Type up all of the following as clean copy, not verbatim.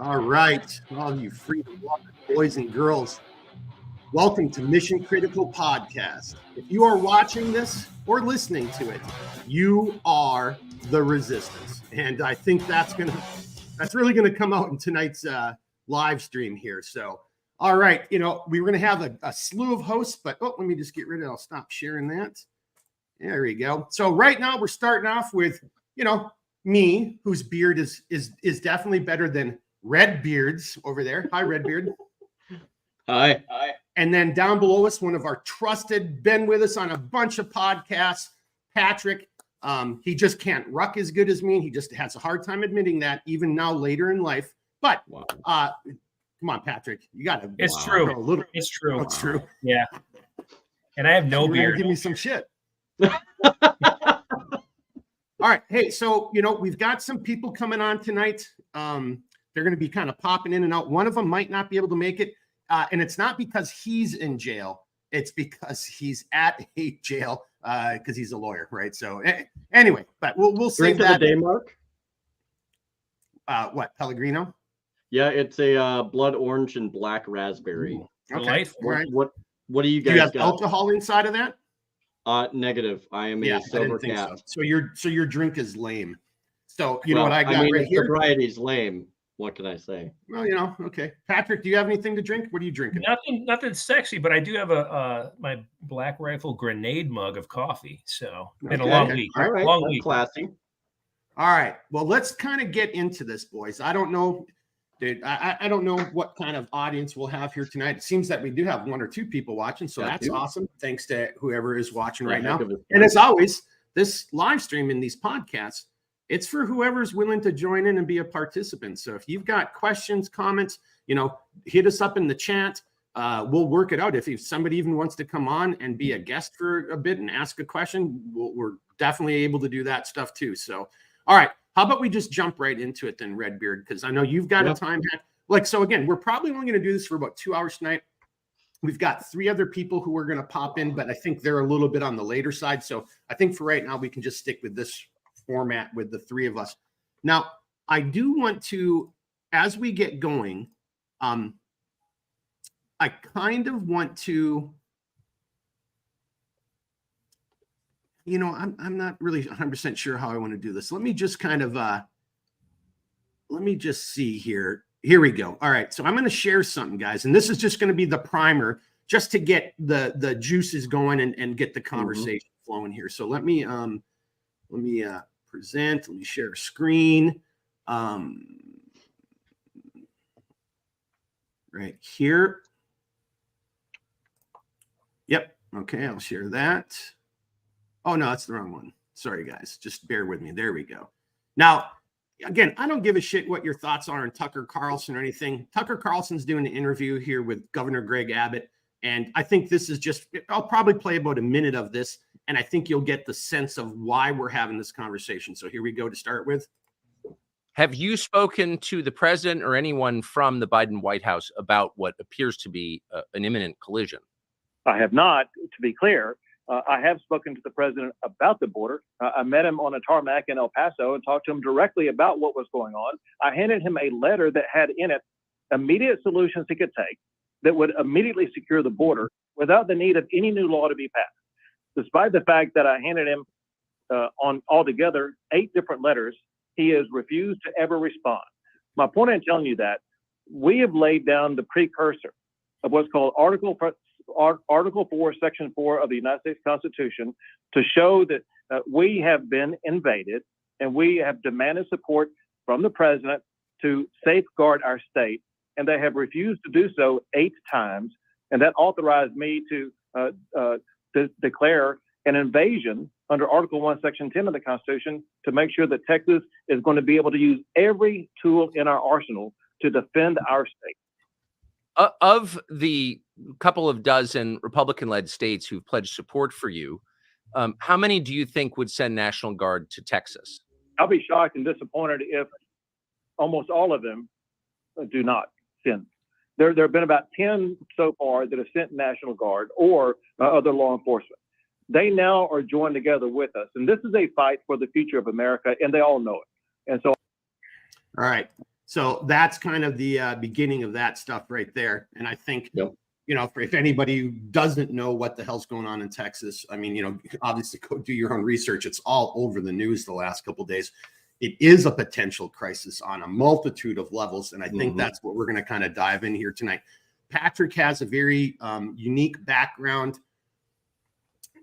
All right, all you freedom loving boys and girls, welcome to Mission Critical Podcast. If you are watching this or listening to it, you are the resistance, and I think that's really gonna come out in tonight's live stream here. So, all right, we were gonna have a slew of hosts, but let me just get rid of it. I'll stop sharing that. There we go. So right now we're starting off with me, whose beard is definitely better than Redbeard's over there. Hi, Redbeard. Hi. And then down below us, one of our trusted, been with us on a bunch of podcasts, Patrick. He just can't ruck as good as me. He just has a hard time admitting that, even now later in life. But come on, Patrick, you got to. It's true. It's true. It's true. Yeah. And I have no beard. Give me some shit. All right. Hey, so, we've got some people coming on tonight. They're going to be kind of popping in and out. One of them might not be able to make it. And it's not because he's in jail. It's because he's at a jail because he's a lawyer, right? So anyway, but we'll save that. The day, Mark? What, Pellegrino? Yeah, it's a blood orange and black raspberry. Okay. Right. What do you guys do you have got? Alcohol inside of that? Negative. I am a sober cat. So your drink is lame. So what I got right here? Sobriety's lame. What can I say? Well, okay. Patrick, do you have anything to drink? What are you drinking? Nothing sexy, but I do have my Black Rifle grenade mug of coffee. So been a long week. All right. Long week. Classy. All right. Well, let's kind of get into this, boys. I don't know, dude. I don't know what kind of audience we'll have here tonight. It seems that we do have one or two people watching, so that's awesome. Thanks to whoever is watching right now. And as always, this live stream in these podcasts, it's for whoever's willing to join in and be a participant. So if you've got questions, comments, hit us up in the chat. We'll work it out. If somebody even wants to come on and be a guest for a bit and ask a question, we're definitely able to do that stuff too. So, all right. How about we just jump right into it then, Redbeard? Because I know you've got a time. So again, we're probably only going to do this for about 2 hours tonight. We've got 3 other people who are going to pop in, but I think they're a little bit on the later side. So I think for right now, we can just stick with this format with the 3 of us. Now, I do want to, as we get going, I kind of want to, I'm not really 100% sure how I want to do this. Let me just kind of, let me just see here. Here we go. All right. So I'm going to share something, guys. And this is just going to be the primer just to get the juices going and get the conversation flowing here. So let me present. Let me share a screen. Right here. Yep. Okay. I'll share that. Oh, no, that's the wrong one. Sorry, guys. Just bear with me. There we go. Now, again, I don't give a shit what your thoughts are on Tucker Carlson or anything. Tucker Carlson's doing an interview here with Governor Greg Abbott. And I think this is I'll probably play about a minute of this. And I think you'll get the sense of why we're having this conversation. So here we go to start with. Have you spoken to the president or anyone from the Biden White House about what appears to be an imminent collision? I have not, to be clear. I have spoken to the president about the border. I met him on a tarmac in El Paso and talked to him directly about what was going on. I handed him a letter that had in it immediate solutions he could take that would immediately secure the border without the need of any new law to be passed. Despite the fact that I handed him on altogether 8 different letters, he has refused to ever respond. My point in telling you that, we have laid down the precursor of what's called Article 4, Section 4 of the United States Constitution to show that we have been invaded and we have demanded support from the president to safeguard our state. And they have refused to do so 8 times. And that authorized me to declare an invasion under Article 1, Section 10 of the Constitution to make sure that Texas is going to be able to use every tool in our arsenal to defend our state. Of the couple of dozen Republican-led states who've pledged support for you, how many do you think would send National Guard to Texas? I'll be shocked and disappointed if almost all of them do not send. There have been about 10 so far that have sent National Guard or other law enforcement. They now are joined together with us. And this is a fight for the future of America, and they all know it. And so. All right. So that's kind of the beginning of that stuff right there. And I think, Yep. you know, if anybody doesn't know what the hell's going on in Texas, I mean, you know, obviously go do your own research. It's all over the news the last couple of days. It is a potential crisis on a multitude of levels. And I think that's what we're going to kind of dive in here tonight. Patrick has a very unique background.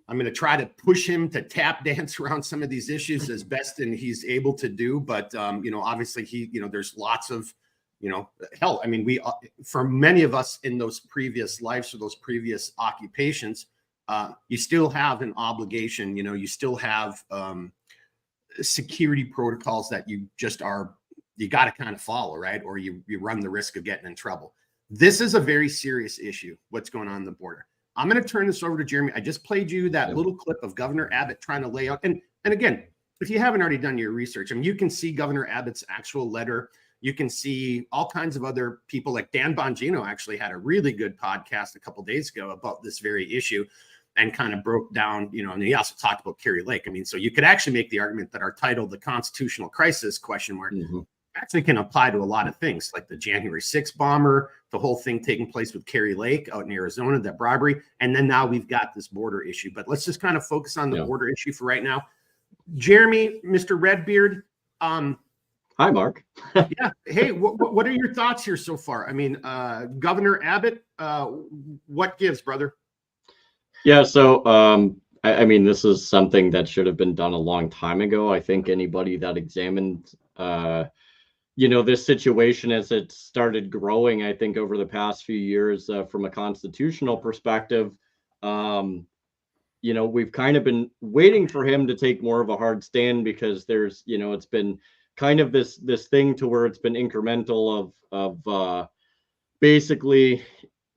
I'm going to try to push him to tap dance around some of these issues as best and he's able to do. But, you know, obviously there's lots of, you know, hell, I mean, for many of us in those previous lives or those previous occupations, you still have an obligation, you know, you still have security protocols that you got to kind of follow, right? Or you run the risk of getting in trouble. This is a very serious issue, what's going on the border. I'm going to turn this over to Jeremy. I just played you that little clip of Governor Abbott trying to lay out. And again, if you haven't already done your research, I mean, you can see Governor Abbott's actual letter. You can see all kinds of other people like Dan Bongino actually had a really good podcast a couple of days ago about this very issue and kind of broke down, you know, and he also talked about Kerry Lake. I mean, so you could actually make the argument that our title, The Constitutional Crisis, ? Actually can apply to a lot of things like the January 6th bomber, the whole thing taking place with Kerry Lake out in Arizona, that bribery. And then now we've got this border issue, but let's just kind of focus on the border issue for right now. Jeremy, Mr. Redbeard. Hi, Mark. Yeah. Hey, what are your thoughts here so far? I mean, Governor Abbott, what gives, brother? Yeah. So, I mean, this is something that should have been done a long time ago. I think anybody that examined, you know, this situation as it started growing, I think over the past few years, from a constitutional perspective, you know, we've kind of been waiting for him to take more of a hard stand because there's, you know, it's been kind of this thing to where it's been incremental of basically,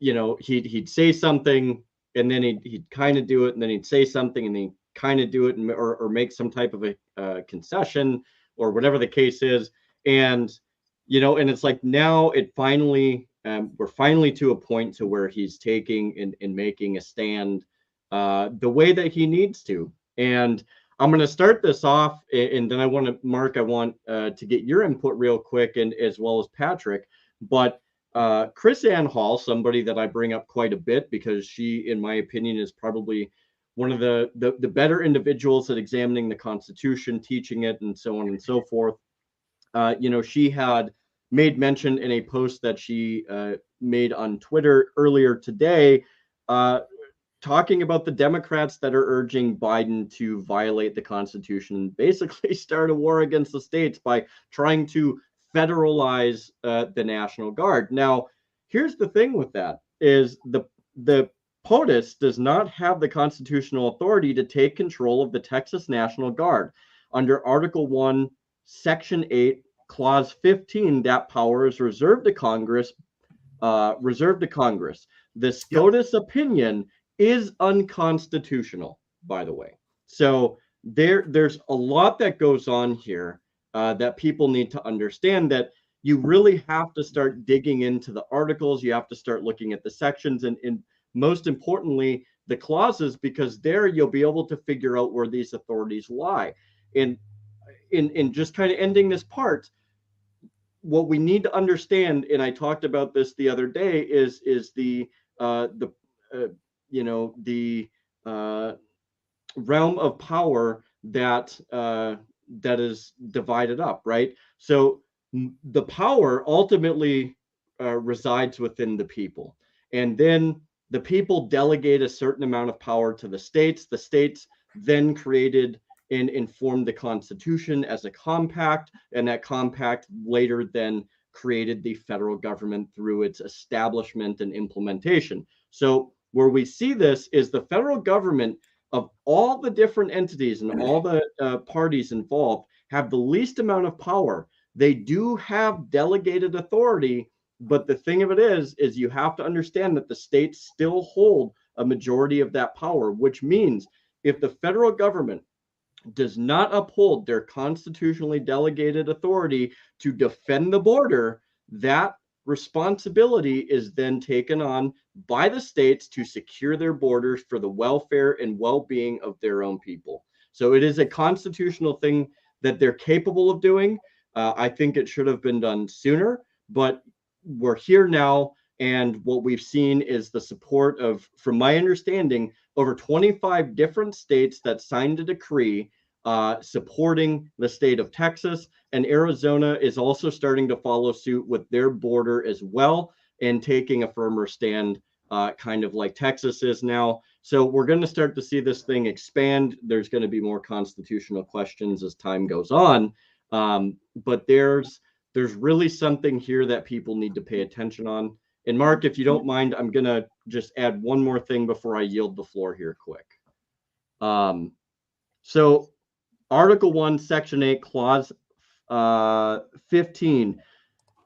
you know, he'd say something and then he'd kind of do it, and then he'd say something and he'd kind of do it, or make some type of a concession or whatever the case is. And, you know, and it's like now it finally, we're finally to a point to where he's taking and making a stand the way that he needs to. And I'm going to start this off, and then I want to, Mark, I want to get your input real quick, and as well as Patrick. But KrisAnne Hall, somebody that I bring up quite a bit because she, in my opinion, is probably one of the better individuals at examining the Constitution, teaching it, and so on and so forth. You know, she had made mention in a post that she made on Twitter earlier today, talking about the Democrats that are urging Biden to violate the Constitution and basically start a war against the states by trying to federalize the National Guard. Now, here's the thing with that is the POTUS does not have the constitutional authority to take control of the Texas National Guard. Under Article 1, Section 8, Clause 15, that power is reserved to Congress. The SCOTUS opinion is unconstitutional, by the way. So there's a lot that goes on here that people need to understand, that you really have to start digging into the articles. You have to start looking at the sections and most importantly, the clauses, because there you'll be able to figure out where these authorities lie. And in just kind of ending this part, what we need to understand, and I talked about this the other day, is the you know, the realm of power that is divided up, right? So the power ultimately resides within the people, and then the people delegate a certain amount of power to the states. The states then created and informed the Constitution as a compact, and that compact later then created the federal government through its establishment and implementation. So where we see this is the federal government, of all the different entities and all the parties involved, have the least amount of power. They do have delegated authority, but the thing of it is you have to understand that the states still hold a majority of that power, which means if the federal government does not uphold their constitutionally delegated authority to defend the border, that responsibility is then taken on by the states to secure their borders for the welfare and well-being of their own people. So it is a constitutional thing that they're capable of doing, I think it should have been done sooner, but we're here now. And what we've seen is the support of, from my understanding, over 25 different states that signed a decree supporting the state of Texas. And Arizona is also starting to follow suit with their border as well and taking a firmer stand, kind of like Texas is now. So we're going to start to see this thing expand. There's going to be more constitutional questions as time goes on. But there's really something here that people need to pay attention on. And Mark, if you don't mind, I'm going to just add one more thing before I yield the floor here quick. So Article 1, Section 8, Clause 15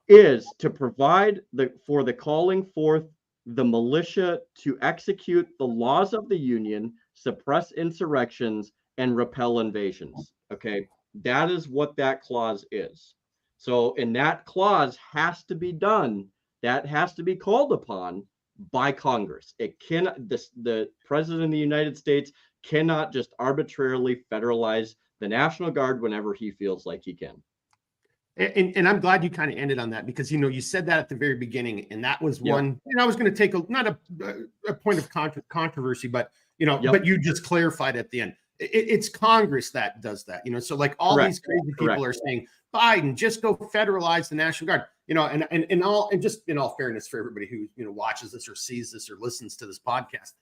is to provide for the calling forth the militia to execute the laws of the Union, suppress insurrections, and repel invasions. Okay, that is what that clause is. So, and that clause has to be done. That has to be called upon by Congress. It cannot. The President of the United States cannot just arbitrarily federalize the National Guard whenever he feels like he can. And I'm glad you kind of ended on that, because, you know, you said that at the very beginning, and that was one, you know, I was going to take not a point of controversy, but, you know, but you just clarified at the end. It's Congress that does that, you know, so like all these crazy people are saying, Biden, just go federalize the National Guard, you know, and just in all fairness for everybody who, you know, watches this or sees this or listens to this podcast,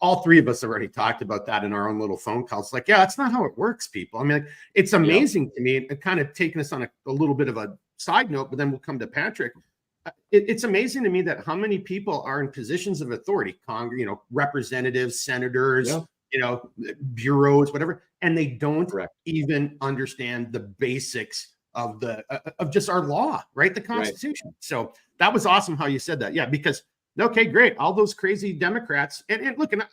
all three of us have already talked about that in our own little phone calls. Like, yeah, that's not how it works, people. I mean, like, it's amazing to me, and kind of taking us on a little bit of a side note, but then we'll come to Patrick. It's amazing to me that how many people are in positions of authority, Congress, you know, representatives, senators, you know, bureaus, whatever, and they don't even understand the basics of of just our law, right? The Constitution. So that was awesome how you said that. Yeah, because okay, great. All those crazy Democrats, and look, and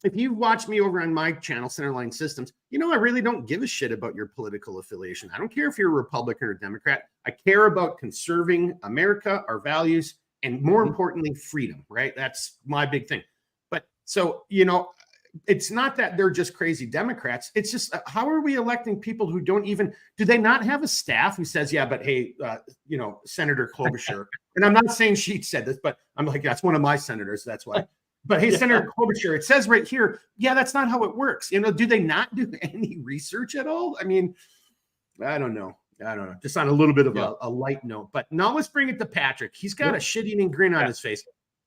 if you watch me over on my channel, Centerline Systems, you know I really don't give a shit about your political affiliation. I don't care if you're a Republican or Democrat. I care about conserving America, our values, and more importantly, freedom, right? That's my big thing. But so, you know, it's not that they're just crazy Democrats. It's just, how are we electing people who don't even, do they not have a staff who says, yeah, but hey, you know, Senator Klobuchar, and I'm not saying she said this, but I'm like, that's one of my senators. That's why. But hey, Senator Klobuchar, it says right here, yeah, that's not how it works. You know, do they not do any research at all? I mean, I don't know. Just on a little bit of a light note. But now let's bring it to Patrick. He's got a shit-eating grin on his face.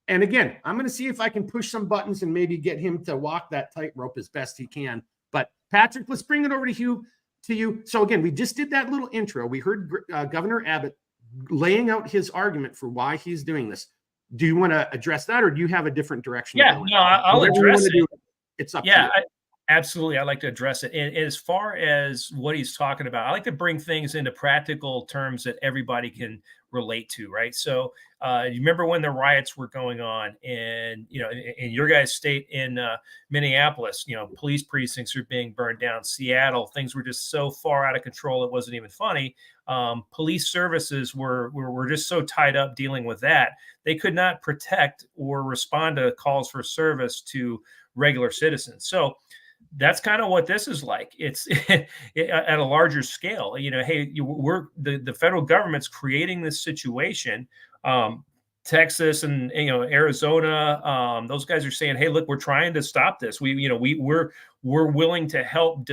And again, I'm going to see if I can push some buttons and maybe get him to walk that tightrope as best he can. But Patrick, let's bring it over to you. So again, we just did that little intro. We heard Governor Abbott laying out his argument for why he's doing this. Do you want to address that, or do you have a different direction? Yeah, no, I'll address it. It's up to you. Absolutely. I'd like to address it. And as far as what he's talking about, I like to bring things into practical terms that everybody can relate to, right? So you remember when the riots were going on and, you know, in your guys' state in Minneapolis, you know, police precincts are being burned down. Seattle, things were just so far out of control, it wasn't even funny. Police services were just so tied up dealing with that. They could not protect or respond to calls for service to regular citizens. So that's kind of what this is like. It's at a larger scale. You know, hey, we're the federal government's creating this situation. Texas and, you know, Arizona, those guys are saying, hey, look, we're trying to stop this. We're willing to help,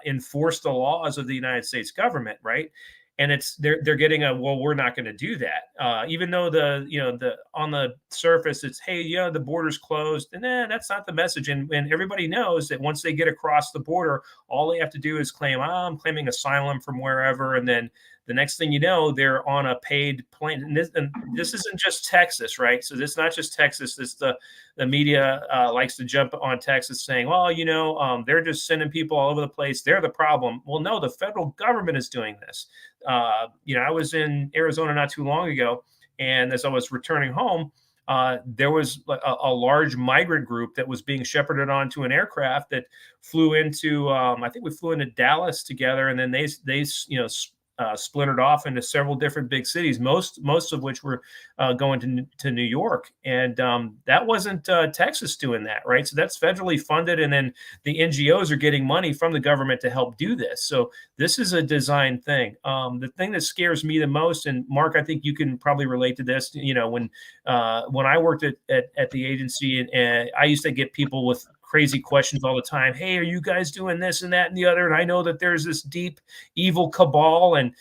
enforce the laws of the United States government, right? And they're getting well, we're not going to do that. Even though on the surface, it's, hey, yeah, the border's closed. And that's not the message. And everybody knows that once they get across the border, all they have to do is claim, I'm claiming asylum from wherever. And then the next thing you know, they're on a paid plane. And this isn't just Texas, right? So this is not just Texas. This the media likes to jump on Texas saying, well, you know, they're just sending people all over the place. They're the problem. Well, no, the federal government is doing this. You know, I was in Arizona not too long ago, and as I was returning home, there was a large migrant group that was being shepherded onto an aircraft that flew into, I think we flew into Dallas together, and then they splintered off into several different big cities, most of which were going to New York. And that wasn't Texas doing that, right? So that's federally funded, and then the NGOs are getting money from the government to help do this. So this is a design thing. The thing that scares me the most, and Mark, I think you can probably relate to this. When I worked at the agency, and I used to get people with crazy questions all the time. Hey, are you guys doing this and that and the other? And I know that there's this deep evil cabal. And,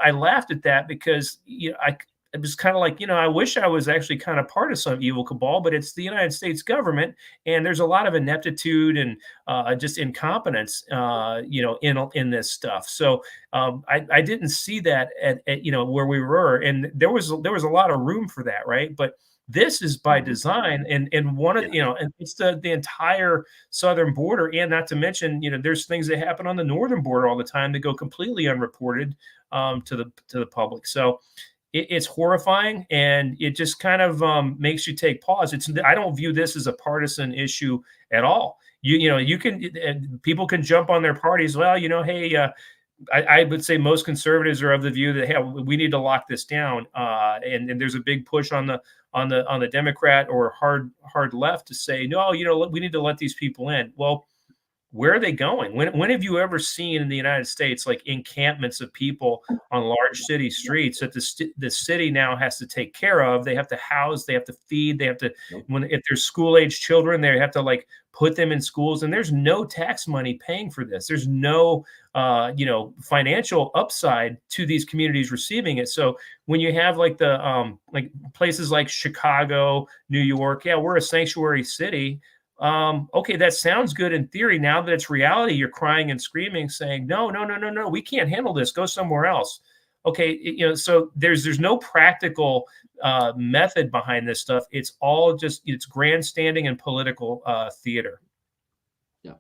I laughed at that because, I was kind of like, I wish I was actually kind of part of some evil cabal, but it's the United States government. And there's a lot of ineptitude and just incompetence, in this stuff. So I didn't see that at where we were. And there was a lot of room for that. Right. But this is by design, and one of and it's the entire southern border, and not to mention, there's things that happen on the northern border all the time that go completely unreported to the public. So it's horrifying, and it just kind of makes you take pause. I don't view this as a partisan issue at all. You can people can jump on their parties. Well, hey. I would say most conservatives are of the view that, hey, we need to lock this down, and there's a big push on the Democrat or hard left to say, no, we need to let these people in. Well, where are they going? When have you ever seen in the United States like encampments of people on large city streets that the city now has to take care of? They have to house, they have to feed, they have to, if there's school age children, they have to like put them in schools, and there's no tax money paying for this. There's no financial upside to these communities receiving it. So when you have like like places like Chicago, New York, yeah, we're a sanctuary city. Okay, that sounds good in theory. Now that it's reality, you're crying and screaming, saying, no, we can't handle this. Go somewhere else. Okay, so there's no practical method behind this stuff. It's all it's grandstanding and political theater. Yeah.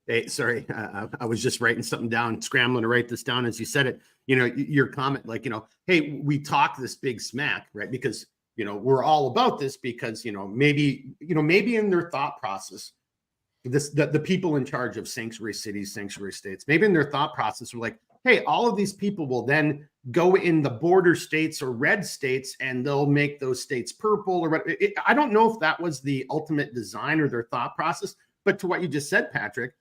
Hey, sorry, I was just writing something down, scrambling to write this down as you said it. Your comment, like, hey, we talk this big smack, right? Because we're all about this because, maybe in their thought process, the people in charge of sanctuary cities, sanctuary states, maybe in their thought process were like, hey, all of these people will then go in the border states or red states and they'll make those states purple or what. I don't know if that was the ultimate design or their thought process, but to what you just said, Patrick,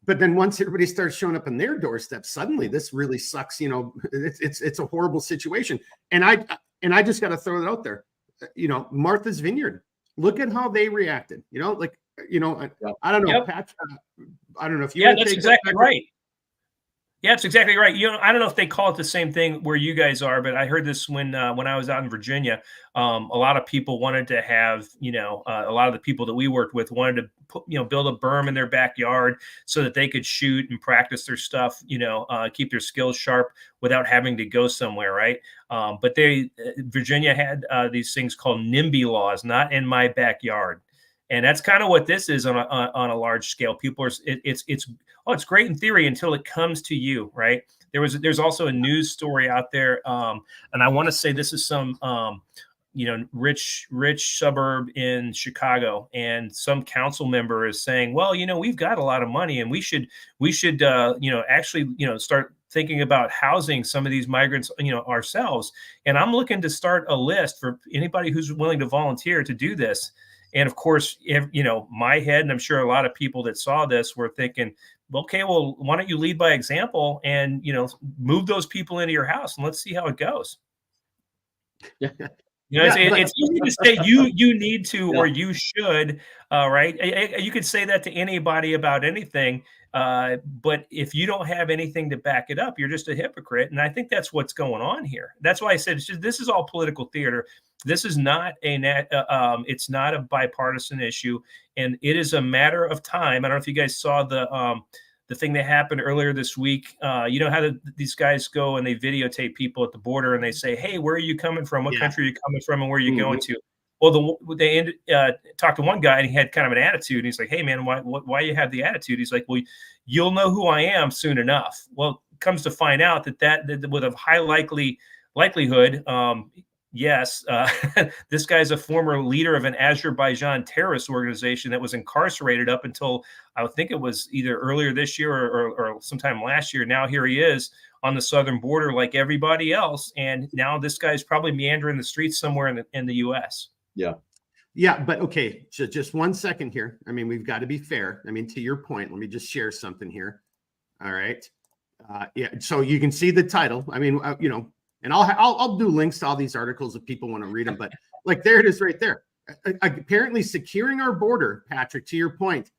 but then once everybody starts showing up on their doorstep, suddenly this really sucks. It's a horrible situation. And I just got to throw it out there. Martha's Vineyard, look at how they reacted. I don't know, Yep. Patrick. I don't know if you. Yeah, that's exactly right. Yeah, that's exactly right. I don't know if they call it the same thing where you guys are, but I heard this when I was out in Virginia. A lot of people wanted to have, a lot of the people that we worked with wanted to put, build a berm in their backyard so that they could shoot and practice their stuff, keep their skills sharp without having to go somewhere, right? But Virginia had these things called NIMBY laws, not in my backyard. And that's kind of what this is on a large scale. People are it's great in theory until it comes to you, right? There's also a news story out there, and I want to say this is some rich suburb in Chicago, and some council member is saying, well, we've got a lot of money, and we should actually start thinking about housing some of these migrants ourselves. And I'm looking to start a list for anybody who's willing to volunteer to do this. And of course, my head, and I'm sure a lot of people that saw this were thinking, okay, well, why don't you lead by example and, move those people into your house and let's see how it goes. It's easy to say you need to, or you should, right? You could say that to anybody about anything. But if you don't have anything to back it up, you're just a hypocrite. And I think that's what's going on here. That's why I said this is all political theater. This is not it's not a bipartisan issue, and it is a matter of time. I don't know if you guys saw the thing that happened earlier this week. How these guys go and they videotape people at the border and they say, hey, where are you coming from? What country are you coming from? And where are you going to? Well, they talked to one guy and he had kind of an attitude. And he's like, hey, man, why you have the attitude? He's like, well, you'll know who I am soon enough. Well, it comes to find out that with a high likelihood, yes, this guy's a former leader of an Azerbaijan terrorist organization that was incarcerated up until I think it was either earlier this year or sometime last year. Now here he is on the southern border like everybody else. And now this guy's probably meandering the streets somewhere in the U.S. Yeah. Yeah, but okay, just 1 second here. I mean, we've got to be fair. I mean, to your point, let me just share something here. All right. Yeah, so you can see the title. I mean, you know, and I'll do links to all these articles if people want to read them. But like, there it is right there. Apparently securing our border, Patrick, to your point,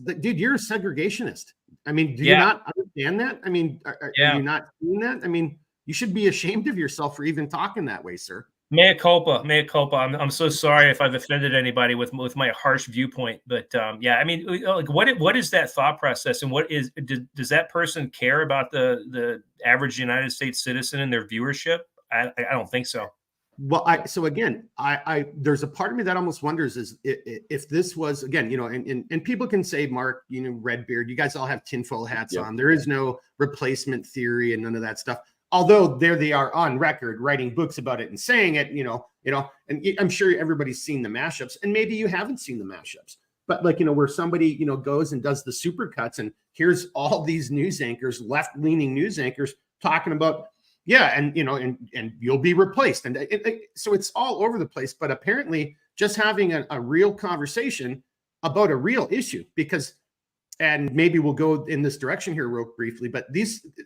dude, you're a segregationist. I mean, do you not understand that? I mean, are you not seeing that? I mean, you should be ashamed of yourself for even talking that way, sir. Mea culpa, mea culpa. I'm so sorry if I've offended anybody with my harsh viewpoint, but yeah, I mean, like, what is that thought process, and does that person care about the average United States citizen and their viewership? I don't think so. Well, so again, there's a part of me that almost wonders is if this was, again, you know, and people can say, Mark, you know, Redbeard, you guys all have tinfoil hats on. There is no replacement theory and none of that stuff. Although there they are on record writing books about it and saying it, you know, and I'm sure everybody's seen the mashups, and maybe you haven't seen the mashups, but like, you know, where somebody, you know, goes and does the supercuts, and here's all these news anchors, left-leaning news anchors talking about, yeah, and you know, and you'll be replaced, and so it's all over the place. But apparently, just having a real conversation about a real issue, because, and maybe we'll go in this direction here real briefly, but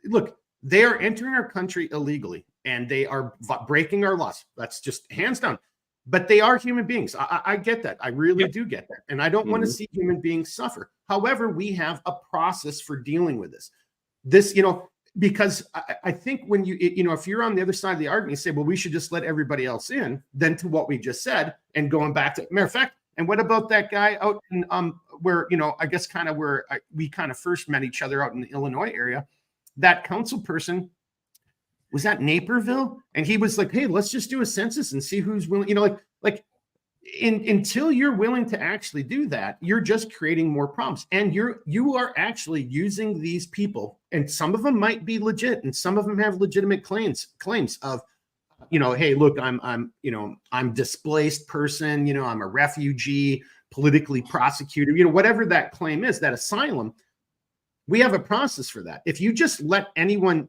look. They are entering our country illegally, and they are breaking our laws. That's just hands down. But they are human beings. I get that. I really do get that. And I don't want to see human beings suffer. However, we have a process for dealing with this, you know, because I think when you know, if you're on the other side of the argument, you say, well, we should just let everybody else in, then to what we just said, and going back to, matter of fact, and what about that guy out in where, you know, I guess kind of where we kind of first met each other out in the Illinois area. That council person was at Naperville, and he was like, hey, let's just do a census and see who's willing, you know, until you're willing to actually do that, you're just creating more problems. And you are actually using these people, and some of them might be legit, and some of them have legitimate claims of, you know, hey, look, I'm displaced person, you know, I'm a refugee, politically prosecuted, you know, whatever that claim is, that asylum. We have a process for that. If you just let anyone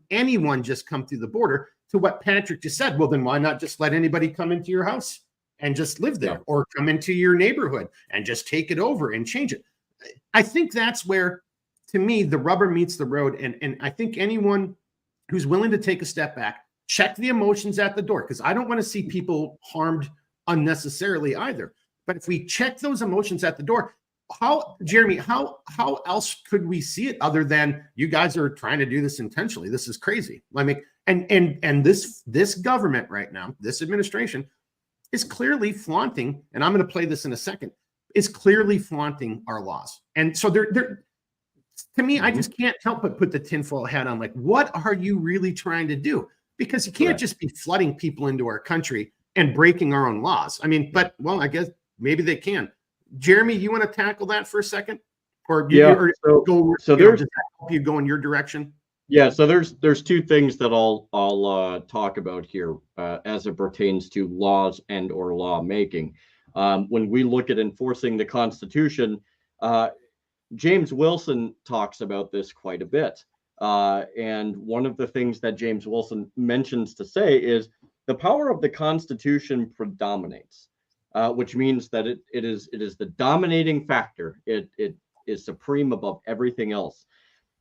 just come through the border, to what Patrick just said, well, then why not just let anybody come into your house and just live there, or come into your neighborhood and just take it over and change it? I think that's where, to me, the rubber meets the road. And I think anyone who's willing to take a step back, check the emotions at the door, because I don't want to see people harmed unnecessarily either. But if we check those emotions at the door, Jeremy, how else could we see it other than you guys are trying to do this intentionally? This is crazy. I mean, and this government right now, this administration is clearly flaunting, and I'm going to play this in a second, is clearly flaunting our laws. And so they're to me, I just can't help but put the tinfoil hat on. Like, what are you really trying to do? Because you can't just be flooding people into our country and breaking our own laws. I mean, but, well, I guess maybe they can. Jeremy, you want to tackle that for a second, or just help you go in your direction? Yeah, so there's two things that I'll talk about here as it pertains to laws and or lawmaking. When we look at enforcing the Constitution, James Wilson talks about this quite a bit. And one of the things that James Wilson mentions to say is the power of the Constitution predominates. Which means that it is the dominating factor. It is supreme above everything else.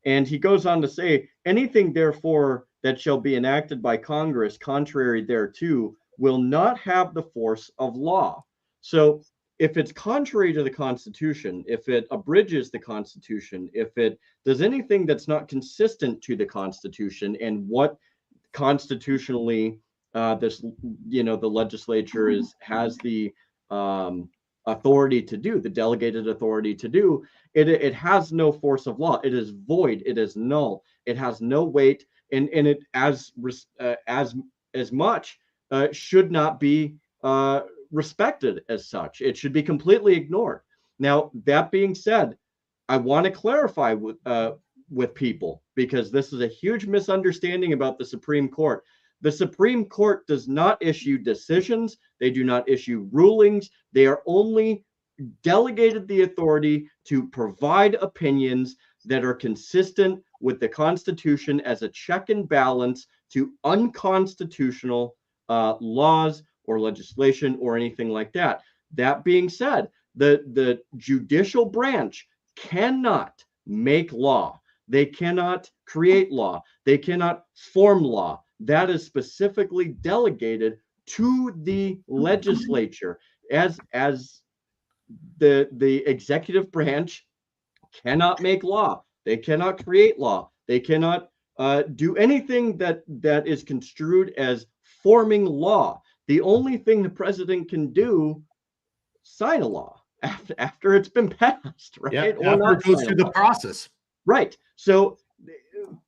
And he goes on to say, anything, therefore, that shall be enacted by Congress contrary thereto will not have the force of law. So if it's contrary to the Constitution, if it abridges the Constitution, if it does anything that's not consistent to the Constitution and what constitutionally the legislature has the authority to do, the delegated authority to do, it has no force of law. It is void. It is null. It has no weight, and it as much should not be respected as such. It should be completely ignored. Now, that being said, I want to clarify with people, because this is a huge misunderstanding about the Supreme Court. The Supreme Court does not issue decisions. They do not issue rulings. They are only delegated the authority to provide opinions that are consistent with the Constitution as a check and balance to unconstitutional laws or legislation or anything like that. That being said, the judicial branch cannot make law. They cannot create law. They cannot form law. That is specifically delegated to the legislature, as the executive branch cannot make law. They cannot create law. They cannot do anything that is construed as forming law. The only thing the president can do, sign a law after it's been passed, right? Yeah, Or after not it goes sign a through the law. process. Right. So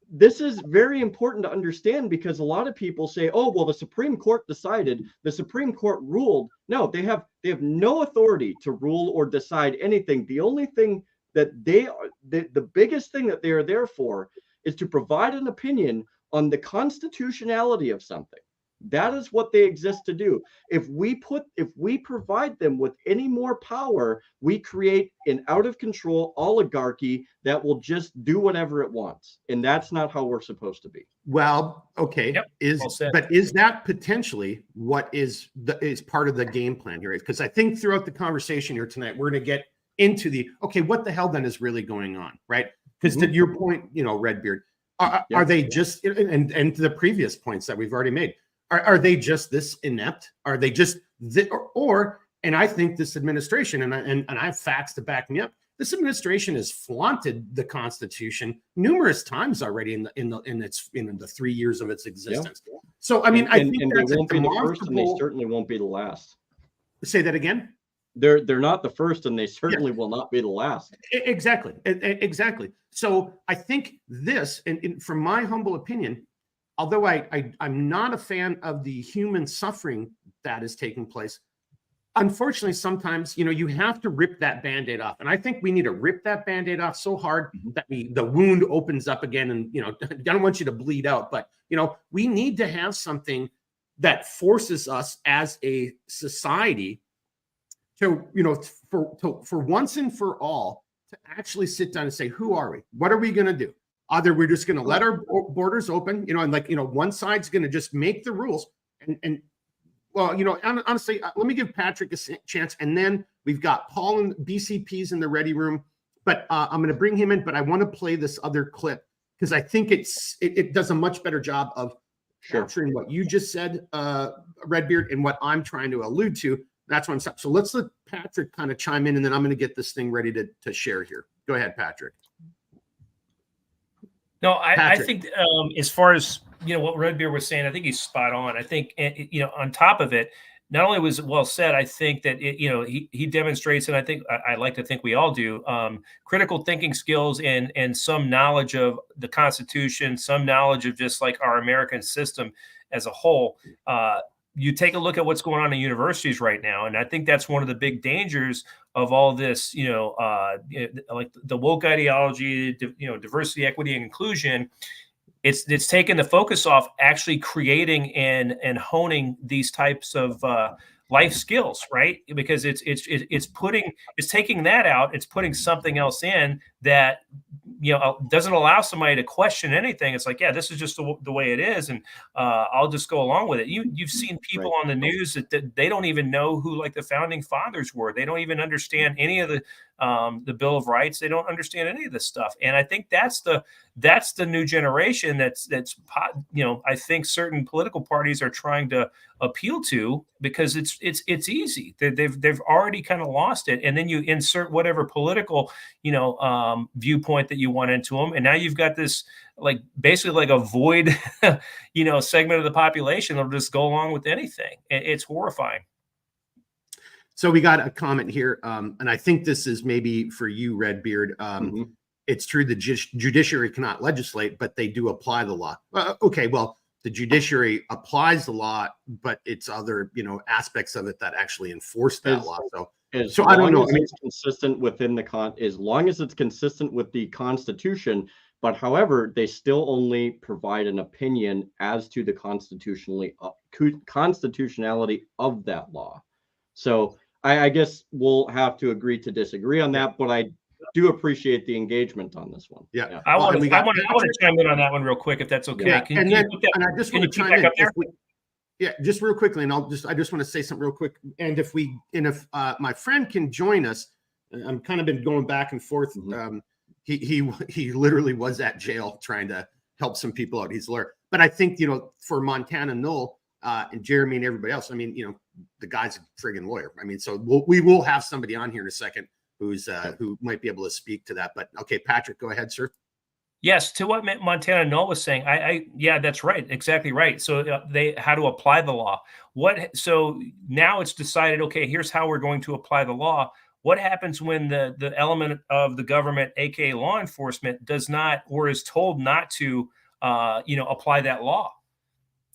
this is very important to understand, because a lot of people say, oh, well, the Supreme Court decided, the Supreme Court ruled. No, they have no authority to rule or decide anything. The only thing that they are, the biggest thing that they are there for is to provide an opinion on the constitutionality of something. That is what they exist to do. If we provide them with any more power, we create an out of control oligarchy that will just do whatever it wants. And that's not how we're supposed to be. Well, okay. Yep, well said. But is that potentially what is part of the game plan here? Because I think throughout the conversation here tonight, we're going to get into okay, what the hell then is really going on, right? Because to your point, Redbeard, are they just, and to the previous points that we've already made, are they just this inept? Are they just and I think this administration, and I have facts to back me up, this administration has flaunted the Constitution numerous times already in the 3 years of its existence. Yeah. So I mean, I think that's they won't be the first, and they certainly won't be the last. Say that again. They're not the first, and they certainly will not be the last. Exactly. So I think this, and from my humble opinion, although I'm not a fan of the human suffering that is taking place, unfortunately, sometimes, you have to rip that Band-Aid off. And I think we need to rip that Band-Aid off so hard that the wound opens up again. And, I don't want you to bleed out, but, we need to have something that forces us as a society to, for once and for all, to actually sit down and say, who are we? What are we going to do? Either we're just going to let our borders open, and one side's going to just make the rules. And well, honestly, let me give Patrick a chance. And then we've got Paul and BCP's in the ready room, but I'm going to bring him in. But I want to play this other clip because I think it does a much better job of capturing what you just said, Redbeard, and what I'm trying to allude to. That's what I'm saying. So let's let Patrick kind of chime in, and then I'm going to get this thing ready to share here. Go ahead, Patrick. No, I think as far as what Redbeard was saying, I think he's spot on. I think on top of it, not only was it well said, I think that he demonstrates, and I think I like to think we all do, critical thinking skills and some knowledge of the Constitution, some knowledge of just like our American system as a whole. You take a look at what's going on in universities right now, and I think that's one of the big dangers of all this, like the woke ideology, diversity, equity, and inclusion. It's taken the focus off actually creating and honing these types of life skills, right? Because it's taking that out, it's putting something else in that doesn't allow somebody to question anything. It's like, yeah, this is just the way it is, and I'll just go along with it. You've seen people on the news that they don't even know who like the founding fathers were. They don't even understand any of the Bill of Rights. They don't understand any of this stuff. And I think that's the new generation that's I think certain political parties are trying to appeal to, because it's easy. They've already kind of lost it, and then you insert whatever political viewpoint that you want into them, and now you've got this like basically like a void segment of the population that'll just go along with anything. It's horrifying. So we got a comment here, and I think this is maybe for you, Redbeard. It's true the judiciary cannot legislate, but they do apply the law. Okay, well, the judiciary applies the law, but it's other aspects of it that actually enforce that law. So I don't know. It's consistent within as long as it's consistent with the Constitution. But however, they still only provide an opinion as to the constitutionality of that law. So I guess we'll have to agree to disagree on that, but I do appreciate the engagement on this one. Yeah. I Well, want and we to got chime in on that one real quick, if that's okay. Yeah, Can and you then put that- and I just can want to you put chime back in. up there? Yeah, just real quickly, and I just want to say something real quick. And if my friend can join us, I'm kind of been going back and forth. He literally was at jail trying to help some people out. He's a lawyer, but I think for Montana Knoll and Jeremy and everybody else, I mean the guy's a friggin' lawyer. I mean, so we will have somebody on here in a second who might be able to speak to that. But okay, Patrick, go ahead, sir. Yes, to what Montana Knoll was saying, yeah, that's right, exactly right. So they how to apply the law. So now it's decided. Okay, here's how we're going to apply the law. What happens when the element of the government, aka law enforcement, does not or is told not to, apply that law?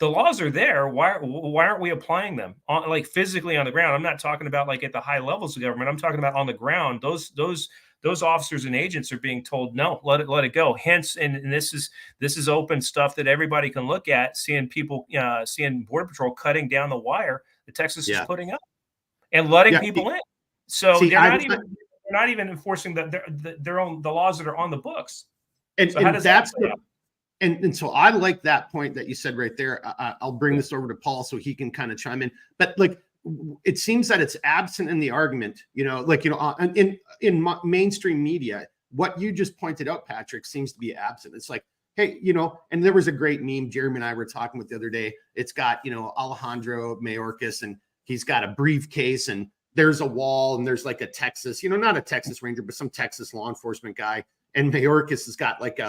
The laws are there. Why aren't we applying them like physically on the ground? I'm not talking about like at the high levels of government. I'm talking about on the ground. Those officers and agents are being told, no, let it go. Hence, and this is open stuff that everybody can look at, seeing Border Patrol cutting down the wire that Texas is putting up and letting people in. So they're not even enforcing their own the laws that are on the books. And, so how does that play out? And so I like that point that you said right there. I'll bring this over to Paul so he can kind of chime in. But like, it seems that it's absent in the argument, in mainstream media. What you just pointed out, Patrick, seems to be absent. It's like, hey, and there was a great meme Jeremy and I were talking with the other day. It's got, Alejandro Mayorkas, and he's got a briefcase, and there's a wall, and there's like a Texas, not a Texas Ranger, but some Texas law enforcement guy. And Mayorkas has got like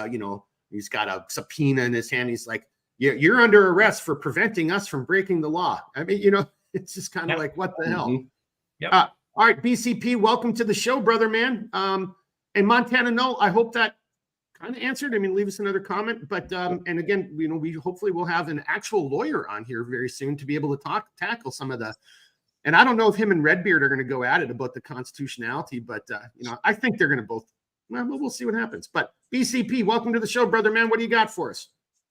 he's got a subpoena in his hand. He's like, you're under arrest for preventing us from breaking the law. I mean, it's just kind of like, what the hell? Yep. All right, BCP, welcome to the show, brother, man. And Montana Knoll, I hope that kind of answered. I mean, leave us another comment. But and again, we hopefully will have an actual lawyer on here very soon to be able to tackle some of the. And I don't know if him and Redbeard are going to go at it about the constitutionality, but I think they're going to both. Well, we'll see what happens. But BCP, welcome to the show, brother, man. What do you got for us?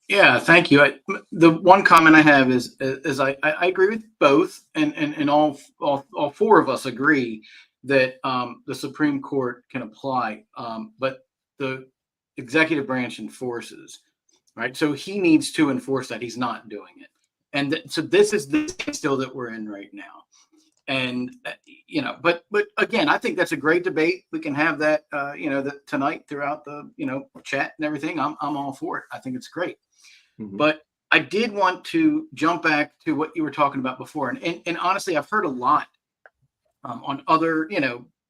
Yeah, thank you. The one comment I have is I agree with both, and all four of us agree that the Supreme Court can apply, but the executive branch enforces, right? So he needs to enforce that. He's not doing it, and so this is the still that we're in right now. And but again, I think that's a great debate. We can have that tonight throughout the chat and everything. I'm all for it. I think it's great. Mm-hmm. But I did want to jump back to what you were talking about before, and honestly, I've heard a lot on other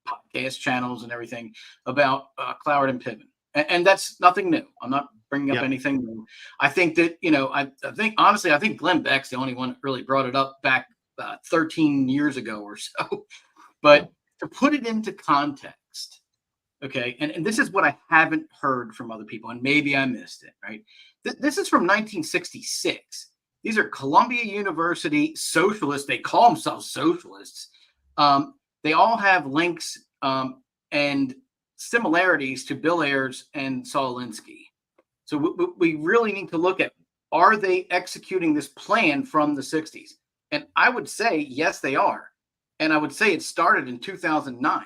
podcast channels and everything about Cloward and Piven, and that's nothing new. I'm not bringing up anything new. I think that I think Glenn Beck's the only one that really brought it up back 13 years ago or so. But to put it into context, okay, and this is what I haven't heard from other people, and maybe I missed it, right? This is from 1966. These are Columbia University socialists. They call themselves socialists. They all have links and similarities to Bill Ayers and Saul Alinsky. So we really need to look at, are they executing this plan from the 60s? And I would say, yes, they are. And I would say it started in 2009,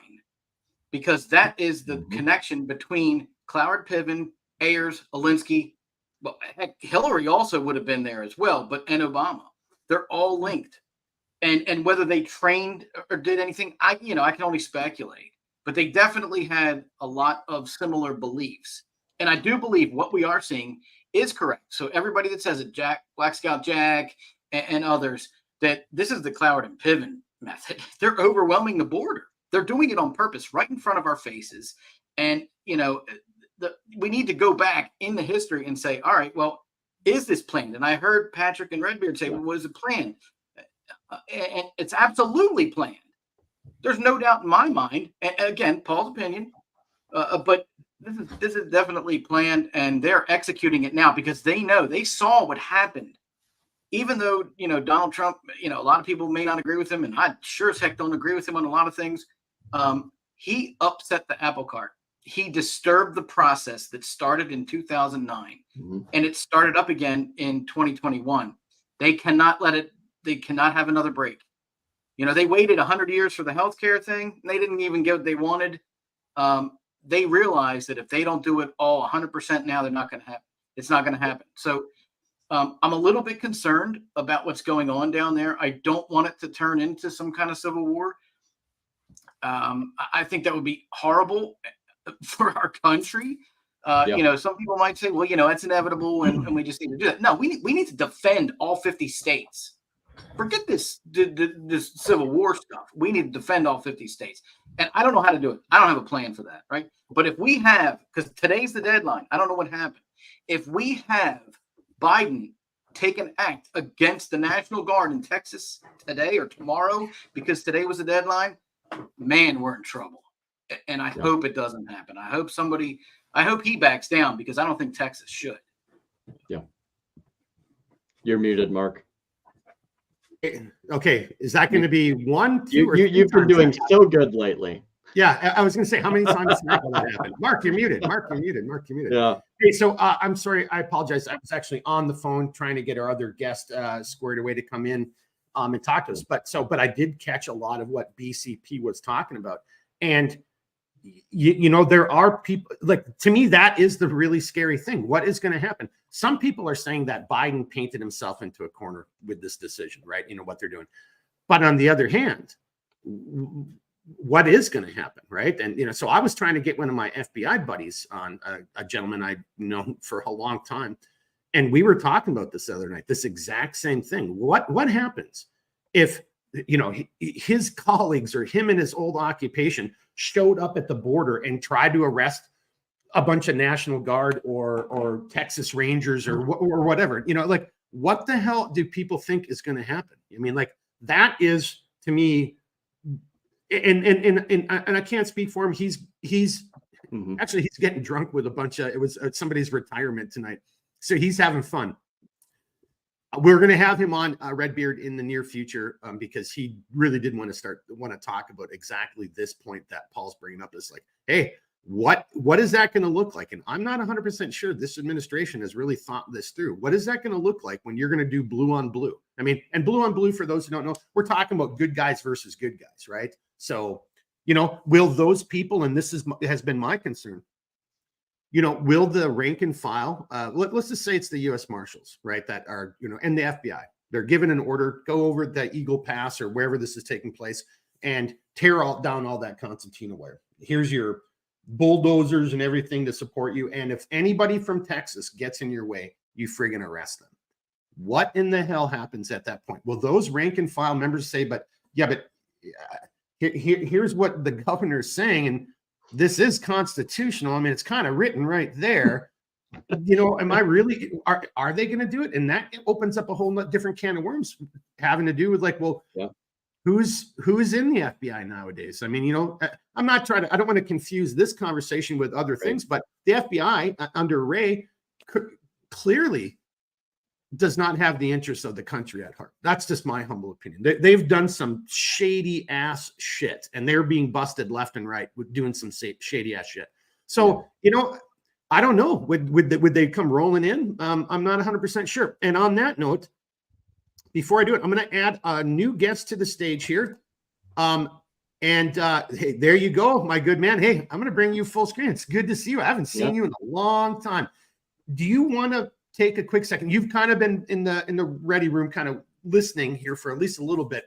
because that is the connection between Cloward, Piven, Ayers, Alinsky. Well, heck, Hillary also would have been there as well, and Obama. They're all linked. And whether they trained or did anything, I can only speculate. But they definitely had a lot of similar beliefs. And I do believe what we are seeing is correct. So everybody that says it, Black Scout Jack and others, that this is the Cloward and Piven method. They're overwhelming the border. They're doing it on purpose right in front of our faces. And, we need to go back in the history and say, all right, well, is this planned? And I heard Patrick and Redbeard say, well, was it planned? And it's absolutely planned. There's no doubt in my mind. And again, Paul's opinion, but this is definitely planned, and they're executing it now because they saw what happened. Even though, Donald Trump, a lot of people may not agree with him, and I sure as heck don't agree with him on a lot of things. He upset the apple cart. he disturbed the process that started in 2009, and it started up again in 2021. They cannot they cannot have another break. You know, they waited 100 years for the healthcare thing. And they didn't even get what they wanted. They realized that if they don't do it all 100% now, they're not going to happen. It's not going to happen. So I'm a little bit concerned about what's going on down there. I don't want it to turn into some kind of civil war. I think that would be horrible for our country. You know, some people might say, well, you know, it's inevitable and we just need to do that. No, we need to defend all 50 states. Forget this civil war stuff. We need to defend all 50 states. And I don't know how to do it. I don't have a plan for that, right? But if we have, because today's the deadline, I don't know what happened. If we have Biden take an act against the National Guard in Texas today or tomorrow, because today was the deadline, man, we're in trouble. And I hope it doesn't happen. I hope he backs down, because I don't think Texas should. Yeah. You're muted, Mark. Okay, is that going to be one, two, or you've been doing so good lately? Yeah, I was going to say, how many times has that happened? Mark, you're muted. Mark, you're muted. Mark, you're muted. Yeah. Hey, so I'm sorry. I apologize. I was actually on the phone trying to get our other guest squared away to come in and talk to us. But I did catch a lot of what BCP was talking about. And, you know, there are people, like, to me, that is the really scary thing. What is going to happen? Some people are saying that Biden painted himself into a corner with this decision, right? You know, what they're doing. But on the other hand, what is going to happen, right? And, you know, so I was trying to get one of my FBI buddies on, a gentleman I know for a long time, and we were talking about this the other night, this exact same thing. What happens if, you know, his colleagues or him in his old occupation showed up at the border and tried to arrest a bunch of National Guard or Texas Rangers or whatever? You know, like, what the hell do people think is going to happen? I mean, like, that is, to me, and I can't speak for him. He's actually, he's getting drunk with a bunch of, it was somebody's retirement tonight, so he's having fun. We're going to have him on Redbeard in the near future because he really did want to talk about exactly this point that Paul's bringing up. Is like, hey, what is that going to look like? And I'm not 100% sure this administration has really thought this through. What is that going to look like when you're going to do blue on blue? I mean, and blue on blue, for those who don't know, we're talking about good guys versus good guys, right? So, you know, will those people, and this has been my concern, you know, will the rank and file, let's just say it's the U.S. Marshals, right, that are, you know, and the FBI, they're given an order, go over the Eagle Pass or wherever this is taking place and tear down all that concertina wire. Here's your bulldozers and everything to support you. And if anybody from Texas gets in your way, you friggin' arrest them. What in the hell happens at that point? Will those rank and file members say, but here's what the governor is saying, and this is constitutional. I mean, it's kind of written right there. You know, am I really, are they going to do it? And that opens up a whole different can of worms having to do with, like, well, who's in the FBI nowadays? I mean, you know, I don't want to confuse this conversation with other things, but the FBI under Wray clearly does not have the interests of the country at heart. That's just my humble opinion. They've done some shady ass shit, and they're being busted left and right with doing some shady ass shit. So, you know, I don't know. Would they come rolling in? I'm not 100% sure. And on that note, before I do it, I'm going to add a new guest to the stage here. Hey, there you go, my good man. Hey, I'm going to bring you full screen. It's good to see you. I haven't seen you in a long time. Do you want to take a quick second? You've kind of been in the ready room, kind of listening here for at least a little bit.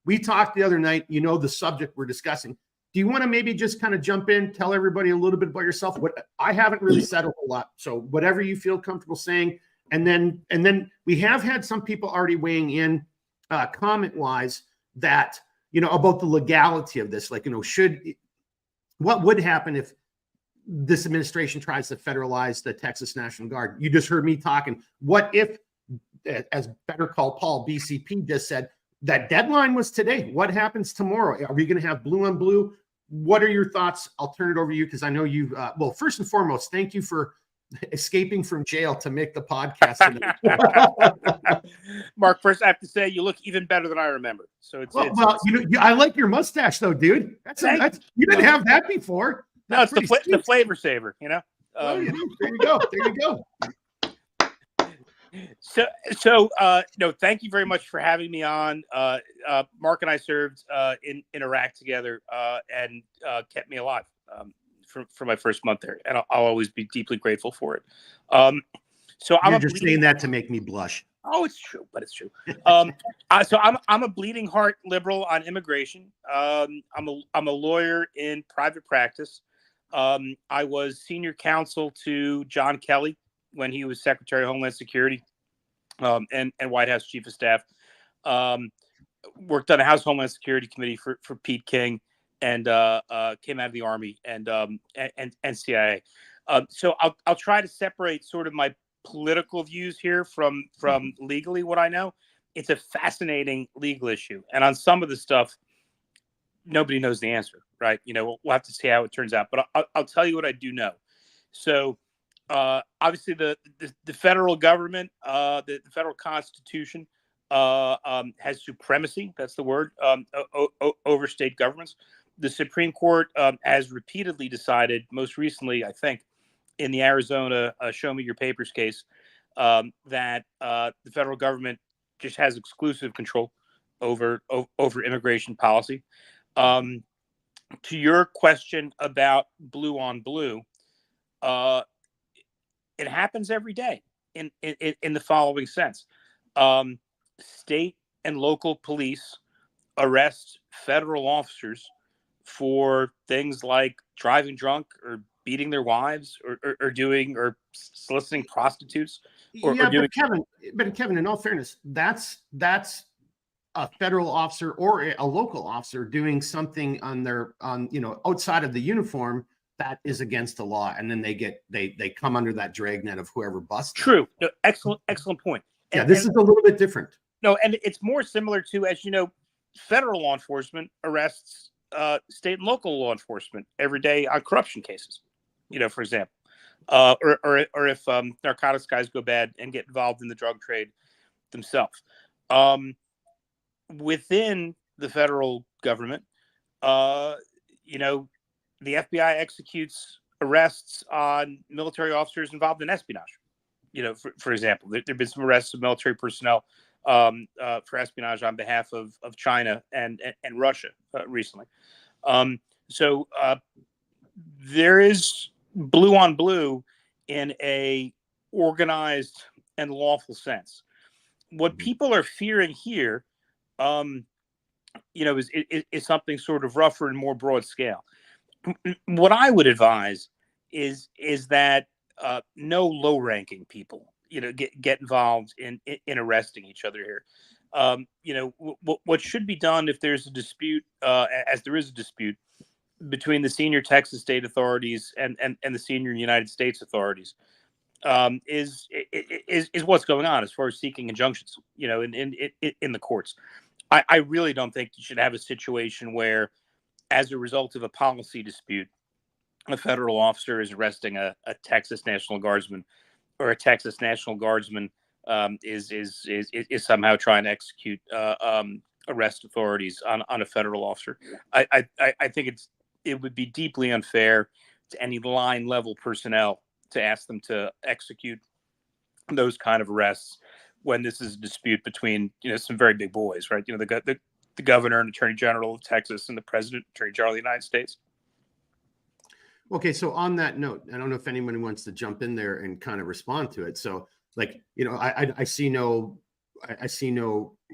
We talked the other night, you know, the subject we're discussing. Do you want to maybe just kind of jump in, tell everybody a little bit about yourself? I haven't really said a whole lot, so whatever you feel comfortable saying. And then we have had some people already weighing in comment wise that, you know, about the legality of this, like, you know, what would happen if this administration tries to federalize the Texas National Guard? You just heard me talking. What if, as Better Call Paul, BCP just said, that deadline was today? What happens tomorrow? Are we going to have blue on blue? What are your thoughts? I'll turn it over to you, because I know you, well, first and foremost, thank you for escaping from jail to make the podcast today. Mark, first I have to say you look even better than I remember. So it's well, you know, I like your mustache though, dude. That's you didn't have that before. No, it's pretty the sweet. flavor saver, you know. Oh, yeah, there you go. There you go. No, thank you very much for having me on. Mark and I served in Iraq together and kept me alive for my first month there, and I'll always be deeply grateful for it. So You're just saying that to make me blush. Oh, it's true, but it's true. So I'm a bleeding heart liberal on immigration. I'm a lawyer in private practice. I was senior counsel to John Kelly when he was Secretary of Homeland Security and White House Chief of Staff. Worked on the House Homeland Security Committee for Pete King, and came out of the Army and CIA. So I'll try to separate sort of my political views here from legally what I know. It's a fascinating legal issue, and on some of the stuff, nobody knows the answer, right? You know, we'll have to see how it turns out. But I'll tell you what I do know. So obviously, the federal government, the federal Constitution has supremacy. That's the word over state governments. The Supreme Court has repeatedly decided, most recently, I think, in the Arizona Show Me Your Papers case, that the federal government just has exclusive control over immigration policy. To your question about blue on blue, it happens every day in the following sense. State and local police arrest federal officers for things like driving drunk or beating their wives or soliciting prostitutes or doing. But Kevin, in all fairness, that's a federal officer or a local officer doing something outside of the uniform that is against the law, and then they come under that dragnet of whoever busts them. True. No, excellent point. This is a little bit different. No, and it's more similar to, as you know, federal law enforcement arrests state and local law enforcement every day on corruption cases. You know, for example, or if narcotics guys go bad and get involved in the drug trade themselves. Within the federal government, you know, the FBI executes arrests on military officers involved in espionage. You know, for example, there have been some arrests of military personnel for espionage on behalf of China and Russia recently. So there is blue on blue in a organized and lawful sense. What people are fearing here, you know, is something sort of rougher and more broad scale. What I would advise is that no low-ranking people, you know, get involved in arresting each other here. You know, what should be done if there's a dispute, as there is a dispute between the senior Texas state authorities and the senior United States authorities, is what's going on as far as seeking injunctions, you know, in the courts. I really don't think you should have a situation where, as a result of a policy dispute, a federal officer is arresting a Texas National Guardsman, or a Texas National Guardsman is somehow trying to execute arrest authorities on a federal officer. I think it would be deeply unfair to any line level personnel to ask them to execute those kind of arrests when this is a dispute between, you know, some very big boys, right? You know, the governor and attorney general of Texas and the president, attorney general of the United States. Okay, so on that note, I don't know if anyone wants to jump in there and kind of respond to it. So, like, you know, I see no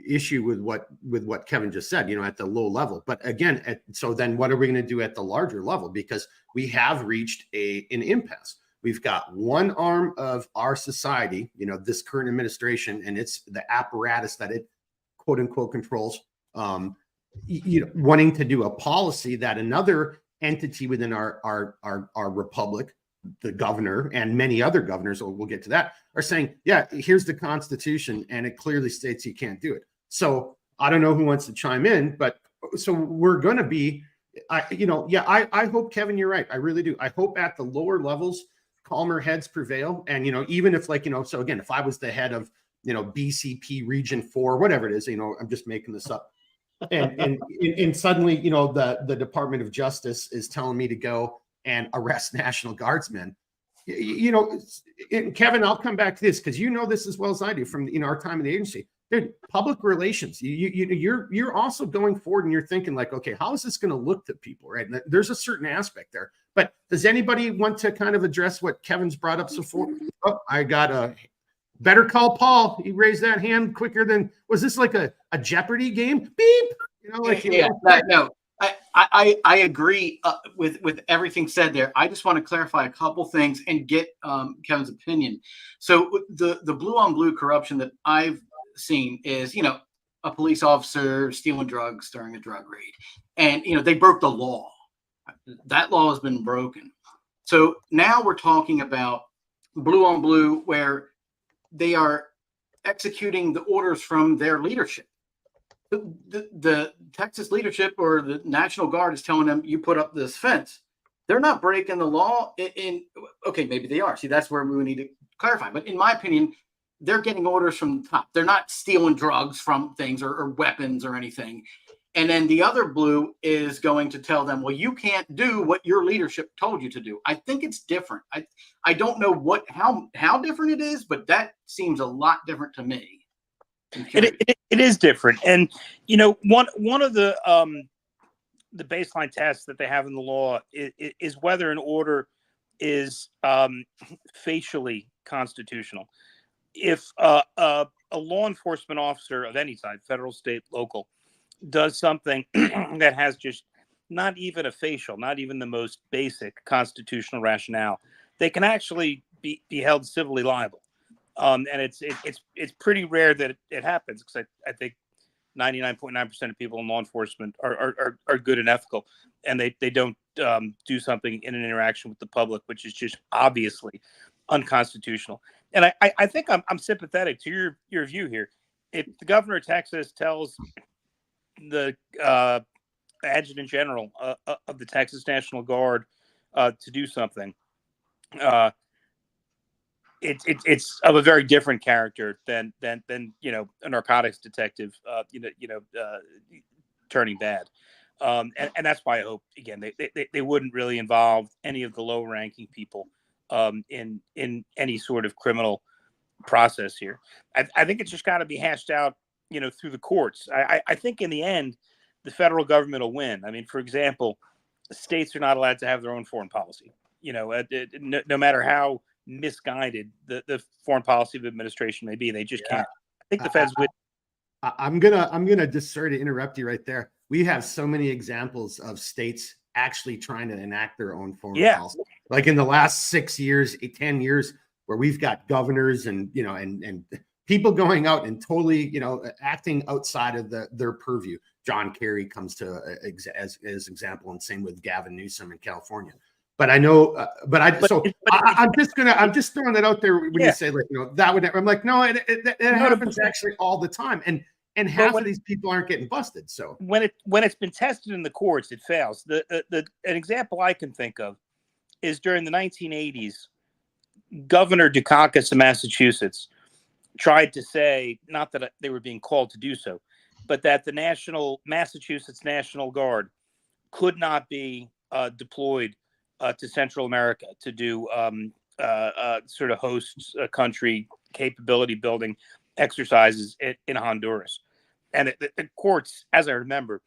issue with what Kevin just said, you know, at the low level. But again, so then what are we going to do at the larger level? Because we have reached an impasse. We've got one arm of our society, you know, this current administration, and it's the apparatus that it quote unquote controls, you know, wanting to do a policy that another entity within our republic, the governor and many other governors, we'll get to that, are saying, yeah, here's the Constitution, and it clearly states you can't do it. So I don't know who wants to chime in, but so we're going to be, I hope, Kevin, you're right. I really do. I hope at the lower levels, calmer heads prevail. And, you know, even if, like, you know, so again, if I was the head of, you know, BCP Region 4, whatever it is, you know, I'm just making this up. And suddenly, you know, the Department of Justice is telling me to go and arrest National Guardsmen. You know, Kevin, I'll come back to this because you know this as well as I do from our time in the agency. Dude, public relations. You're also going forward and you're thinking like, okay, how is this going to look to people, right? And there's a certain aspect there. But does anybody want to kind of address what Kevin's brought up so far? Oh, I got a better call, Paul. He raised that hand quicker than was this like a Jeopardy game? Beep. You know, like No. I agree with everything said there. I just want to clarify a couple things and get Kevin's opinion. So the blue on blue corruption that I've seen is, a police officer stealing drugs during a drug raid, and they broke the law. That law has been broken. So now we're talking about blue on blue, where they are executing the orders from their leadership. The Texas leadership or the National Guard is telling them, you put up this fence. They're not breaking the law. Okay, maybe they are. See, that's where we need to clarify. But in my opinion, they're getting orders from the top. They're not stealing drugs from things or weapons or anything. And then the other blue is going to tell them, well, you can't do what your leadership told you to do. I think it's different. I don't know how different it is, but that seems a lot different to me. It is different, and one of the baseline tests that they have in the law is whether an order is facially constitutional. If a law enforcement officer of any type, federal, state, local, does something that has just not even a facial, not even the most basic constitutional rationale, they can actually be held civilly liable. And it's pretty rare that it happens, because I think 99.9% of people in law enforcement are good and ethical, and they don't do something in an interaction with the public which is just obviously unconstitutional. And I think I'm sympathetic to your view here. If the governor of Texas tells the adjutant general of the Texas National Guard to do something, it's of a very different character than a narcotics detective turning bad, and that's why I hope again they wouldn't really involve any of the low ranking people in any sort of criminal process here. I think it's just got to be hashed out through the courts. I think in the end the federal government will win. I mean, for example, states are not allowed to have their own foreign policy. No matter how misguided the foreign policy of administration may be, they just can't. I think the feds would. I'm gonna just sorry to interrupt you right there. We have so many examples of states actually trying to enact their own foreign policy, like in the last 6 years, 10 years, where we've got governors and people going out and totally acting outside of their purview. John Kerry comes to as example, and same with Gavin Newsom in California. But I know, I'm just throwing that out there when you say that would. I'm like, no, it happens actually all the time, and half of these people aren't getting busted. So when it's been tested in the courts, it fails. An example I can think of is during the 1980s, Governor Dukakis of Massachusetts tried to say, not that they were being called to do so, but that the Massachusetts National Guard could not be deployed to Central America to do sort of host country capability building exercises in Honduras. And the courts, as I remember,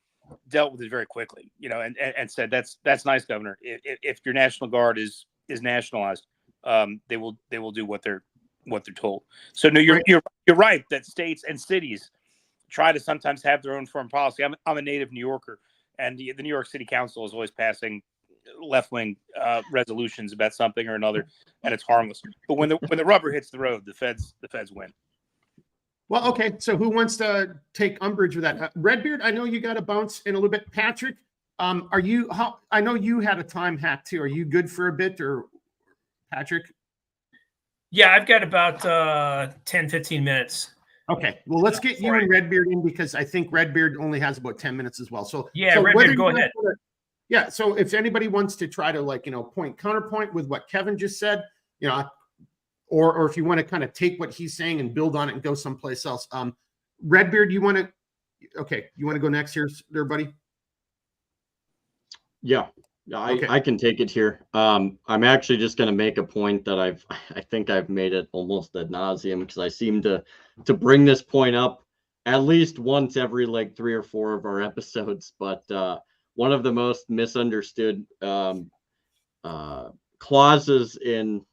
dealt with it very quickly, and said, that's nice, Governor. If your National Guard is nationalized, they will do what they're told. So no, you're right that states and cities try to sometimes have their own foreign policy. I'm a native New Yorker, and the New York City Council is always passing left-wing resolutions about something or another, and it's harmless. But when the rubber hits the road, the feds win. Well, okay. So who wants to take umbrage with that? Redbeard, I know you got to bounce in a little bit. Patrick, are you? I know you had a time hack too. Are you good for a bit, or Patrick? Yeah, I've got about 10, 15 minutes. Okay. Well, let's get you and Redbeard in, because I think Redbeard only has about 10 minutes as well. So Redbeard, go ahead. Yeah. So if anybody wants to try to counterpoint with what Kevin just said, or if you want to kind of take what he's saying and build on it and go someplace else. Redbeard, you want to go next here, there, buddy? Yeah. I can take it here. I'm actually just going to make a point that I think I've made it almost ad nauseum, because I seem to bring this point up at least once every like 3 or 4 of our episodes. But one of the most misunderstood clauses in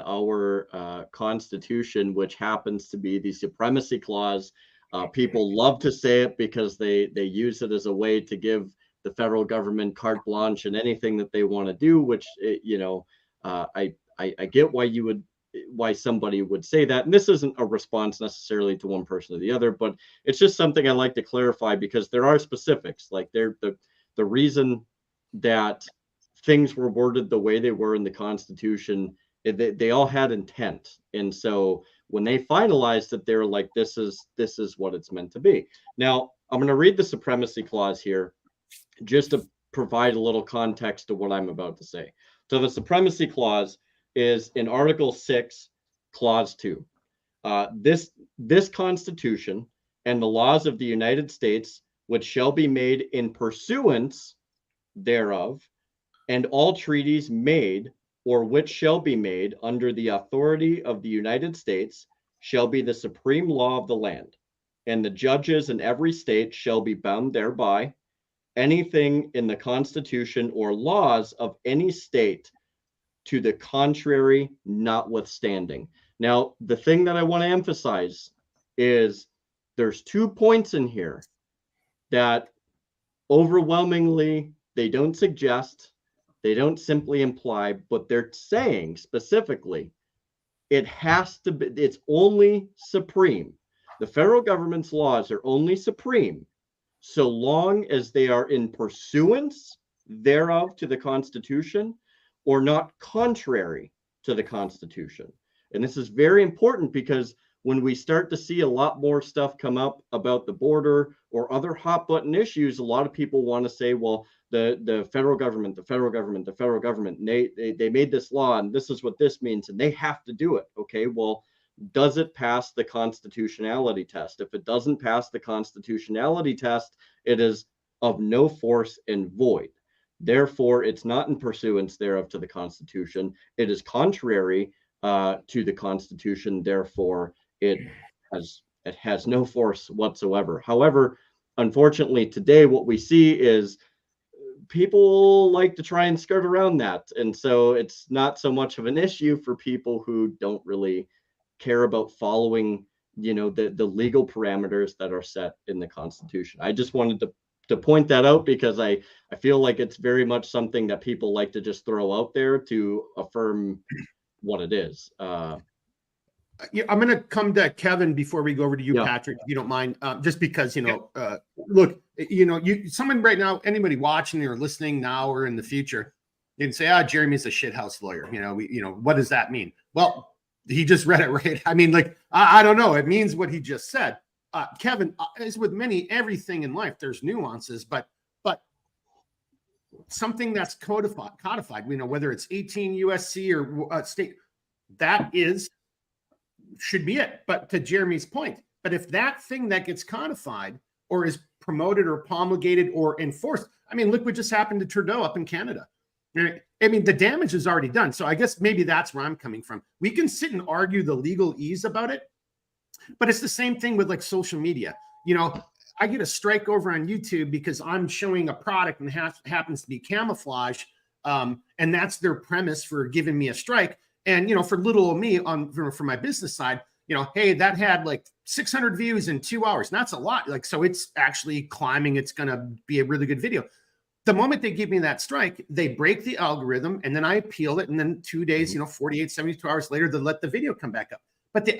our Constitution, which happens to be the Supremacy Clause. People love to say it because they use it as a way to give the federal government carte blanche and anything that they want to do, which, I get why somebody would say that. And this isn't a response necessarily to one person or the other, but it's just something I like to clarify, because there are specifics. Like the reason that things were worded the way they were in the Constitution, they all had intent. And so when they finalized it, they were like, this is what it's meant to be. Now, I'm going to read the Supremacy Clause here, just to provide a little context to what I'm about to say. So the Supremacy Clause is in Article 6, Clause 2. This Constitution and the laws of the United States, which shall be made in pursuance thereof, and all treaties made or which shall be made under the authority of the United States, shall be the supreme law of the land, and the judges in every state shall be bound thereby. Anything in the Constitution or laws of any state to the contrary notwithstanding. Now, the thing that I want to emphasize is there's 2 points in here that overwhelmingly they don't suggest, they don't simply imply, but they're saying specifically it has to be, it's only supreme. The federal government's laws are only supreme so long as they are in pursuance thereof to the Constitution, or not contrary to the Constitution. And this is very important, because when we start to see a lot more stuff come up about the border or other hot button issues, a lot of people want to say, well, the federal government, they made this law and this is what this means and they have to do it. Okay, well, does it pass the constitutionality test? If it doesn't pass the constitutionality test, it is of no force and void. Therefore, it's not in pursuance thereof to the Constitution. It is contrary to the Constitution. Therefore, it has no force whatsoever. However, unfortunately, today what we see is people like to try and skirt around that, and so it's not so much of an issue for people who don't really care about following, the legal parameters that are set in the Constitution. I just wanted to point that out, because I feel like it's very much something that people like to just throw out there to affirm what it is. I'm going to come to Kevin before we go over to you, Yeah. Patrick, if you don't mind, just because, look, someone right now, anybody watching or listening now or in the future, you can say, Jeremy's a shithouse lawyer. What does that mean? Well, he just read it right. I mean, I don't know. It means what he just said. Kevin, as with everything in life, there's nuances, but something that's codified, whether it's 18 USC or state, that should be it. But to Jeremy's point, but if that thing that gets codified or is promoted or promulgated or enforced, look what just happened to Trudeau up in Canada. The damage is already done. So I guess maybe that's where I'm coming from. We can sit and argue the legalese about it, but it's the same thing with social media. I get a strike over on YouTube because I'm showing a product and happens to be camouflage. And that's their premise for giving me a strike. And, for little old me for my business side, hey, that had 600 views in 2 hours. And that's a lot. So it's actually climbing. It's going to be a really good video. The moment they give me that strike, they break the algorithm and then I appeal it. And then 2 days, 48, 72 hours later, they let the video come back up. But the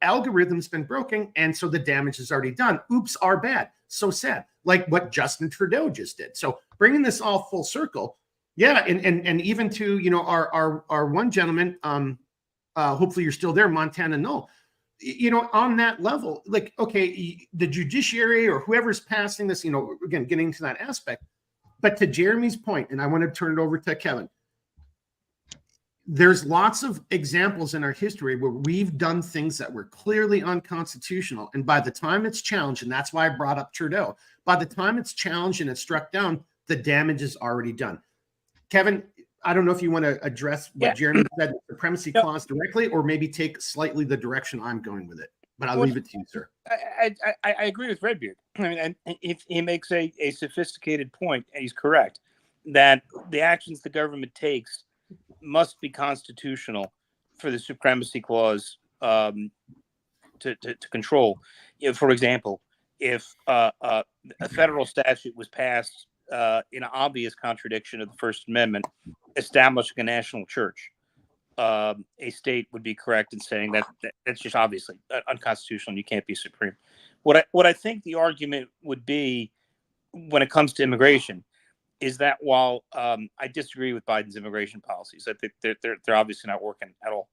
algorithm's been broken. And so the damage is already done. Oops, our bad. So sad. Like what Justin Trudeau just did. So bringing this all full circle. Yeah. And even to, our one gentleman, hopefully you're still there, Montana Null, on that level, okay, the judiciary or whoever's passing this, again, getting to that aspect. But to Jeremy's point, and I want to turn it over to Kevin, there's lots of examples in our history where we've done things that were clearly unconstitutional. And by the time it's challenged, and that's why I brought up Trudeau, by the time it's challenged and it's struck down, the damage is already done. Kevin, I don't know if you want to address what Yeah. Jeremy said, the supremacy No. clause directly, or maybe take slightly the direction I'm going with it. But I'll Well, leave it to you, sir. I agree with Redbeard. I mean, and he makes a sophisticated point, and he's correct that the actions the government takes must be constitutional for the supremacy clause to control. For example, if a federal statute was passed in obvious contradiction of the First Amendment, establishing a national church, a state would be correct in saying that's just obviously unconstitutional and you can't be supreme. What I think the argument would be when it comes to immigration is that while I disagree with Biden's immigration policies, I think they're obviously not working at all.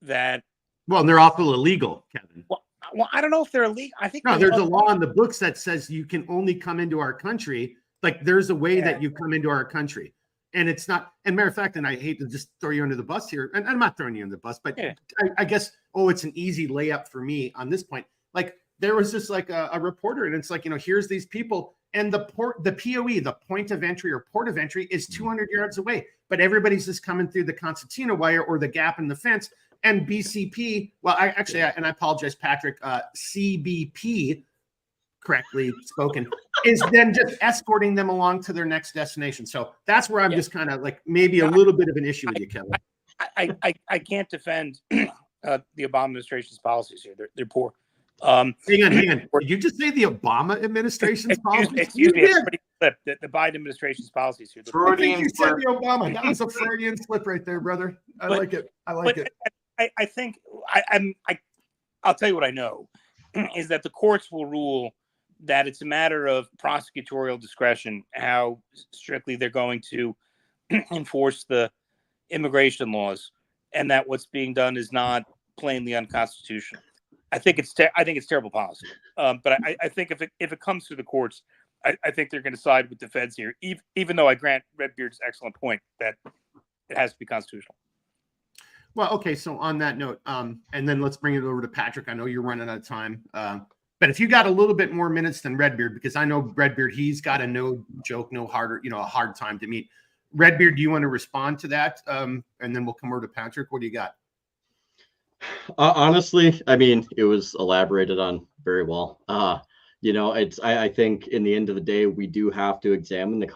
That Well, and they're awful illegal, Kevin. well, I don't know if they're illegal. I think No, there's a law in the books that says you can only come into our country. Like there's a way that you come into our country. And it's not, and matter of fact, and I hate to just throw you under the bus here, and I'm not throwing you under the bus, but I guess, it's an easy layup for me on this point. Like there was just like a reporter, and it's like, here's these people, and the POE, the point of entry or port of entry, is 200 yards away, but everybody's just coming through the concertina wire or the gap in the fence. And BCP, and I apologize, Patrick, CBP, correctly spoken, is then just escorting them along to their next destination. So that's where I'm just kind of like maybe a little bit of an issue with you, Kevin. I can't defend the Obama administration's policies here. They're poor. Hang on. Did you just say the Obama administration's policies? Excuse me. It's pretty slip. The Biden administration's policies here. I think you said the Obama. That was a Freudian slip right there, brother. I like it. I think I'll tell you what I know is that the courts will rule that it's a matter of prosecutorial discretion how strictly they're going to enforce the immigration laws, and that what's being done is not plainly unconstitutional. I think it's terrible policy. But I think if it comes through the courts, I think they're going to side with the feds here, even though I grant Redbeard's excellent point that it has to be constitutional. Well, okay. So on that note, and then let's bring it over to Patrick. I know you're running out of time. But if you got a little bit more minutes than Redbeard, because I know Redbeard, he's got a a hard time to meet. Redbeard, do you want to respond to that? And then we'll come over to Patrick. What do you got? Honestly, I mean, it was elaborated on very well. I think in the end of the day, we do have to examine the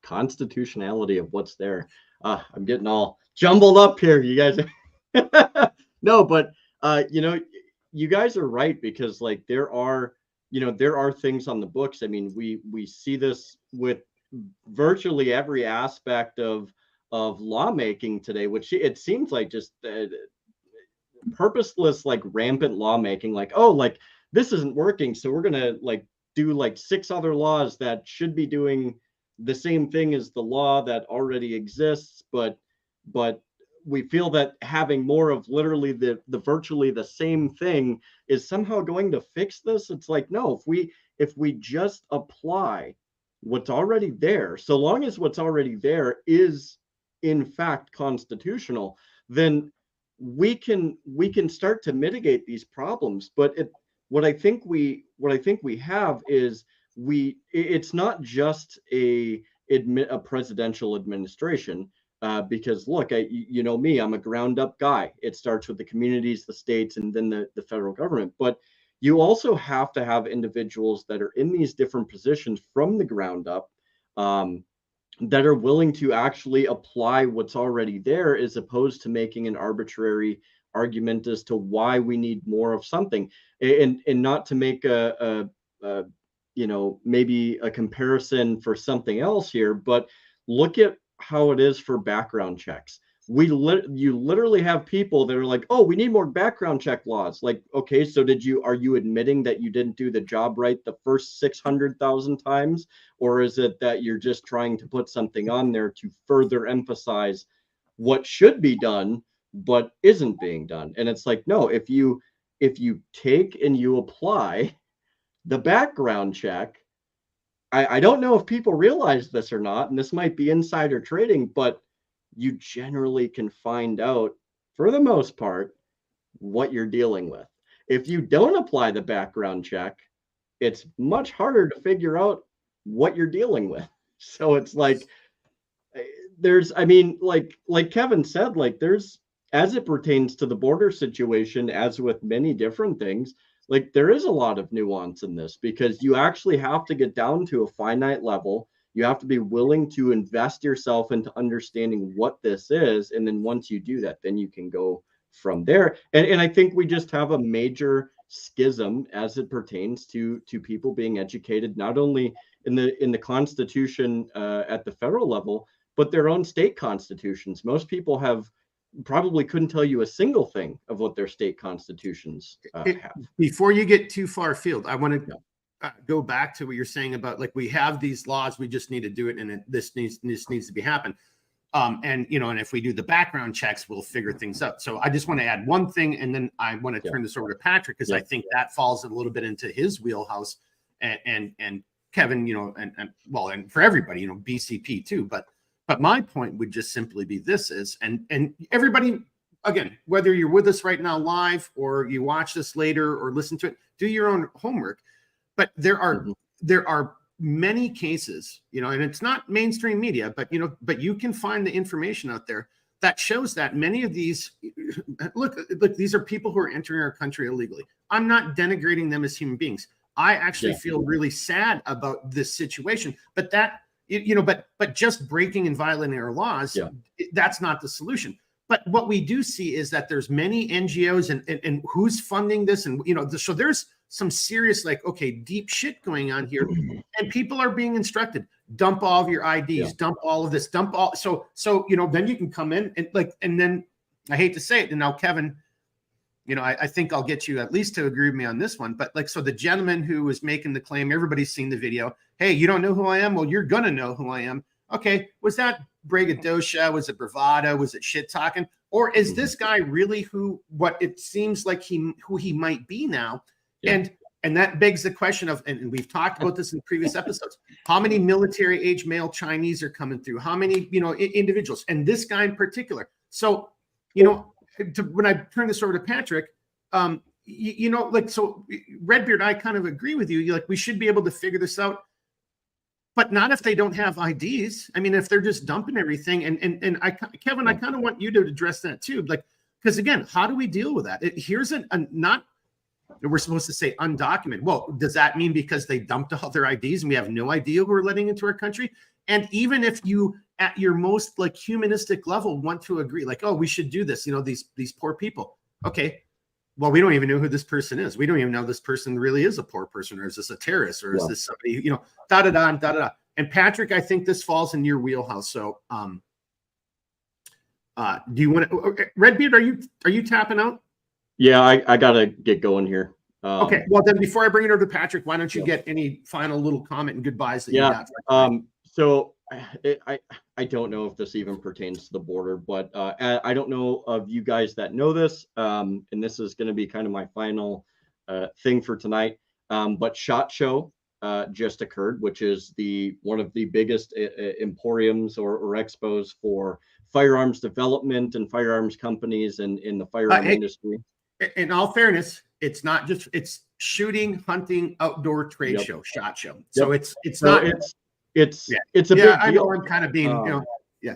constitutionality of what's there. I'm getting all jumbled up here, you guys. No, but you guys are right, because like there are things on the books. I mean, we see this with virtually every aspect of lawmaking today, which it seems like just purposeless, like rampant lawmaking, like, oh, like this isn't working, so we're gonna like do like 6 other laws that should be doing the same thing as the law that already exists, but we feel that having more of literally the virtually the same thing is somehow going to fix this. It's like, no, if we just apply what's already there, so long as what's already there is in fact constitutional, then we can start to mitigate these problems. But what I think we have is it's not just a presidential administration. Because look, you know me, I'm a ground up guy. It starts with the communities, the states, and then the federal government. But you also have to have individuals that are in these different positions from the ground up, that are willing to actually apply what's already there, as opposed to making an arbitrary argument as to why we need more of something, and not to make maybe a comparison for something else here, but look at how it is for background checks. You literally have people that are like, oh, we need more background check laws. Like, okay, so are you admitting that you didn't do the job right the first 600,000 times? Or is it that you're just trying to put something on there to further emphasize what should be done, but isn't being done? And it's like, no, if you take and you apply the background check, I don't know if people realize this or not, and this might be insider trading, but you generally can find out, for the most part, what you're dealing with. If you don't apply the background check, it's much harder to figure out what you're dealing with. So it's like there's, I mean, like Kevin said, like there's, as it pertains to the border situation, as with many different things, like there is a lot of nuance in this because you actually have to get down to a finite level. You have to be willing to invest yourself into understanding what this is. And then once you do that, then you can go from there. And I think we just have a major schism as it pertains to people being educated, not only in the Constitution at the federal level, but their own state constitutions. Most people have probably couldn't tell you a single thing of what their state constitutions have. Before you get too far afield, I want to go back to what you're saying about like we have these laws, we just need to do it, and this needs to be happen. And you know, and if we do the background checks, we'll figure things out. So I just want to add one thing, and then I want to turn this over to Patrick because I think that falls a little bit into his wheelhouse, and Kevin, you know, and for everybody, you know, BCP too, but my point would just simply be this is, and everybody, again, whether you're with us right now live or you watch this later or listen to it, do your own homework. But there are many cases, you know, and it's not mainstream media, but you can find the information out there that shows that many of these, look, these are people who are entering our country illegally. I'm not denigrating them as human beings. I actually feel really sad about this situation, but that, you know, but just breaking and violating our laws, that's not the solution. But what we do see is that there's many NGOs and who's funding this, and you know, so there's some serious, like, okay, deep shit going on here, and people are being instructed: dump all of your IDs, dump all of this, dump all. So you know, then you can come in and like, and then I hate to say it, and now Kevin, you know, I think I'll get you at least to agree with me on this one. But like, so the gentleman who was making the claim, everybody's seen the video. Hey, you don't know who I am? Well, you're gonna know who I am. Okay, was that braggadocio? Was it bravado? Was it shit talking? Or is this guy really what it seems like who he might be now? And that begs the question of, and we've talked about this in previous episodes, how many military age male Chinese are coming through? How many, you know, individuals? And this guy in particular. So, you know, when I turn this over to Patrick, you know, like, so Redbeard, I kind of agree with you. Like, we should be able to figure this out, but not if they don't have IDs. I mean, if they're just dumping everything, and Kevin, I kind of want you to address that too. Like, because again, how do we deal with that? Here's not, we're supposed to say undocumented. Well, does that mean because they dumped all their IDs and we have no idea who we're letting into our country? And even if you, at your most like humanistic level, want to agree, like, oh, we should do this, you know, these poor people. Okay, well, we don't even know who this person is. We don't even know this person really is a poor person, or is this a terrorist, or is this somebody, you know, da-da-da. And Patrick, I think this falls in your wheelhouse. So do you want to, Redbeard, are you tapping out? Yeah, I gotta get going here. Okay, well then, before I bring it over to Patrick, why don't you get any final little comment and goodbyes that you got? So I don't know if this even pertains to the border, but I don't know of you guys that know this, and this is going to be kind of my final thing for tonight. But SHOT Show just occurred, which is one of the biggest emporiums or expos for firearms development and firearms companies and in the firearm industry. In all fairness, it's not just, it's shooting, hunting, outdoor trade show, SHOT Show. So it's not, it's a big deal. I know I'm kind of being, you know,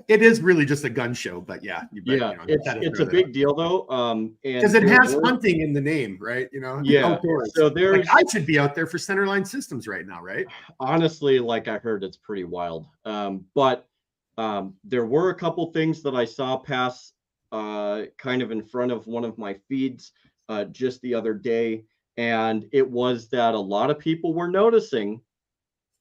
it is really just a gun show, but it's a big deal though. Because it has hunting in the name, right? You know, outdoors. So there's, like, I should be out there for Centerline Systems right now, right? Honestly, like I heard, it's pretty wild. But there were a couple things that I saw pass kind of in front of one of my feeds just the other day, and it was that a lot of people were noticing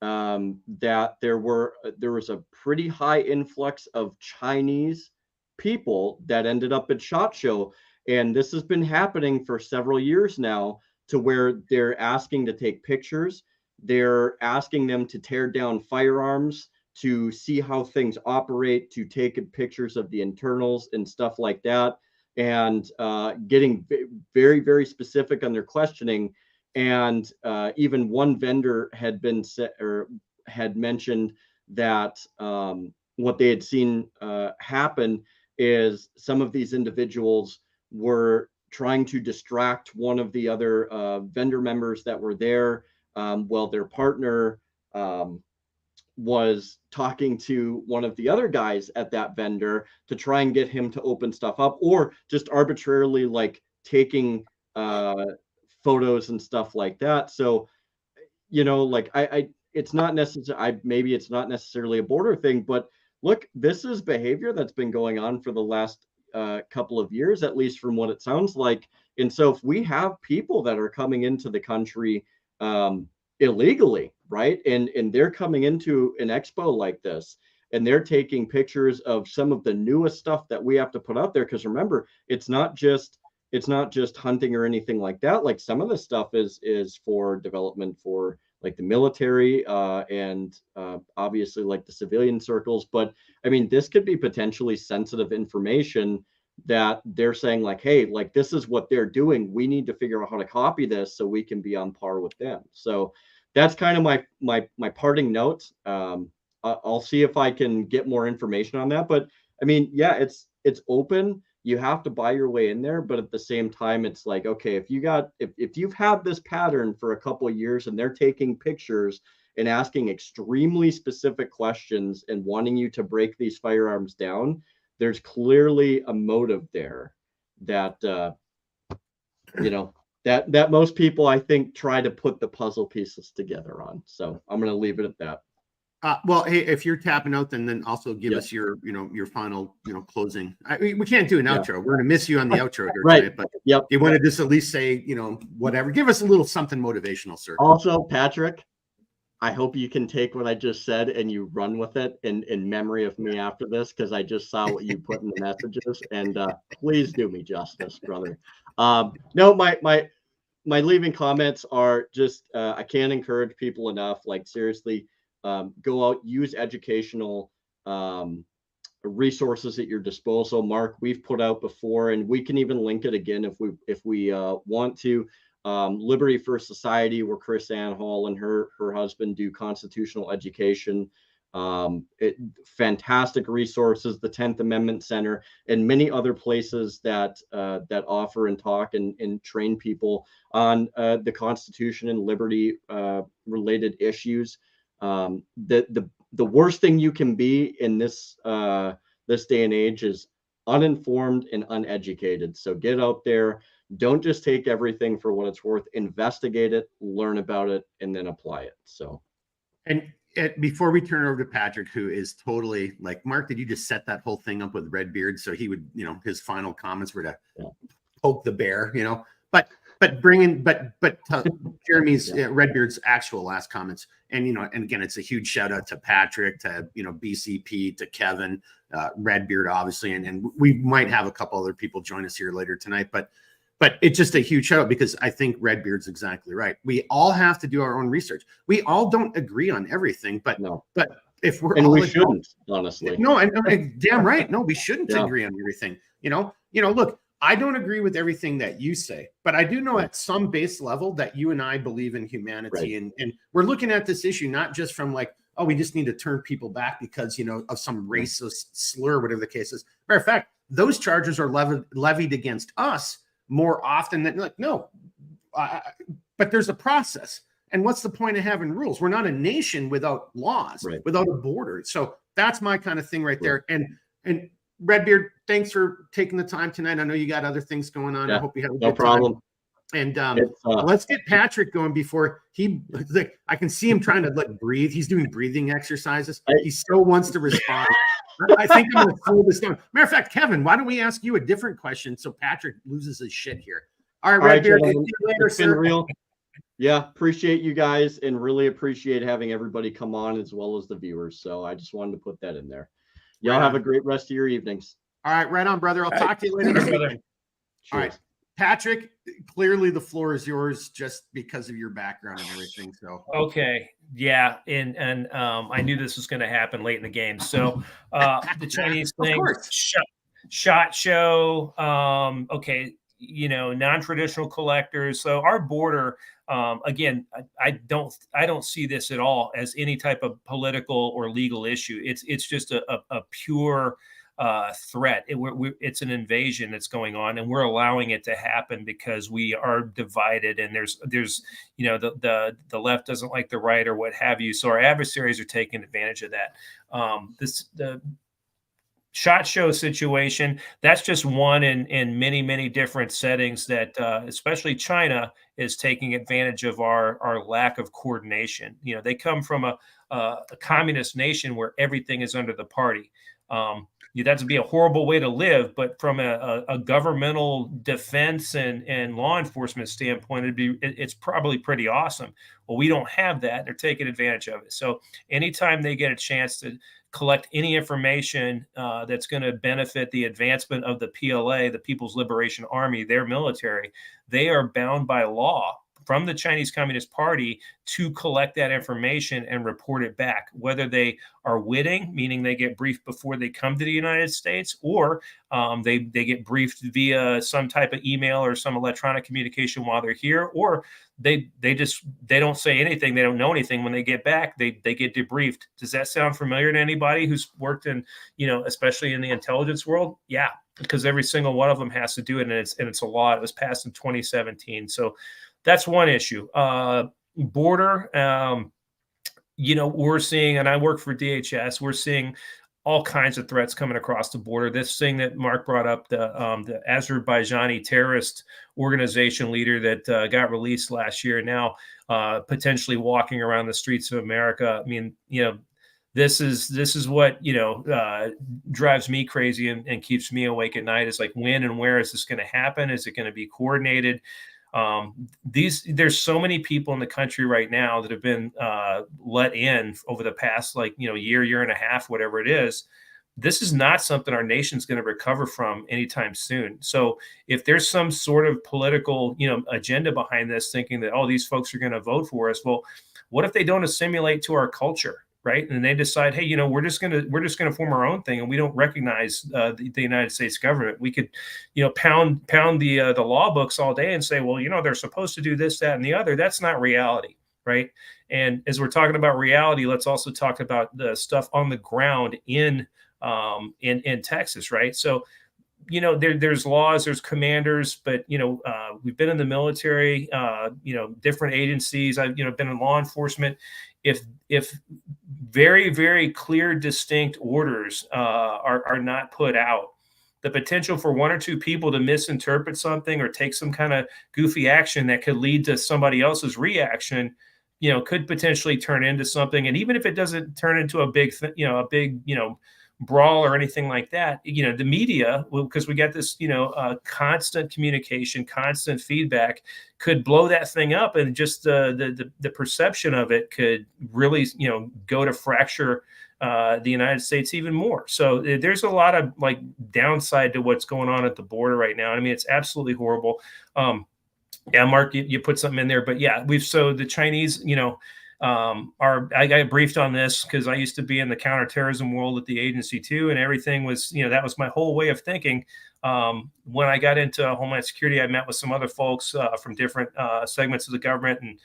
that there was a pretty high influx of Chinese people that ended up at SHOT Show, and this has been happening for several years now, to where they're asking to take pictures, they're asking them to tear down firearms, to see how things operate, to take pictures of the internals and stuff like that, and getting very, very specific on their questioning. And even one vendor had mentioned that what they had seen happen is some of these individuals were trying to distract one of the other vendor members that were there, while their partner was talking to one of the other guys at that vendor to try and get him to open stuff up, or just arbitrarily like taking photos and stuff like that. So, you know, like it's not necessarily, maybe it's not necessarily a border thing, but look, this is behavior that's been going on for the last couple of years, at least from what it sounds like. And so if we have people that are coming into the country illegally, right, and they're coming into an expo like this, and they're taking pictures of some of the newest stuff that we have to put out there, because remember, it's not just hunting or anything like that. Like some of the stuff is for development for like the military and obviously like the civilian circles. But I mean, this could be potentially sensitive information that they're saying like, hey, like this is what they're doing. We need to figure out how to copy this so we can be on par with them. So that's kind of my parting note. I'll see if I can get more information on that. But I mean, yeah, it's open. You have to buy your way in there, but at the same time, it's like, okay, if you've had this pattern for a couple of years and they're taking pictures and asking extremely specific questions and wanting you to break these firearms down, there's clearly a motive there that you know, that most people, I think, try to put the puzzle pieces together on. So I'm going to leave it at that. Well, hey, if you're tapping out, then also give us your, your final, closing. We can't do an outro. We're gonna miss you on the outro here tonight, but you want to just at least say, whatever. Give us a little something motivational, sir. Also, Patrick, I hope you can take what I just said and you run with it in memory of me after this, because I just saw what you put in the messages, and please do me justice, brother. No, my leaving comments are just I can't encourage people enough. Like seriously. Go out, use educational resources at your disposal. Mark, we've put out before, and we can even link it again if we want to. Liberty First Society, where Chris Anhall and her husband do constitutional education. Fantastic resources, the 10th Amendment Center, and many other places that offer and talk and train people on the Constitution and liberty related issues. The worst thing you can be in this day and age is uninformed and uneducated. So get out there. Don't just take everything for what it's worth. Investigate it, learn about it, and then apply it. So, and before we turn over to Patrick, who is totally like, Mark, did you just set that whole thing up with Redbeard? So he would, his final comments were to poke the bear, but Jeremy's Redbeard's actual last comments, and and again, it's a huge shout out to Patrick, to BCP, to Kevin, Redbeard, obviously, and we might have a couple other people join us here later tonight, but it's just a huge shout out, because I think Redbeard's exactly right. We all have to do our own research. We all don't agree on everything, but if we're and all we shouldn't, honestly. No, and damn right, no, we shouldn't agree on everything. Look. I don't agree with everything that you say, but I do know at some base level that you and I believe in humanity. Right. And we're looking at this issue not just from like, oh, we just need to turn people back because, of some racist slur, whatever the case is. Matter of fact, those charges are levied against us more often than like, no, but there's a process. And what's the point of having rules? We're not a nation without laws, without a border. So that's my kind of thing right there. And Redbeard, thanks for taking the time tonight. I know you got other things going on. I hope you have a good problem. And let's get Patrick going before I can see him trying to breathe. He's doing breathing exercises. He still wants to respond. I think I'm going to slow this down. Matter of fact, Kevin, why don't we ask you a different question so Patrick loses his shit here? All right, Redbeard. It's been real. Yeah, appreciate you guys, and really appreciate having everybody come on as well as the viewers. So I just wanted to put that in there. Y'all have a great rest of your evenings. All right, right on, brother. I'll talk to you later. All right, Patrick, clearly the floor is yours just because of your background and everything. So okay, yeah, and I knew this was going to happen late in the game. So the Chinese thing, shot show. Okay, non-traditional collectors. So our border. Again, I don't see this at all as any type of political or legal issue. It's just a pure threat. It's an invasion that's going on, and we're allowing it to happen because we are divided, and there's the left doesn't like the right or what have you. So our adversaries are taking advantage of that. The SHOT Show situation, that's just one in many different settings that especially China is taking advantage of our lack of coordination. They come from a communist nation where everything is under the party. That'd be a horrible way to live, but from a governmental defense and law enforcement standpoint, it's probably pretty awesome. Well, we don't have that. They're taking advantage of it. So anytime they get a chance to collect any information that's going to benefit the advancement of the PLA, the People's Liberation Army, their military, they are bound by law from the Chinese Communist Party to collect that information and report it back, whether they are witting, meaning they get briefed before they come to the United States, or they get briefed via some type of email or some electronic communication while they're here, or they don't say anything, they don't know anything. When they get back, they get debriefed. Does that sound familiar to anybody who's worked in, especially in the intelligence world? Yeah, because every single one of them has to do it, and it's a law. It was passed in 2017. So that's one issue. Border, we're seeing, and I work for DHS, we're seeing all kinds of threats coming across the border. This thing that Mark brought up, the Azerbaijani terrorist organization leader that got released last year, now potentially walking around the streets of America. I mean, this is what drives me crazy and keeps me awake at night. Is like, when and where is this going to happen? Is it going to be coordinated? There's so many people in the country right now that have been let in over the past year and a half, whatever it is. This is not something our nation's going to recover from anytime soon. So if there's some sort of political agenda behind this, thinking that, oh, these folks are going to vote for us, well, what if they don't assimilate to our culture? Right. And they decide, hey, we're just going to form our own thing, and we don't recognize the United States government. We could, pound the law books all day and say, well, they're supposed to do this, that, and the other. That's not reality. Right. And as we're talking about reality, let's also talk about the stuff on the ground in Texas. Right. So, there's laws, there's commanders, but, we've been in the military, different agencies. I've, been in law enforcement. If very, very clear, distinct orders are not put out, the potential for one or two people to misinterpret something or take some kind of goofy action that could lead to somebody else's reaction, could potentially turn into something. And even if it doesn't turn into a big brawl or anything like that, the media, because we got this, constant communication, constant feedback, could blow that thing up, and just the perception of it could really, go to fracture the United States even more. So there's a lot of downside to what's going on at the border right now. I mean, it's absolutely horrible. Yeah, Mark, you put something in there, but yeah, the Chinese, I got briefed on this because I used to be in the counterterrorism world at the agency too, and everything was, that was my whole way of thinking. When I got into Homeland Security, I met with some other folks from different segments of the government, and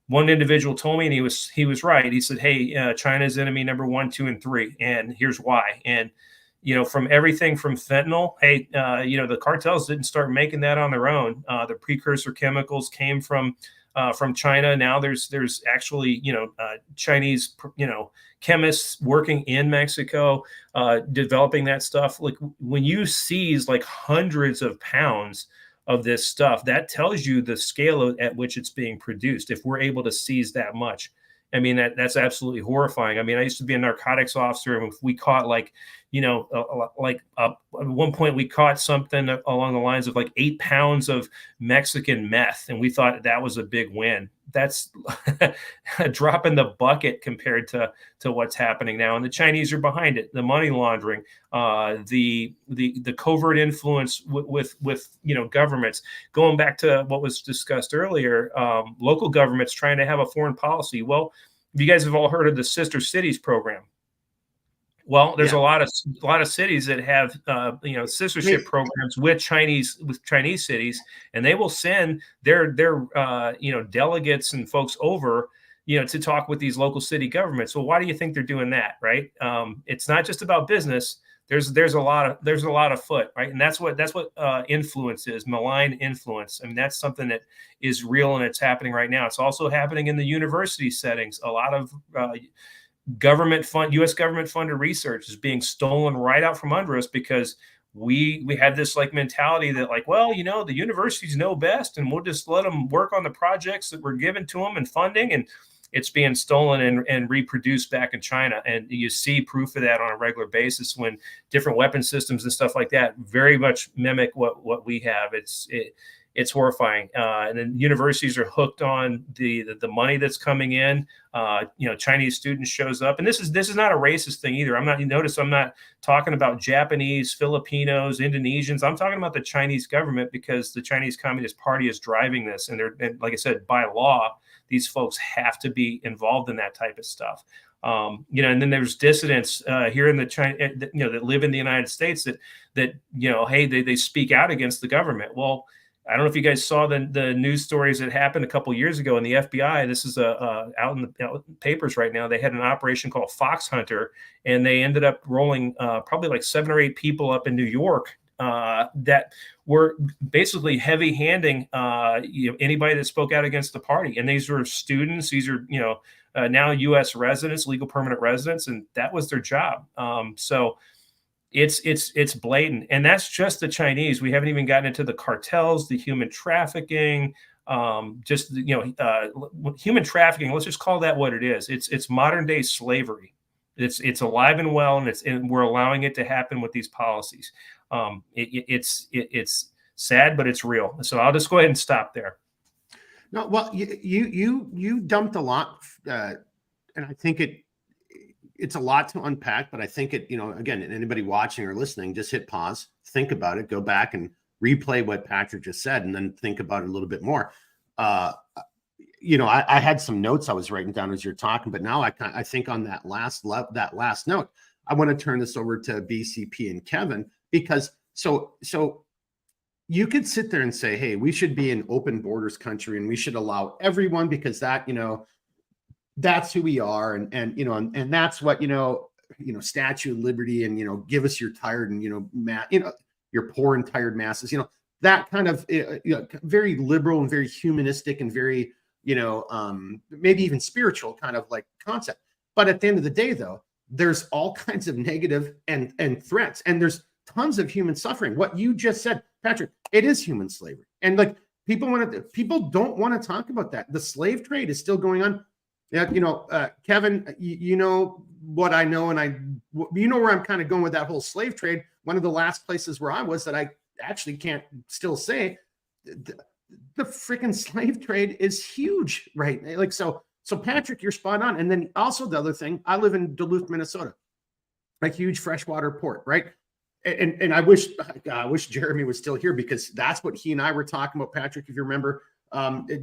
one individual told me, and he was right. He said, "Hey, China's enemy number 1, 2, and 3, and here's why." And from everything from fentanyl, hey, the cartels didn't start making that on their own. The precursor chemicals came from China. Now there's actually, Chinese, chemists working in Mexico, developing that stuff. Like, when you seize hundreds of pounds of this stuff, that tells you the scale at which it's being produced. If we're able to seize that much, I mean, that's absolutely horrifying. I mean, I used to be a narcotics officer, and if we caught at one point we caught something along the lines of 8 pounds of Mexican meth, and we thought that was a big win. That's a drop in the bucket compared to what's happening now. And the Chinese are behind it. The money laundering, the covert influence with governments. Going back to what was discussed earlier, local governments trying to have a foreign policy. Well, you guys have all heard of the Sister Cities program. Well, there's a lot of cities that have sistership programs with Chinese cities, and they will send their delegates and folks over to talk with these local city governments. Well, why do you think they're doing that, right? It's not just about business. There's a lot of foot, right? And that's what influence is, malign influence. I mean, that's something that is real and it's happening right now. It's also happening in the university settings. A lot of U.S. government funded research is being stolen right out from under us because we have this like mentality that like, well, the universities know best and we'll just let them work on the projects that we're given to them and funding, and it's being stolen and reproduced back in China. And you see proof of that on a regular basis when different weapon systems and stuff like that very much mimic what we have. It's horrifying. And then universities are hooked on the money that's coming in. Chinese students shows up, and this is not a racist thing either. I'm not talking about Japanese, Filipinos, Indonesians. I'm talking about the Chinese government, because the Chinese Communist Party is driving this, and like I said, by law, these folks have to be involved in that type of stuff. And then there's dissidents here in the China, that live in the United States that hey, they speak out against the government. Well, I don't know if you guys saw the news stories that happened a couple of years ago in the FBI. This is out in the papers right now. They had an operation called Fox Hunter, and they ended up rolling probably like 7 or 8 people up in New York that were basically heavy-handing anybody that spoke out against the party. And these were students. These are now U.S. residents, legal permanent residents, and that was their job. So it's blatant, and that's just the Chinese. We haven't even gotten into the cartels, the human trafficking, human trafficking. Let's just call that what it is. It's modern day slavery. It's alive and well, and we're allowing it to happen with these policies. It's sad, but it's real. So I'll just go ahead and stop there. No, well, you dumped a lot, and I think it's a lot to unpack, but I think again, anybody watching or listening, just hit pause, think about it, go back and replay what Patrick just said, and then think about it a little bit more. I had some notes I was writing down as you're talking, but now I think on that last note, I want to turn this over to BCP and Kevin, because so you could sit there and say, hey, we should be an open borders country and we should allow everyone, because that, that's who we are. And that's what, Statue of Liberty, and, give us your tired and, your poor and tired masses, that kind of very liberal and very humanistic and very, maybe even spiritual kind of like concept. But at the end of the day, though, there's all kinds of negative and threats, and there's tons of human suffering. What you just said, Patrick, it is human slavery. And like people don't want to talk about that. The slave trade is still going on. Yeah, Kevin, you know what I know, and where I'm kind of going with that whole slave trade. One of the last places where I was that I actually can't still say, the freaking slave trade is huge, right? Like, so Patrick, you're spot on. And then also the other thing, I live in Duluth, Minnesota, a huge freshwater port, right? And I wish Jeremy was still here, because that's what he and I were talking about, Patrick, if you remember,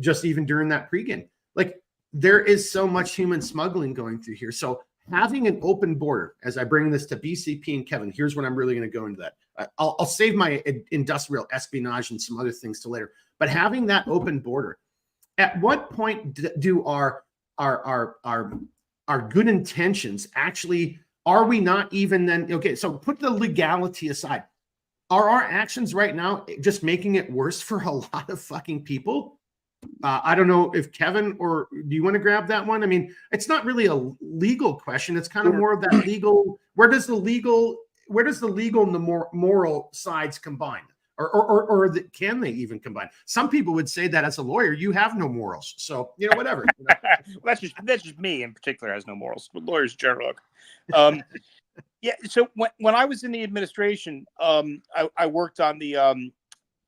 just even during that pregame. Like, there is so much human smuggling going through here. So having an open border, as I bring this to BCP and Kevin, here's when I'm really going to go into that. I'll save my industrial espionage and some other things to later. But having that open border, at what point do our good intentions actually, are we not even then? Okay, so put the legality aside. Are our actions right now just making it worse for a lot of fucking people? I don't know if Kevin, or do you want to grab that one? I mean, it's not really a legal question. It's kind of more of that legal. Where does the legal and the moral sides combine, or can they even combine? Some people would say that as a lawyer, you have no morals. So whatever. Well, that's just me in particular has no morals, but lawyers in general. Yeah. So when I was in the administration, I worked on the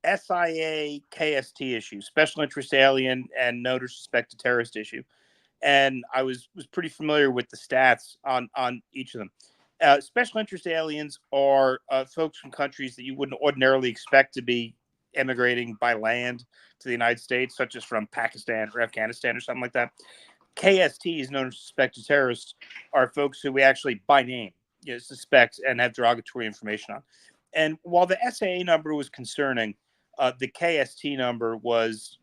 SIA KST issue, special interest alien and notice suspected terrorist issue, and I was pretty familiar with the stats on each of them. Special interest aliens are folks from countries that you wouldn't ordinarily expect to be emigrating by land to the United States, such as from Pakistan or Afghanistan or something like that. KSTs, known as suspected terrorists, are folks who we actually by name suspect and have derogatory information on. And while the SAA number was concerning, the KST number was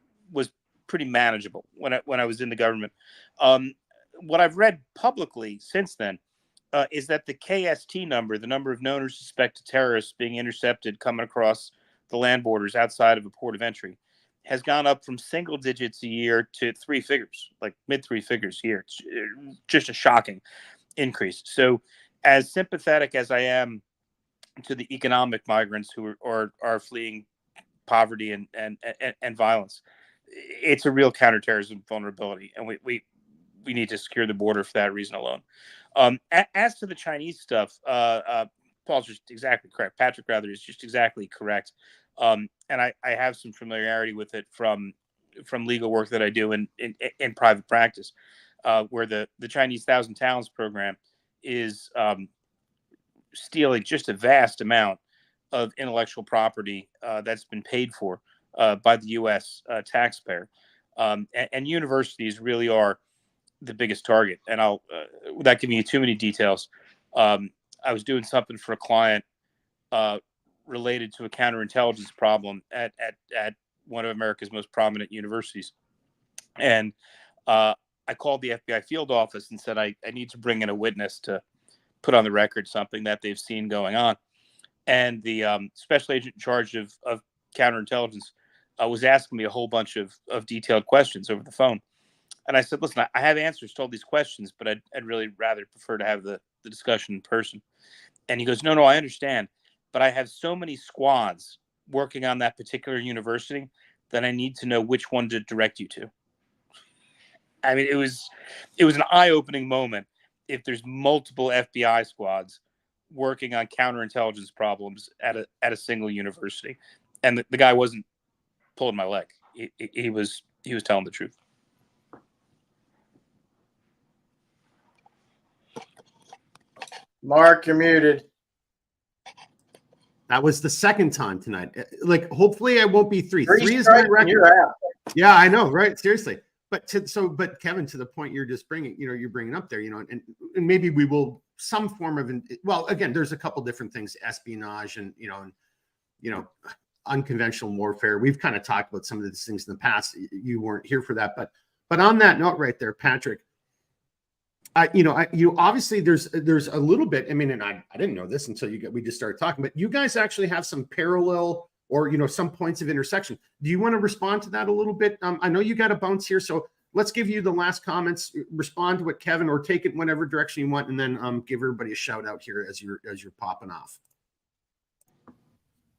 pretty manageable when I was in the government. What I've read publicly since then is that the KST number, the number of known or suspected terrorists being intercepted coming across the land borders outside of a port of entry, has gone up from single digits a year to 3 figures, like mid 3 figures a year. It's just a shocking increase. So as sympathetic as I am to the economic migrants who are fleeing poverty and violence, it's a real counterterrorism vulnerability, and we need to secure the border for that reason alone. As to the Chinese stuff, Paul's just exactly correct. Patrick, rather, is just exactly correct. And I have some familiarity with it from legal work that I do in private practice, where the Chinese Thousand Talents program is stealing just a vast amount of intellectual property that's been paid for by the U.S. Taxpayer. And universities really are the biggest target. And I'll, without giving you too many details, I was doing something for a client related to a counterintelligence problem at one of America's most prominent universities. And I called the FBI field office and said, I need to bring in a witness to put on the record something that they've seen going on. And the special agent in charge of counterintelligence was asking me a whole bunch of detailed questions over the phone. And I said, listen, I have answers to all these questions, but I'd really rather prefer to have the discussion in person. And he goes, no, I understand. But I have so many squads working on that particular university that I need to know which one to direct you to. I mean, it was an eye-opening moment. If there's multiple FBI squads working on counterintelligence problems at a single university, and the guy wasn't pulling my leg, he was telling the truth. Mark, you're muted. That was the second time tonight. Like, hopefully, I won't be three. Three is strikes my and you're record. out. Yeah, I know, right? Seriously. But Kevin, to the point you're just bringing, you're bringing up there, and maybe we will some form of, well, again, there's a couple different things, espionage and unconventional warfare. We've kind of talked about some of these things in the past. You weren't here for that, but on that note right there, Patrick, obviously there's a little bit. I mean, and I didn't know this until we just started talking, but you guys actually have some parallel or some points of intersection. Do you want to respond to that a little bit? I know you got a bounce here, so let's give you the last comments. Respond to what Kevin, or take it whatever direction you want, and then give everybody a shout out here as you're popping off.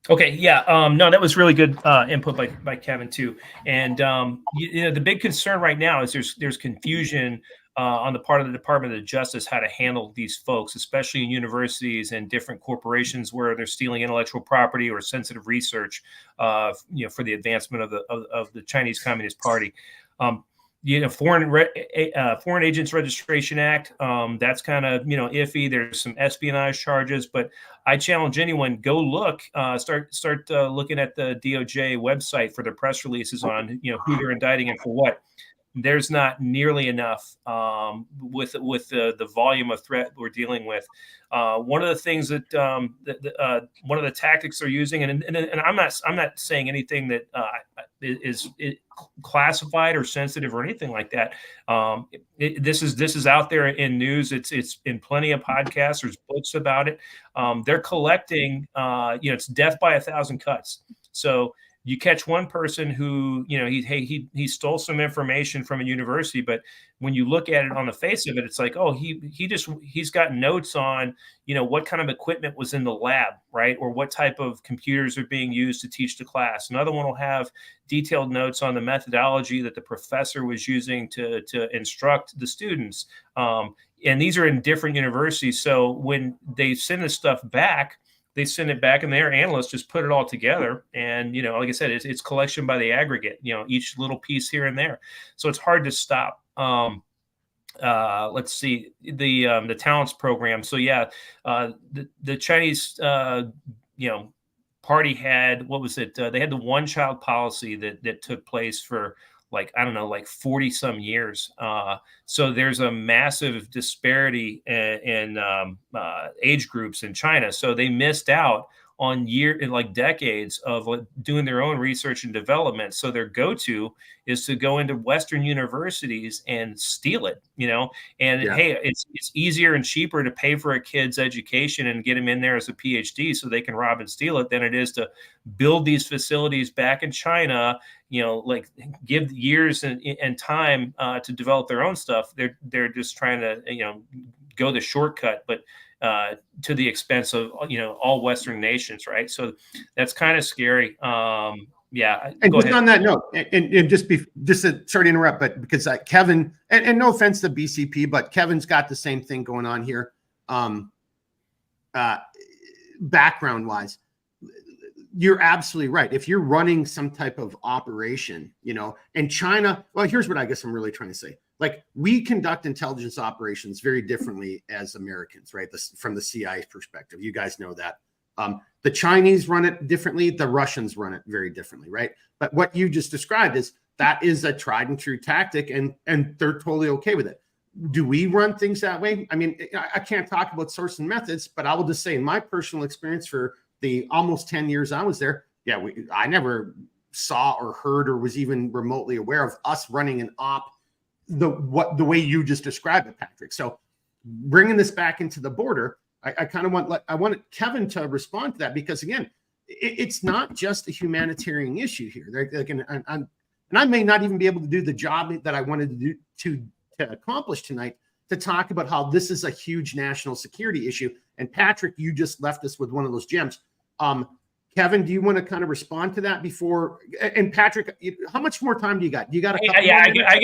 Okay, yeah, no, that was really good input by Kevin too. And the big concern right now is there's confusion on the part of the Department of Justice how to handle these folks, especially in universities and different corporations where they're stealing intellectual property or sensitive research, for the advancement of the Chinese Communist Party. Foreign Agents Registration Act, that's kind of iffy. There's some espionage charges, but I challenge anyone, go look, start looking at the DOJ website for their press releases on who they're indicting and for what. There's not nearly enough with the volume of threat we're dealing with. One of the things that one of the tactics they're using, and I'm not saying anything that is classified or sensitive or anything like that. This is out there in news. It's in plenty of podcasts. There's books about it. They're collecting. It's death by 1,000 cuts. So you catch one person who, he stole some information from a university, but when you look at it on the face of it, it's like, oh, he's got notes on, what kind of equipment was in the lab, right? Or what type of computers are being used to teach the class. Another one will have detailed notes on the methodology that the professor was using to instruct the students. And these are in different universities. So when they send this stuff back, they send it back and their analysts just put it all together. And, like I said, it's collection by the aggregate, each little piece here and there. So it's hard to stop. Let's see, the talents program. So yeah, the Chinese, party had, what was it? They had the one child policy that took place for 40 some years. So there's a massive disparity in age groups in China. So they missed out on decades of doing their own research and development. So their go-to is to go into Western universities and steal it, and hey, it's easier and cheaper to pay for a kid's education and get him in there as a PhD so they can rob and steal it than it is to build these facilities back in China, like give years and time to develop their own stuff. They're just trying to, go the shortcut, but to the expense of, all Western nations. Right. So that's kind of scary. Yeah. And just on that note, and sorry to interrupt, but because Kevin, and no offense to BCP, but Kevin's got the same thing going on here. Background wise, you're absolutely right. If you're running some type of operation, and China, well, here's what I guess I'm really trying to say. Like, we conduct intelligence operations very differently as Americans, right? From the CIA perspective, you guys know that. The Chinese run it differently. The Russians run it very differently, right? But what you just described is a tried and true tactic, and they're totally okay with it. Do we run things that way? I mean, I can't talk about source and methods, but I will just say in my personal experience for the almost 10 years I was there, I never saw or heard or was even remotely aware of us running an op the way you just described it, Patrick. So bringing this back into the border, I kind of want Kevin to respond to that, because again, it's not just a humanitarian issue here. And I may not even be able to do the job that I wanted to do to accomplish tonight, to talk about how this is a huge national security issue. And Patrick, you just left us with one of those gems. Kevin, do you want to kind of respond to that before? And Patrick, how much more time do you got? You got a couple I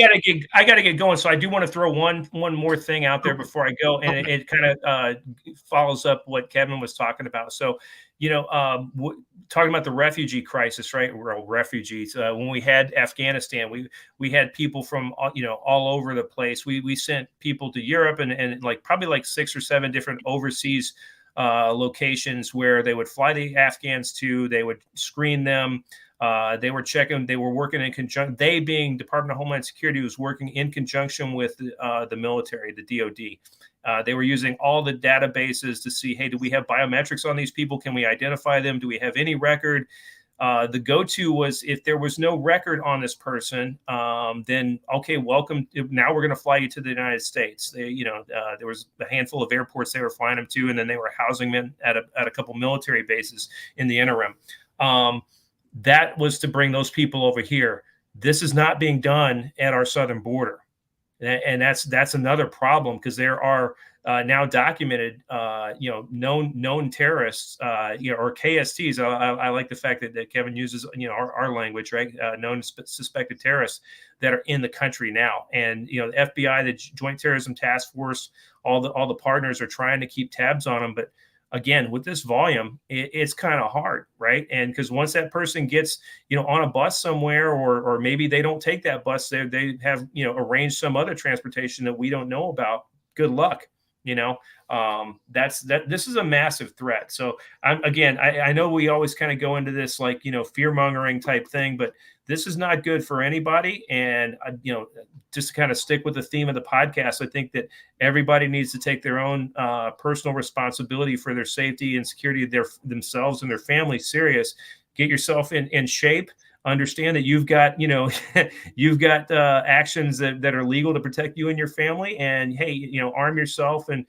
gotta get going. So I do want to throw one more thing out there before I go, and it kind of follows up what Kevin was talking about. So, talking about the refugee crisis, right? We're all refugees. When we had Afghanistan, we had people from all over the place. We sent people to Europe and probably 6 or 7 different overseas locations where they would fly the Afghans to. They would screen them. They were checking. They were working in conjunction. They, being Department of Homeland Security, was working in conjunction with the military, the DoD. They were using all the databases to see, hey, do we have biometrics on these people? Can we identify them? Do we have any record? The go-to was, if there was no record on this person, then okay, welcome. Now we're going to fly you to the United States. There was a handful of airports they were flying them to, and then they were housing them at a couple military bases in the interim. That was to bring those people over here. This is not being done at our southern border, and that's another problem, because there are now documented, known terrorists, or KSTs. I like the fact that Kevin uses, our language, right? Known suspected terrorists that are in the country now, and the FBI, the Joint Terrorism Task Force, all the partners are trying to keep tabs on them. But again, with this volume, it's kind of hard, right? And because once that person gets, on a bus somewhere, or maybe they don't take that bus, they have, arranged some other transportation that we don't know about. Good luck. This is a massive threat. So I know we always kind of go into this fear mongering type thing, but this is not good for anybody. And just to kind of stick with the theme of the podcast, I think that everybody needs to take their own personal responsibility for their safety and security of themselves and their families serious. Get yourself in shape. Understand that you've got, actions that are legal to protect you and your family. And hey, arm yourself and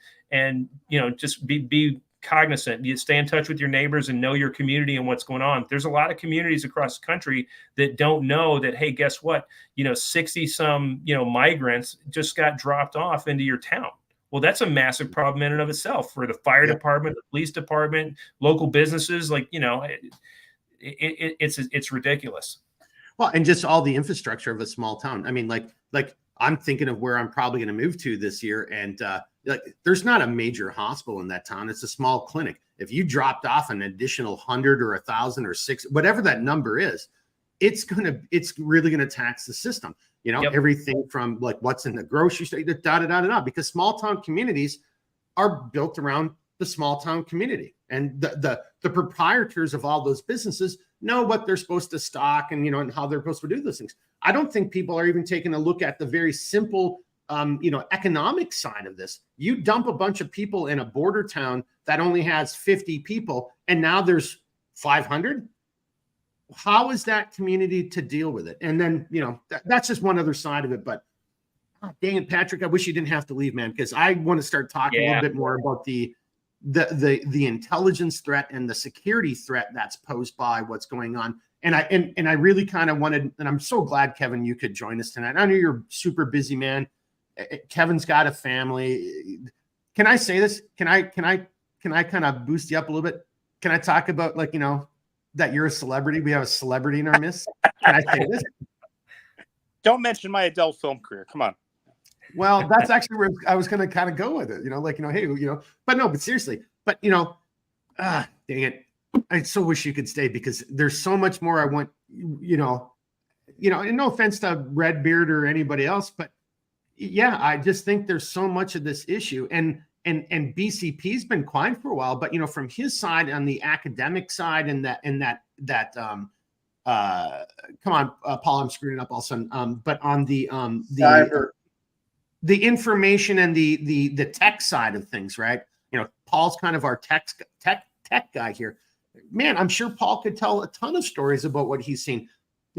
just be cognizant. You stay in touch with your neighbors and know your community and what's going on. There's a lot of communities across the country that don't know that, hey, guess what? 60 some, migrants just got dropped off into your town. Well, that's a massive problem in and of itself for the fire department, the police department, local businesses. It's ridiculous. Well, and just all the infrastructure of a small town. I mean, like I'm thinking of where I'm probably going to move to this year, and there's not a major hospital in that town. It's a small clinic. If you dropped off an additional 100 or 1,000 or 6, whatever that number is, it's really going to tax the system. Everything from what's in the grocery store, because small town communities are built around the small town community, and the proprietors of all those businesses know what they're supposed to stock and and how they're supposed to do those things. I don't think people are even taking a look at the very simple economic side of this. You dump a bunch of people in a border town that only has 50 people, and now there's 500. How is that community to deal with it? And then, that's just one other side of it. But dang it, Patrick, I wish you didn't have to leave, man, because I want to start talking a little bit more about the intelligence threat and the security threat that's posed by what's going on. And I really kind of wanted, and I'm so glad, Kevin, you could join us tonight. I know you're a super busy man. Kevin's got a family. Can I say this? Can I kind of boost you up a little bit? Can I talk about that you're a celebrity? We have a celebrity in our midst. Can I say this? Don't mention my adult film career. Come on. Well, that's actually where I was going to kind of go with it. Hey, but seriously, but dang it. I so wish you could stay because there's so much more I want, and no offense to Redbeard or anybody else, but yeah, I just think there's so much of this issue and BCP's been quiet for a while, but from his side on the academic side and that come on, Paul, I'm screwing it up all of a sudden. But on the information and the tech side of things, right? Paul's kind of our tech guy here. Man, I'm sure Paul could tell a ton of stories about what he's seen.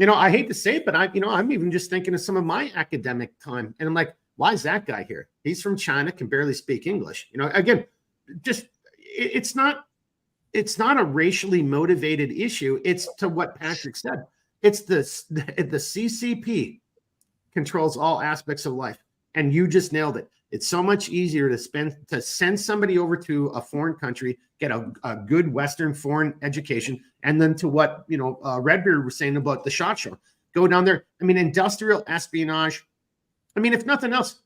I hate to say it, but I'm even just thinking of some of my academic time, and I'm like, why is that guy here? He's from China, can barely speak English. Again, just it's not a racially motivated issue. It's to what Patrick said. It's the CCP controls all aspects of life, and you just nailed it. It's so much easier to send somebody over to a foreign country, get a good Western foreign education, and then to what Redbeard was saying about the SHOT Show. Go down there. Industrial espionage. If nothing else,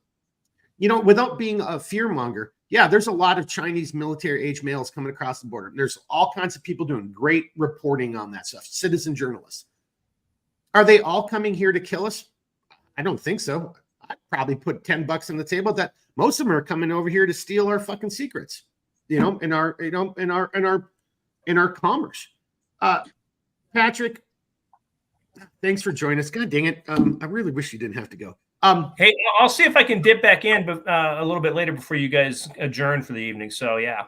without being a fearmonger, yeah, there's a lot of Chinese military-age males coming across the border. There's all kinds of people doing great reporting on that stuff, citizen journalists. Are they all coming here to kill us? I don't think so. I'd probably put $10 on the table that most of them are coming over here to steal our fucking secrets, in our commerce. Patrick, thanks for joining us. God dang it. I really wish you didn't have to go. Hey, I'll see if I can dip back in a little bit later before you guys adjourn for the evening. So yeah.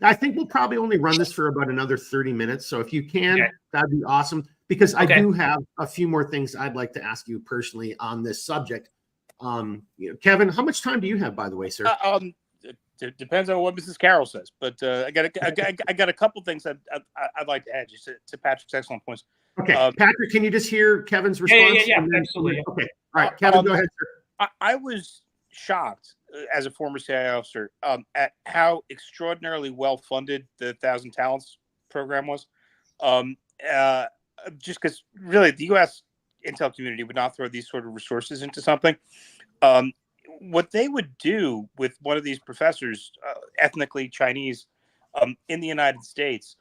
I think we'll probably only run this for about another 30 minutes. So if you can, that'd be awesome. Because I do have a few more things I'd like to ask you personally on this subject. Kevin, how much time do you have, by the way, sir? It depends on what Mrs. Carroll says, but I got a couple things I'd like to add just to Patrick's excellent points. Okay, Patrick, can you just hear Kevin's response? Yeah, absolutely. Okay, all right, Kevin, go ahead, sir. I was shocked as a former CIA officer at how extraordinarily well funded the 1,000 Talents program was. Just because really the U.S. intel community would not throw these sort of resources into something. What they would do with one of these professors, ethnically Chinese, in the United States,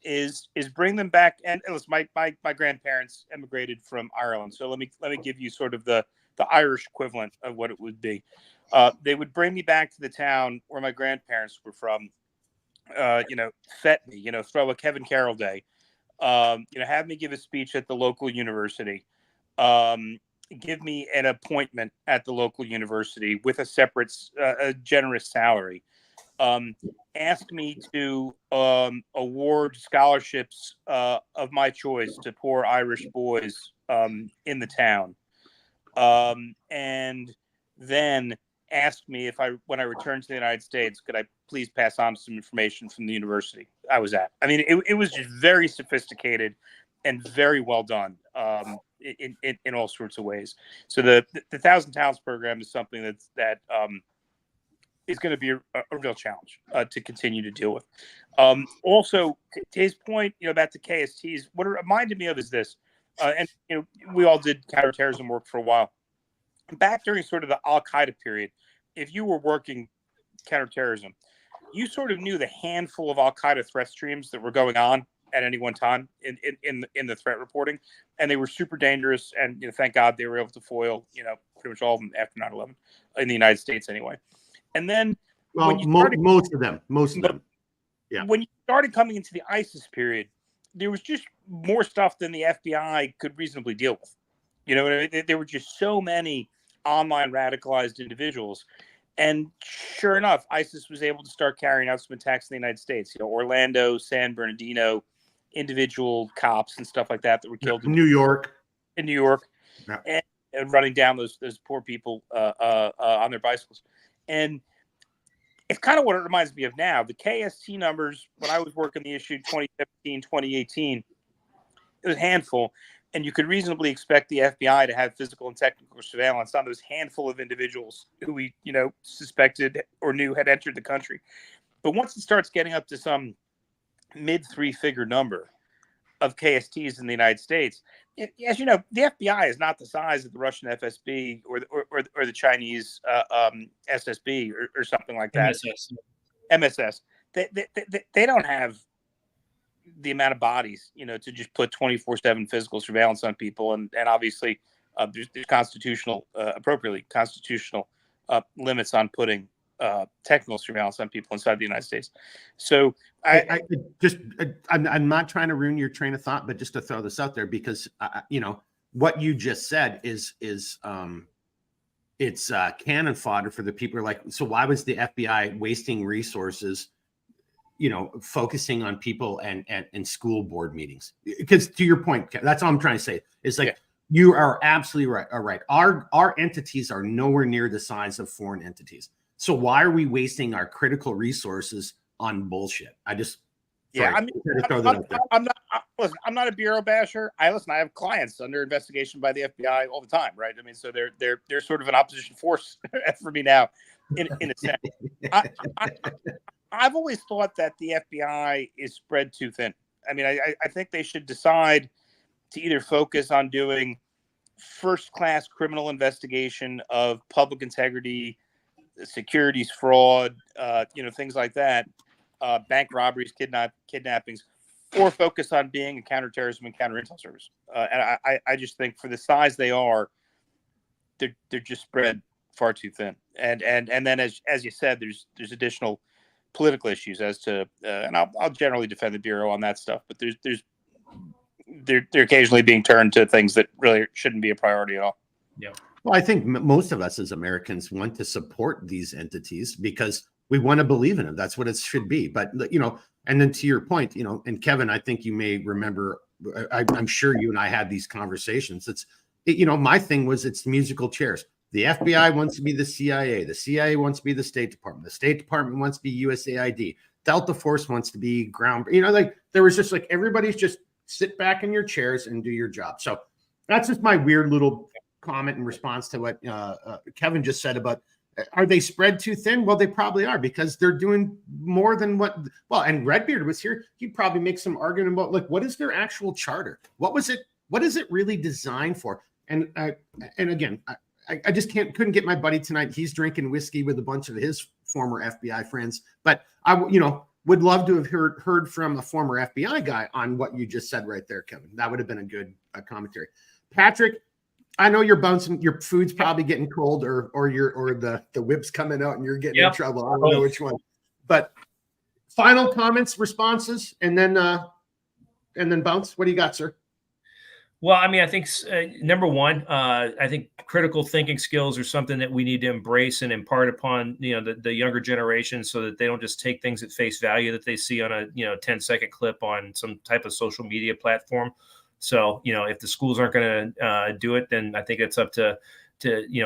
is bring them back. And listen, my grandparents emigrated from Ireland, so let me give you sort of the Irish equivalent of what it would be. They would bring me back to the town where my grandparents were from. Fet me, throw a Kevin Carroll day. Have me give a speech at the local university. Give me an appointment at the local university with a separate, a generous salary. Ask me to award scholarships of my choice to poor Irish boys in the town. And then ask me when I return to the United States, could I please pass on some information from the university I was at? It was just very sophisticated and very well done in all sorts of ways. So the 1,000 Talents program is something that is going to be a real challenge to continue to deal with. Also, to his point, about the KSTs, what it reminded me of is this, and we all did counterterrorism work for a while. Back during sort of the Al-Qaeda period, if you were working counterterrorism, you sort of knew the handful of Al-Qaeda threat streams that were going on at any one time in the threat reporting, and they were super dangerous. And thank God they were able to foil pretty much all of them after 9/11 in the United States anyway. And then most of them, yeah. When you started coming into the ISIS period, there was just more stuff than the FBI could reasonably deal with. There were just so many online radicalized individuals. And sure enough, ISIS was able to start carrying out some attacks in the United States. Orlando, San Bernardino, individual cops and stuff like that were killed in New York. In New York, yeah. and running down those poor people on their bicycles. And it's kind of what it reminds me of now. The KST numbers, when I was working the issue 2017, 2018, it was a handful. And you could reasonably expect the FBI to have physical and technical surveillance on those handful of individuals who we, suspected or knew had entered the country. But once it starts getting up to some mid 3-figure number of KSTs in the United States, as you know, the FBI is not the size of the Russian FSB or the Chinese SSB or something like that. MSS. They don't have the amount of bodies, to just put 24/7 physical surveillance on people, and obviously there's appropriately constitutional limits on putting technical surveillance on people inside the United States. So I'm not trying to ruin your train of thought, but just to throw this out there, because what you just said is it's cannon fodder for the people who are like, so why was the FBI wasting resources focusing on people and school board meetings? Because to your point, that's all I'm trying to say. It's like, you are absolutely right. All right. Our entities are nowhere near the size of foreign entities. So why are we wasting our critical resources on bullshit? I'm not a bureau basher. I have clients under investigation by the FBI all the time, right? I mean, so they're sort of an opposition force for me now, in a sense. I've always thought that the FBI is spread too thin. I mean, I think they should decide to either focus on doing first-class criminal investigation of public integrity, securities fraud, things like that, bank robberies, kidnappings, or focus on being a counterterrorism and counterintel service. And I just think for the size they are, they're just spread far too thin. And then as you said, there's additional political issues as to, and I'll generally defend the Bureau on that stuff, but they're occasionally being turned to things that really shouldn't be a priority at all. Yeah. Well, I think most of us as Americans want to support these entities because we want to believe in them. That's what it should be. But, and then to your point, and Kevin, I think you may remember, I'm sure you and I had these conversations. My thing was, it's musical chairs. The FBI wants to be the CIA. The CIA wants to be the State Department. The State Department wants to be USAID. Delta Force wants to be ground. There was just like, everybody's just sit back in your chairs and do your job. So that's just my weird little comment in response to what Kevin just said about, are they spread too thin? Well, they probably are, because they're doing more than and Redbeard was here. He'd probably make some argument about, like, what is their actual charter? What is it really designed for? And again, I just couldn't get my buddy tonight. He's drinking whiskey with a bunch of his former FBI friends, but I would love to have heard from a former FBI guy on what you just said right there, Kevin. That would have been a good commentary. Patrick, I know you're bouncing. Your food's probably getting cold, or the whip's coming out, and you're getting in trouble. I don't know which one. But final comments, responses, and then Bounce. What do you got, sir? Well, I mean, I think number one, I think critical thinking skills are something that we need to embrace and impart upon the younger generation, so that they don't just take things at face value that they see on a 10-second clip on some type of social media platform. So, if the schools aren't going to do it, then I think it's up to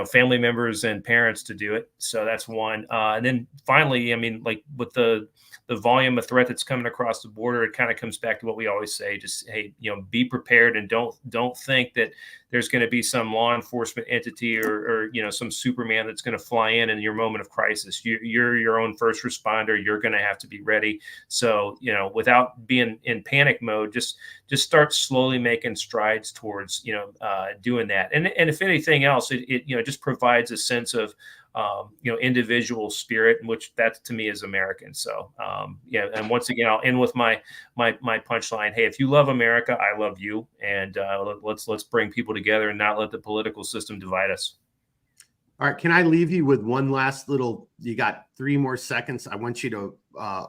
family members and parents to do it. So that's one. And then finally, I mean, like with the volume of threat that's coming across the border, it kind of comes back to what we always say: just, hey, be prepared, and don't think that there's going to be some law enforcement entity or some Superman that's going to fly in your moment of crisis. You're your own first responder. You're going to have to be ready. So, without being in panic mode, just start slowly making strides towards, doing that. And if anything else, it just provides a sense of, individual spirit, which that to me is American. So, and once again, I'll end with my punchline. Hey, if you love America, I love you. And let's bring people together and not let the political system divide us. All right. Can I leave you with one last you got 3 more seconds. I want you to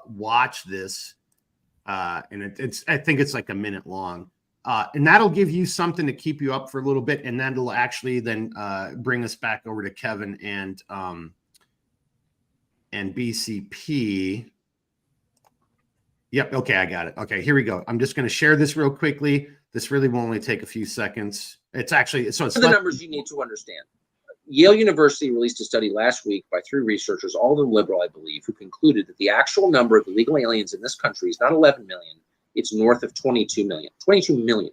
watch this. And I think it's like a minute long. And that'll give you something to keep you up for a little bit, and that'll actually then bring us back over to Kevin and BCP. Yep. Okay, I got it. Okay, here we go. I'm just going to share this real quickly. This really will only take a few seconds. It's actually so it's the numbers you need to understand. Yale University released a study last week by 3 researchers, all of them liberal, I believe, who concluded that the actual number of illegal aliens in this country is not 11 million. It's north of 22 million. 22 million.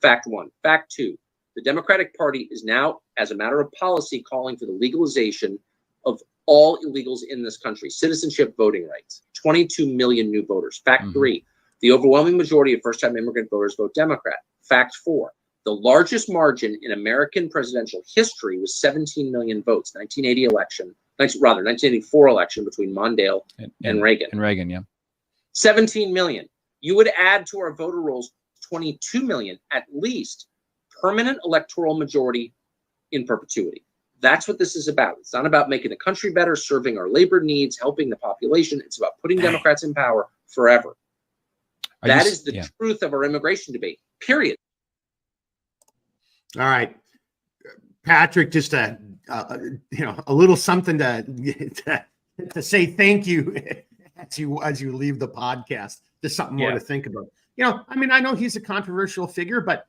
Fact 1. Fact 2. The Democratic Party is now, as a matter of policy, calling for the legalization of all illegals in this country. Citizenship voting rights. 22 million new voters. Fact 3. The overwhelming majority of first-time immigrant voters vote Democrat. Fact 4. The largest margin in American presidential history was 17 million votes. 1984 election between Mondale and Reagan. And Reagan, yeah. 17 million. You would add to our voter rolls 22 million at least permanent electoral majority in perpetuity. That's what this is about. It's not about making the country better, serving our labor needs, helping the population. It's about putting Democrats in power forever. That is the truth of our immigration debate, period. All right, Patrick, just a little something to say thank you as you leave the podcast. Just something more to think about. I mean, I know he's a controversial figure, but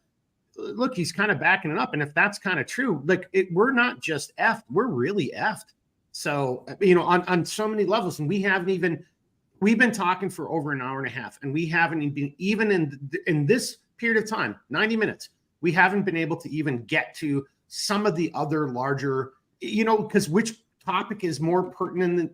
look, he's kind of backing it up. And if that's kind of true, like we're not just effed, we're really effed. So, on so many levels, and we've been talking for over an hour and a half, and we haven't been even in this period of time, 90 minutes, we haven't been able to even get to some of the other larger, because which topic is more pertinent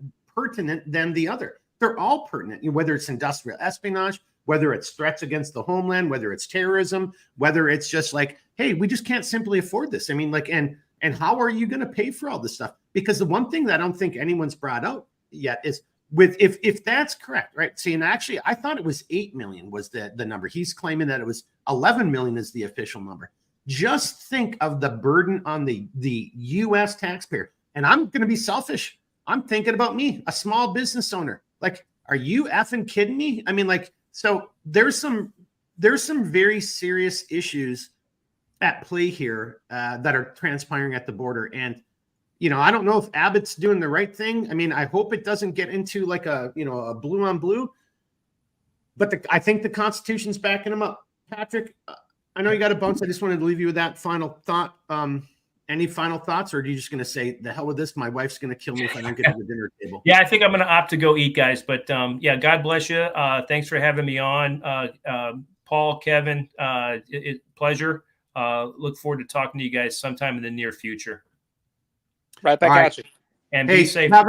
than the other? They're all pertinent, whether it's industrial espionage, whether it's threats against the homeland, whether it's terrorism, whether it's just like, hey, we just can't simply afford this. I mean, like, and how are you going to pay for all this stuff? Because the one thing that I don't think anyone's brought out yet is if that's correct, right? See, and actually, I thought it was 8 million was the number. He's claiming that it was 11 million is the official number. Just think of the burden on the U.S. taxpayer. And I'm going to be selfish. I'm thinking about me, a small business owner. Like, are you effing kidding me? I mean, like, so there's some very serious issues at play here that are transpiring at the border. And, I don't know if Abbott's doing the right thing. I mean, I hope it doesn't get into like a blue on blue, but I think the Constitution's backing him up. Patrick, I know you got a bounce. I just wanted to leave you with that final thought. Any final thoughts, or are you just going to say the hell with this? My wife's going to kill me if I don't get to the dinner table. Yeah, I think I'm going to opt to go eat, guys. But God bless you. Thanks for having me on, Paul, Kevin. Pleasure. Look forward to talking to you guys sometime in the near future. Right back at you. And be safe. Have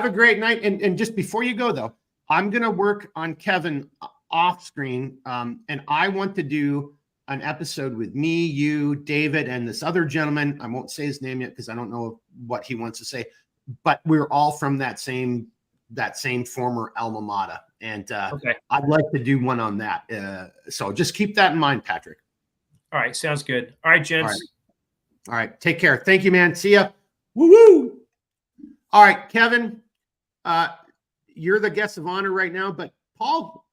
a great night. And just before you go, though, I'm going to work on Kevin off screen, and I want to do an episode with me, you, David, and this other gentleman. I won't say his name yet because I don't know what he wants to say, but we're all from that same former alma mater. And I'd like to do one on that. So just keep that in mind, Patrick. All right. Sounds good. All right, gents. All right. Take care. Thank you, man. See ya. Woo-woo. All right, Kevin, you're the guest of honor right now, but Paul,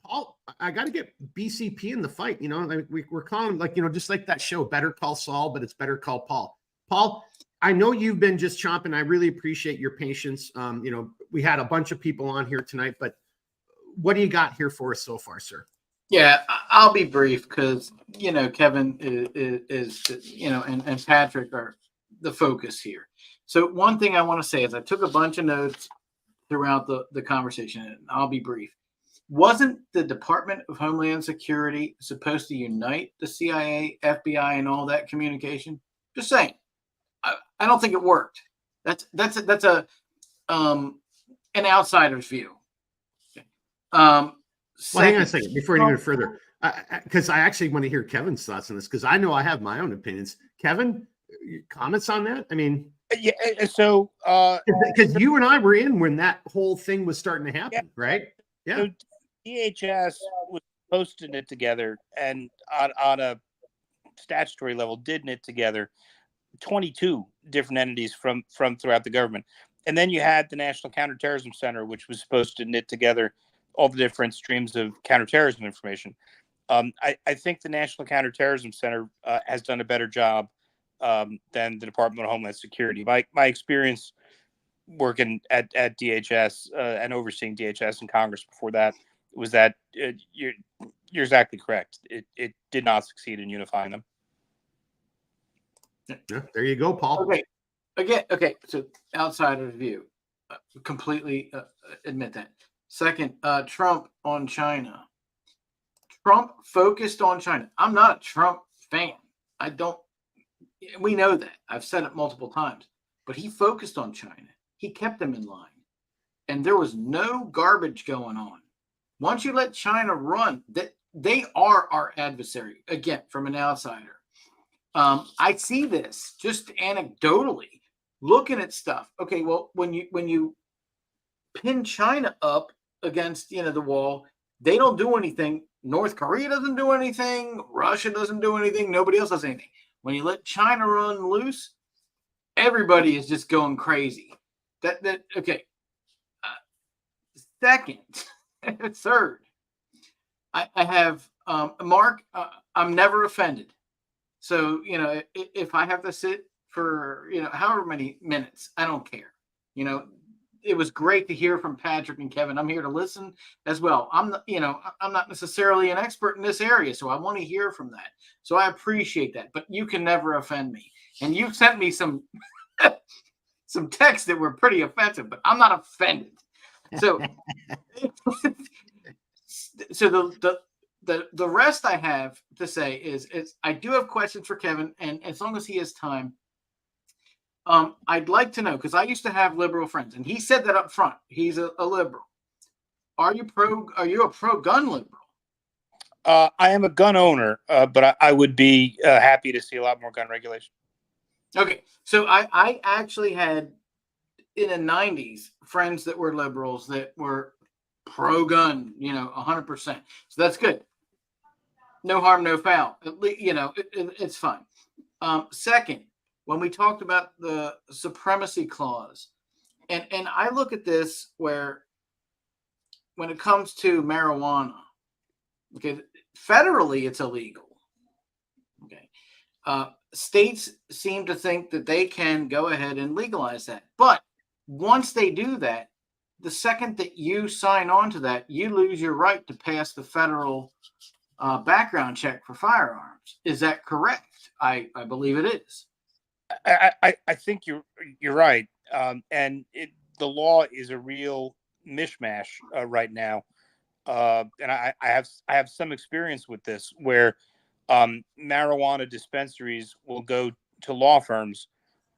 I got to get BCP in the fight. Like we're calling him just like that show, Better Call Saul, but it's Better Call Paul. Paul, I know you've been just chomping. I really appreciate your patience. We had a bunch of people on here tonight, but what do you got here for us so far, sir? Yeah, I'll be brief because, Kevin is and Patrick are the focus here. So one thing I want to say is I took a bunch of notes throughout the conversation, and I'll be brief. Wasn't the Department of Homeland Security supposed to unite the CIA, FBI, and all that communication? Just saying. I don't think it worked. That's an outsider's view. Well, hang on a second before you go further, because I actually want to hear Kevin's thoughts on this, because I know I have my own opinions. Kevin, comments on that? I mean, yeah. So, because you and I were in when that whole thing was starting to happen, right? Yeah. So DHS was supposed to knit together, and on a statutory level, did knit together 22 different entities from throughout the government, and then you had the National Counterterrorism Center, which was supposed to knit together all the different streams of counterterrorism information. I think the National Counterterrorism Center has done a better job than the Department of Homeland Security. My experience working at DHS and overseeing DHS in Congress before that was that you're exactly correct. It did not succeed in unifying them. Yeah, there you go, Paul. Okay. Again, okay. So outsider's view, completely admit that. Second, Trump on China. Trump focused on China. I'm not a Trump fan. I don't. We know that. I've said it multiple times. But he focused on China. He kept them in line, and there was no garbage going on. Once you let China run, that they are our adversary. Again, from an outsider. I see this just anecdotally, looking at stuff. Okay, well, when you pin China up against the wall, they don't do anything. North Korea doesn't do anything. Russia doesn't do anything. Nobody else does anything. When you let China run loose, everybody is just going crazy. Okay. Second, third, I have Mark. I'm never offended. So, if I have to sit for, however many minutes, I don't care. It was great to hear from Patrick and Kevin. I'm here to listen as well. I'm not necessarily an expert in this area, so I want to hear from that. So I appreciate that, but you can never offend me. And you sent me some some texts that were pretty offensive, but I'm not offended. So, the rest I have to say is I do have questions for Kevin, and as long as he has time, I'd like to know, because I used to have liberal friends, and he said that up front. He's a liberal. Are you a pro-gun liberal? I am a gun owner, but I would be happy to see a lot more gun regulation. Okay, so I actually had in the 90s friends that were liberals that were pro-gun, 100%. So that's good. No harm, no foul. At least, it's fine. Second, when we talked about the supremacy clause, and I look at this where when it comes to marijuana, okay, federally it's illegal. Okay. States seem to think that they can go ahead and legalize that. But once they do that, the second that you sign on to that, you lose your right to pass the federal background check for firearms. Is that correct? I believe it is. I think you're right, and the law is a real mishmash right now, and I have some experience with this where marijuana dispensaries will go to law firms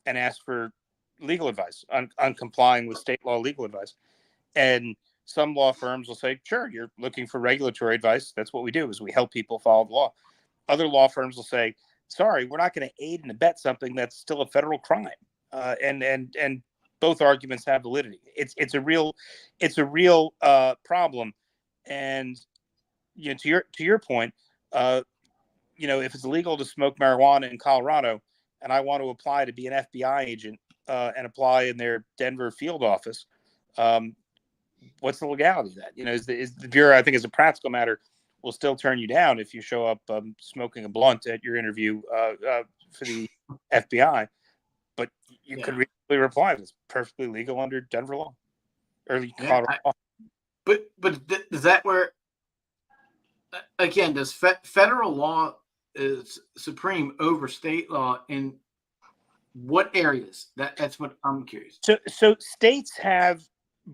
and ask for legal advice on complying with state law legal advice, and some law firms will say, sure, you're looking for regulatory advice. That's what we do, is we help people follow the law. Other law firms will say, sorry, we're not going to aid and abet something that's still a federal crime. And both arguments have validity. It's a real problem. And to your point, if it's illegal to smoke marijuana in Colorado, and I want to apply to be an FBI agent and apply in their Denver field office, what's the legality of that? Is the Bureau, I think, as a practical matter, will still turn you down if you show up smoking a blunt at your interview for the FBI. But you could reasonably reply, it's perfectly legal under Denver law or Colorado law. But is that where, again, does federal law is supreme over state law in what areas? That's what I'm curious. So states have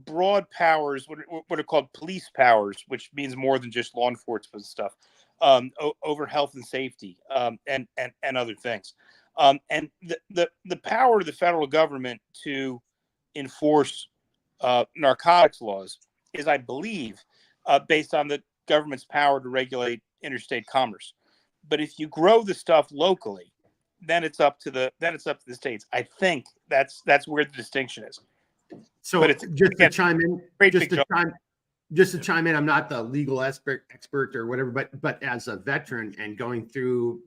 broad powers, what are called police powers, which means more than just law enforcement stuff, over health and safety, and other things. And the power of the federal government to enforce narcotics laws is, I believe, based on the government's power to regulate interstate commerce. But if you grow the stuff locally, then it's up to the states. I think that's where the distinction is. So just to chime in, I'm not the legal expert or whatever, but as a veteran and going through,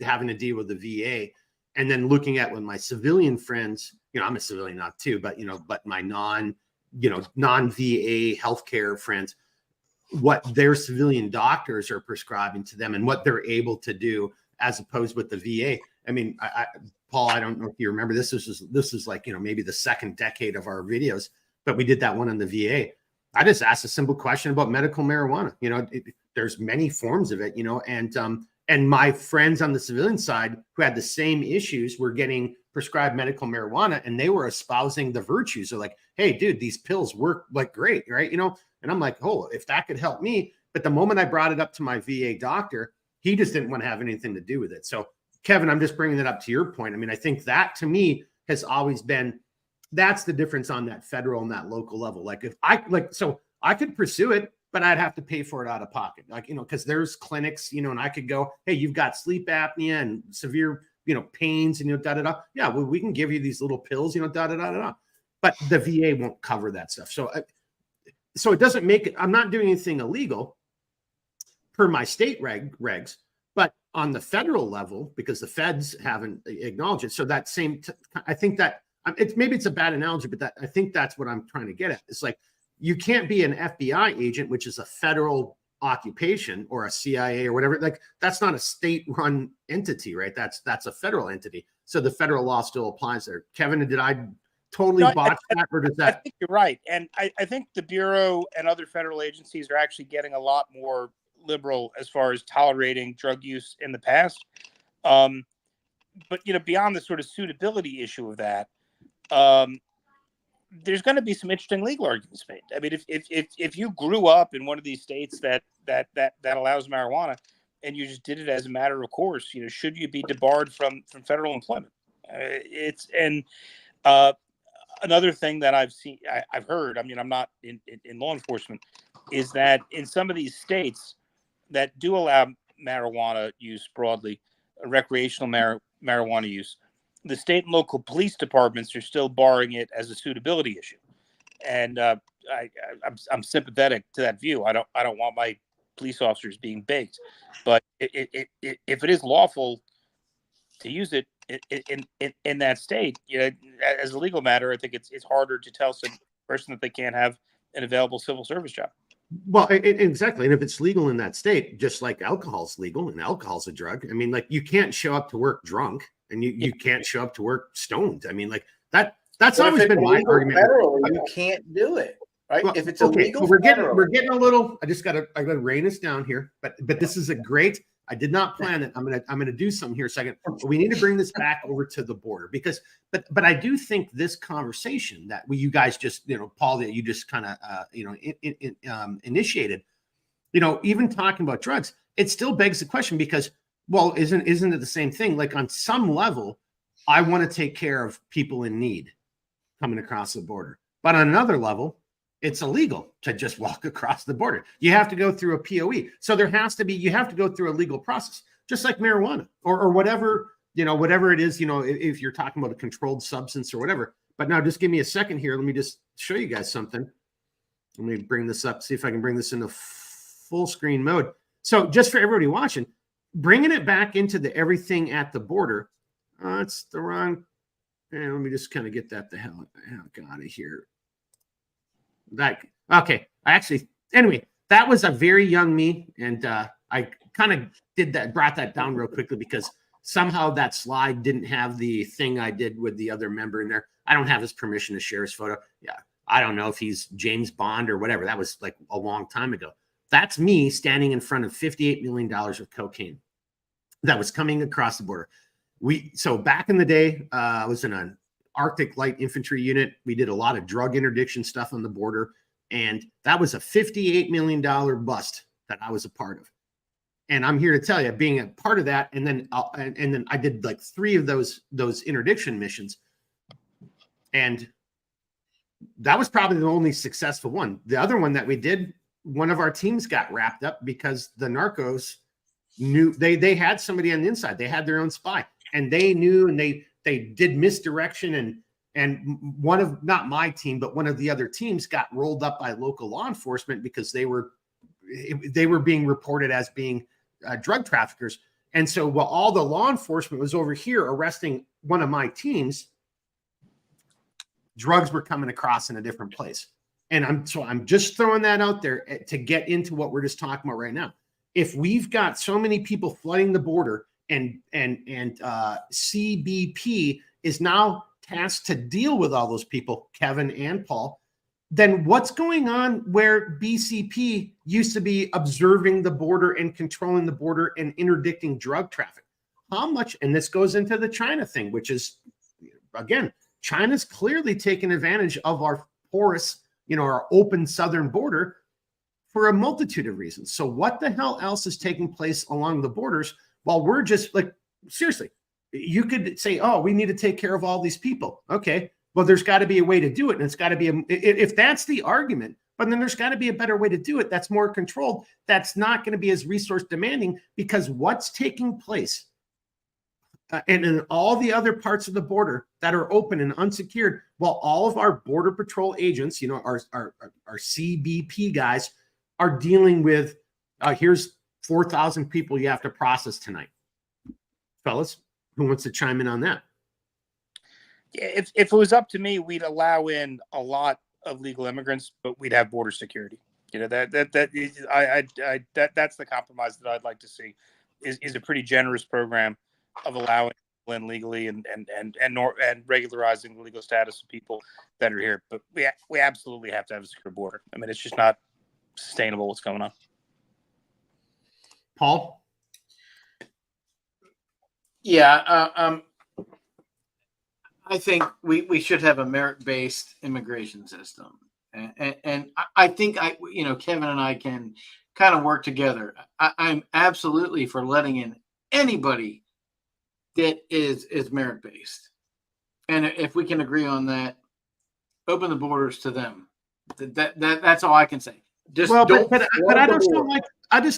having to deal with the VA, and then looking at with my civilian friends, I'm a civilian now too, but my non-VA healthcare friends, what their civilian doctors are prescribing to them and what they're able to do as opposed with the VA. I mean, Paul, I don't know if you remember, this is like, maybe the second decade of our videos, but we did that one on the VA. I just asked a simple question about medical marijuana. There's many forms of it, and my friends on the civilian side who had the same issues were getting prescribed medical marijuana, and they were espousing the virtues. They're like, hey, dude, these pills work like great, right? And I'm like, oh, if that could help me. But the moment I brought it up to my VA doctor, he just didn't want to have anything to do with it. So, Kevin, I'm just bringing it up to your point. I mean, I think that to me has always been, that's the difference on that federal and that local level. Like so I could pursue it, but I'd have to pay for it out of pocket. Because there's clinics, and I could go, hey, you've got sleep apnea and severe, pains and, da-da-da. Yeah, well, we can give you these little pills, da-da-da-da-da. But the VA won't cover that stuff. So it doesn't make it, I'm not doing anything illegal per my state regs, but on the federal level, because the feds haven't acknowledged it. So that I think that maybe it's a bad analogy, but I think that's what I'm trying to get at. It's like, you can't be an FBI agent, which is a federal occupation, or a CIA or whatever. Like, that's not a state-run entity, right? That's a federal entity. So the federal law still applies there. Kevin, did I totally botch that, or does that? I think you're right, and I think the Bureau and other federal agencies are actually getting a lot more liberal as far as tolerating drug use in the past. But beyond the sort of suitability issue of that, there's going to be some interesting legal arguments made. I mean, if you grew up in one of these states that allows marijuana, and you just did it as a matter of course, should you be debarred from federal employment? Another thing that I've heard. I mean, I'm not in law enforcement, is that in some of these states that do allow marijuana use broadly, recreational marijuana use, the state and local police departments are still barring it as a suitability issue, and I'm sympathetic to that view. I don't want my police officers being baked, but if it is lawful to use it in that state, as a legal matter, I think it's harder to tell some person that they can't have an available civil service job. Well, exactly. And if it's legal in that state, just like alcohol's legal and alcohol's a drug, I mean, like, you can't show up to work drunk, and you can't show up to work stoned. I mean, like, that's always been my argument. Federal, you can't do it, right? Well, if it's okay, illegal, we're getting a little. I gotta rein us down here. But this is a great. I did not plan it. I'm gonna do something here a second. But we need to bring this back over to the border, because but I do think this conversation that you guys just, Paul, that you just kind of initiated, even talking about drugs, it still begs the question, because, well, isn't it the same thing? Like, on some level, I want to take care of people in need coming across the border, but on another level, it's illegal to just walk across the border. You have to go through a POE. So you have to go through a legal process, just like marijuana or whatever, whatever it is, if you're talking about a controlled substance or whatever. But now just give me a second here. Let me just show you guys something. Let me bring this up, see if I can bring this into full screen mode. So just for everybody watching, bringing it back into the everything at the border. It's the wrong. And let me just kind of get that the hell out of here. Anyway, that was a very young me, and I kind of brought that down real quickly, because somehow that slide didn't have the thing I did with the other member in there. I don't have his permission to share his photo. Yeah, I don't know if he's James Bond or whatever. That was like a long time ago. That's me standing in front of $58 million of cocaine that was coming across the border. So back in the day, I was in an Arctic Light Infantry unit. We did a lot of drug interdiction stuff on the border, and that was a $58 million bust that I was a part of. And I'm here to tell you, being a part of that, and then I did like 3 of those interdiction missions, and that was probably the only successful one. The other one that we did, one of our teams got wrapped up because the narcos knew they had somebody on the inside. They had their own spy, and they knew, and they did misdirection, and one of, not my team, but one of the other teams got rolled up by local law enforcement because they were being reported as being drug traffickers. And so while all the law enforcement was over here arresting one of my teams, drugs were coming across in a different place. And I'm just throwing that out there to get into what we're just talking about right now. If we've got so many people flooding the border and CBP is now tasked to deal with all those people, Kevin and Paul, then what's going on where BCP used to be observing the border and controlling the border and interdicting drug traffic? How much, and this goes into the China thing, which is, again, China's clearly taken advantage of our porous, our open southern border for a multitude of reasons. So what the hell else is taking place along the borders while we're just like, seriously, you could say, oh, we need to take care of all these people. Okay, well, there's got to be a way to do it. And it's got to be, if that's the argument, but then there's got to be a better way to do it that's more controlled, that's not going to be as resource demanding, because what's taking place and in all the other parts of the border that are open and unsecured, while all of our Border Patrol agents, our CBP guys are dealing with, here's 4,000 people you have to process tonight. Fellas, who wants to chime in on that? Yeah, if it was up to me, we'd allow in a lot of legal immigrants, but we'd have border security. That's the compromise that I'd like to see. Is a pretty generous program of allowing people in legally and regularizing the legal status of people that are here. But we absolutely have to have a secure border. I mean, it's just not sustainable what's going on. Paul? Yeah, I think we should have a merit-based immigration system, and I think Kevin and I can kind of work together. I'm absolutely for letting in anybody that is merit-based, and if we can agree on that, open the borders to them. That's all I can say. Just well, don't. But I just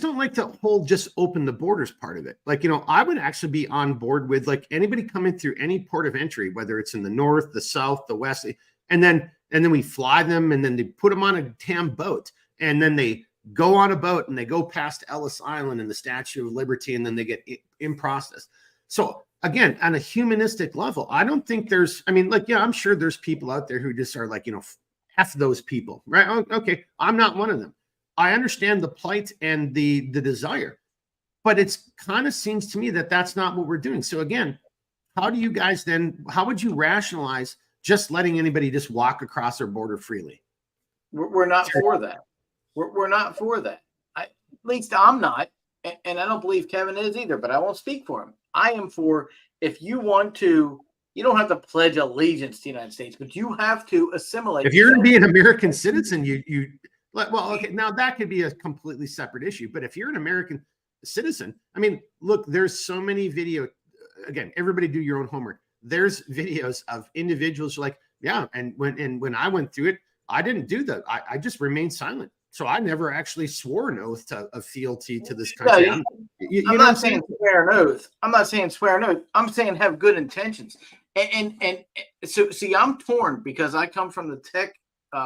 don't like the whole just open the borders part of it. Like, I would actually be on board with like anybody coming through any port of entry, whether it's in the north, the south, the west, and then we fly them and then they put them on a damn boat and then they go on a boat and they go past Ellis Island and the Statue of Liberty and then they get in process. So again, on a humanistic level, I don't think I'm sure there's people out there who just are like, F those people, right? Okay, I'm not one of them. I understand the plight and the desire, but it's kind of seems to me that that's not what we're doing. So again, how would you rationalize just letting anybody just walk across our border freely? We're not for that. We're not for that. At least I'm not, and I don't believe Kevin is either, but I won't speak for him. I am for, if you want to, you don't have to pledge allegiance to the United States, but you have to assimilate. If you're going to be an American citizen, well, okay, now that could be a completely separate issue. But if you're an American citizen, I mean, look, there's so many again, everybody do your own homework. There's videos of individuals like, yeah, and when I went through it, I didn't do that. I just remained silent. So I never actually swore an oath of fealty to this country. No, I'm not saying swear an oath. I'm not saying swear an oath. I'm saying have good intentions. And so see, I'm torn because I come from the tech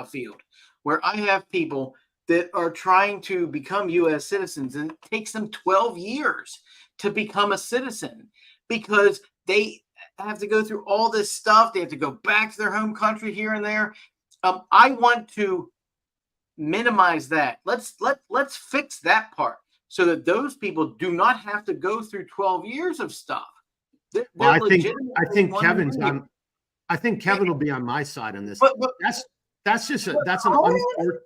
field where I have people that are trying to become U.S. citizens, and it takes them 12 years to become a citizen because they have to go through all this stuff. They have to go back to their home country here and there. I want to minimize that. Let's fix that part so that those people do not have to go through 12 years of stuff. Well, I think Kevin's on. I think Kevin will be on my side on this. But that's an unfortunate.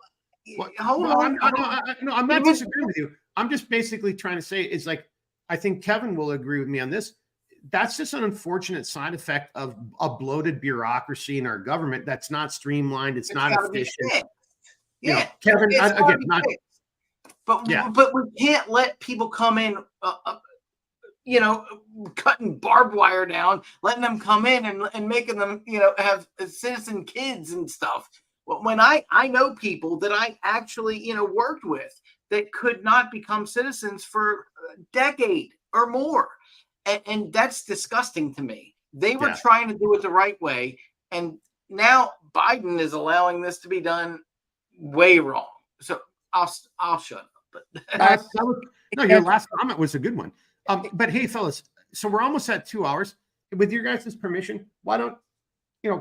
I'm not disagreeing with you. I'm just basically trying to say it's like I think Kevin will agree with me on this. That's just an unfortunate side effect of a bloated bureaucracy in our government that's not streamlined. It's not efficient. Yeah, Kevin. Again, but we can't let people come in. Cutting barbed wire down, letting them come in and making them, have citizen kids and stuff. When I know people that I actually, worked with that could not become citizens for a decade or more. And that's disgusting to me. They were trying to do it the right way. And now Biden is allowing this to be done way wrong. So I'll shut up. But no, your last comment was a good one. But hey, fellas, so we're almost at 2 hours. With your guys' permission, why don't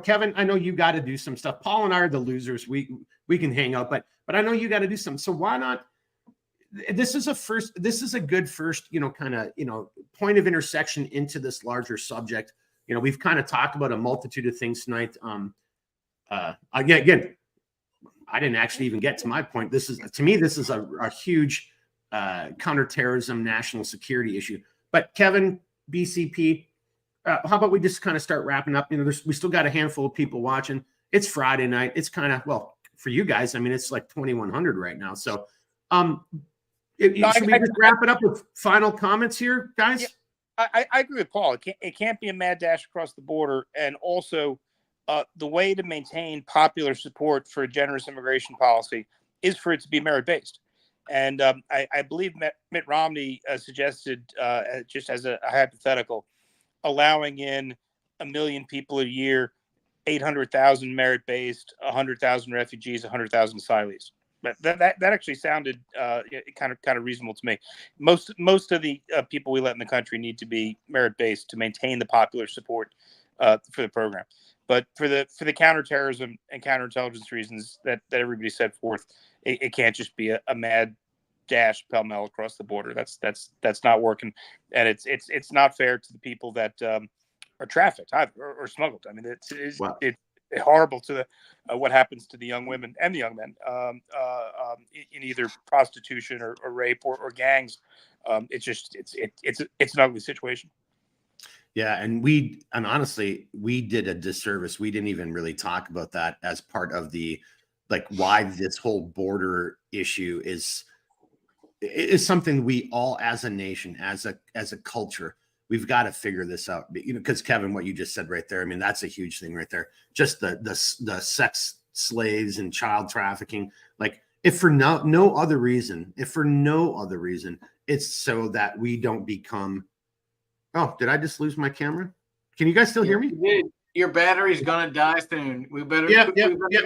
Kevin, I know you got to do some stuff. Paul and I are the losers. We can hang out, but I know you got to do some. So why not? This is a good first, kind of, point of intersection into this larger subject. We've kind of talked about a multitude of things tonight. Again, I didn't actually even get to my point. This is a huge counterterrorism, national security issue. But Kevin, BCP, how about we just kind of start wrapping up? We still got a handful of people watching. It's Friday night. It's kind of, well, for you guys, I mean, it's like 2100 right now. So, should we just wrap it up with final comments here, guys? Yeah, I agree with Paul. It can't be a mad dash across the border. And also, the way to maintain popular support for a generous immigration policy is for it to be merit-based. And I believe Mitt Romney suggested, just as a hypothetical, allowing in 1 million people a year, 800,000 merit-based, 100,000 refugees, 100,000 asylees. But that actually sounded kind of reasonable to me. Most of the people we let in the country need to be merit-based to maintain the popular support for the program. But for the counterterrorism and counterintelligence reasons that everybody set forth, it can't just be a mad dash pell-mell across the border. That's not working, and it's not fair to the people that are trafficked either, or smuggled. I mean, it's horrible to what happens to the young women and the young men in either prostitution or rape or gangs. It's an ugly situation. Yeah, and honestly, we did a disservice. We didn't even really talk about that as part of the why this whole border issue is something we all, as a nation, as a culture, we've got to figure this out. Because Kevin, what you just said right there, I mean, that's a huge thing right there. Just the sex slaves and child trafficking. If for no other reason, it's so that we don't become. Oh, did I just lose my camera? Can you guys still hear me? You did. Your battery's gonna die soon. We better. Yeah.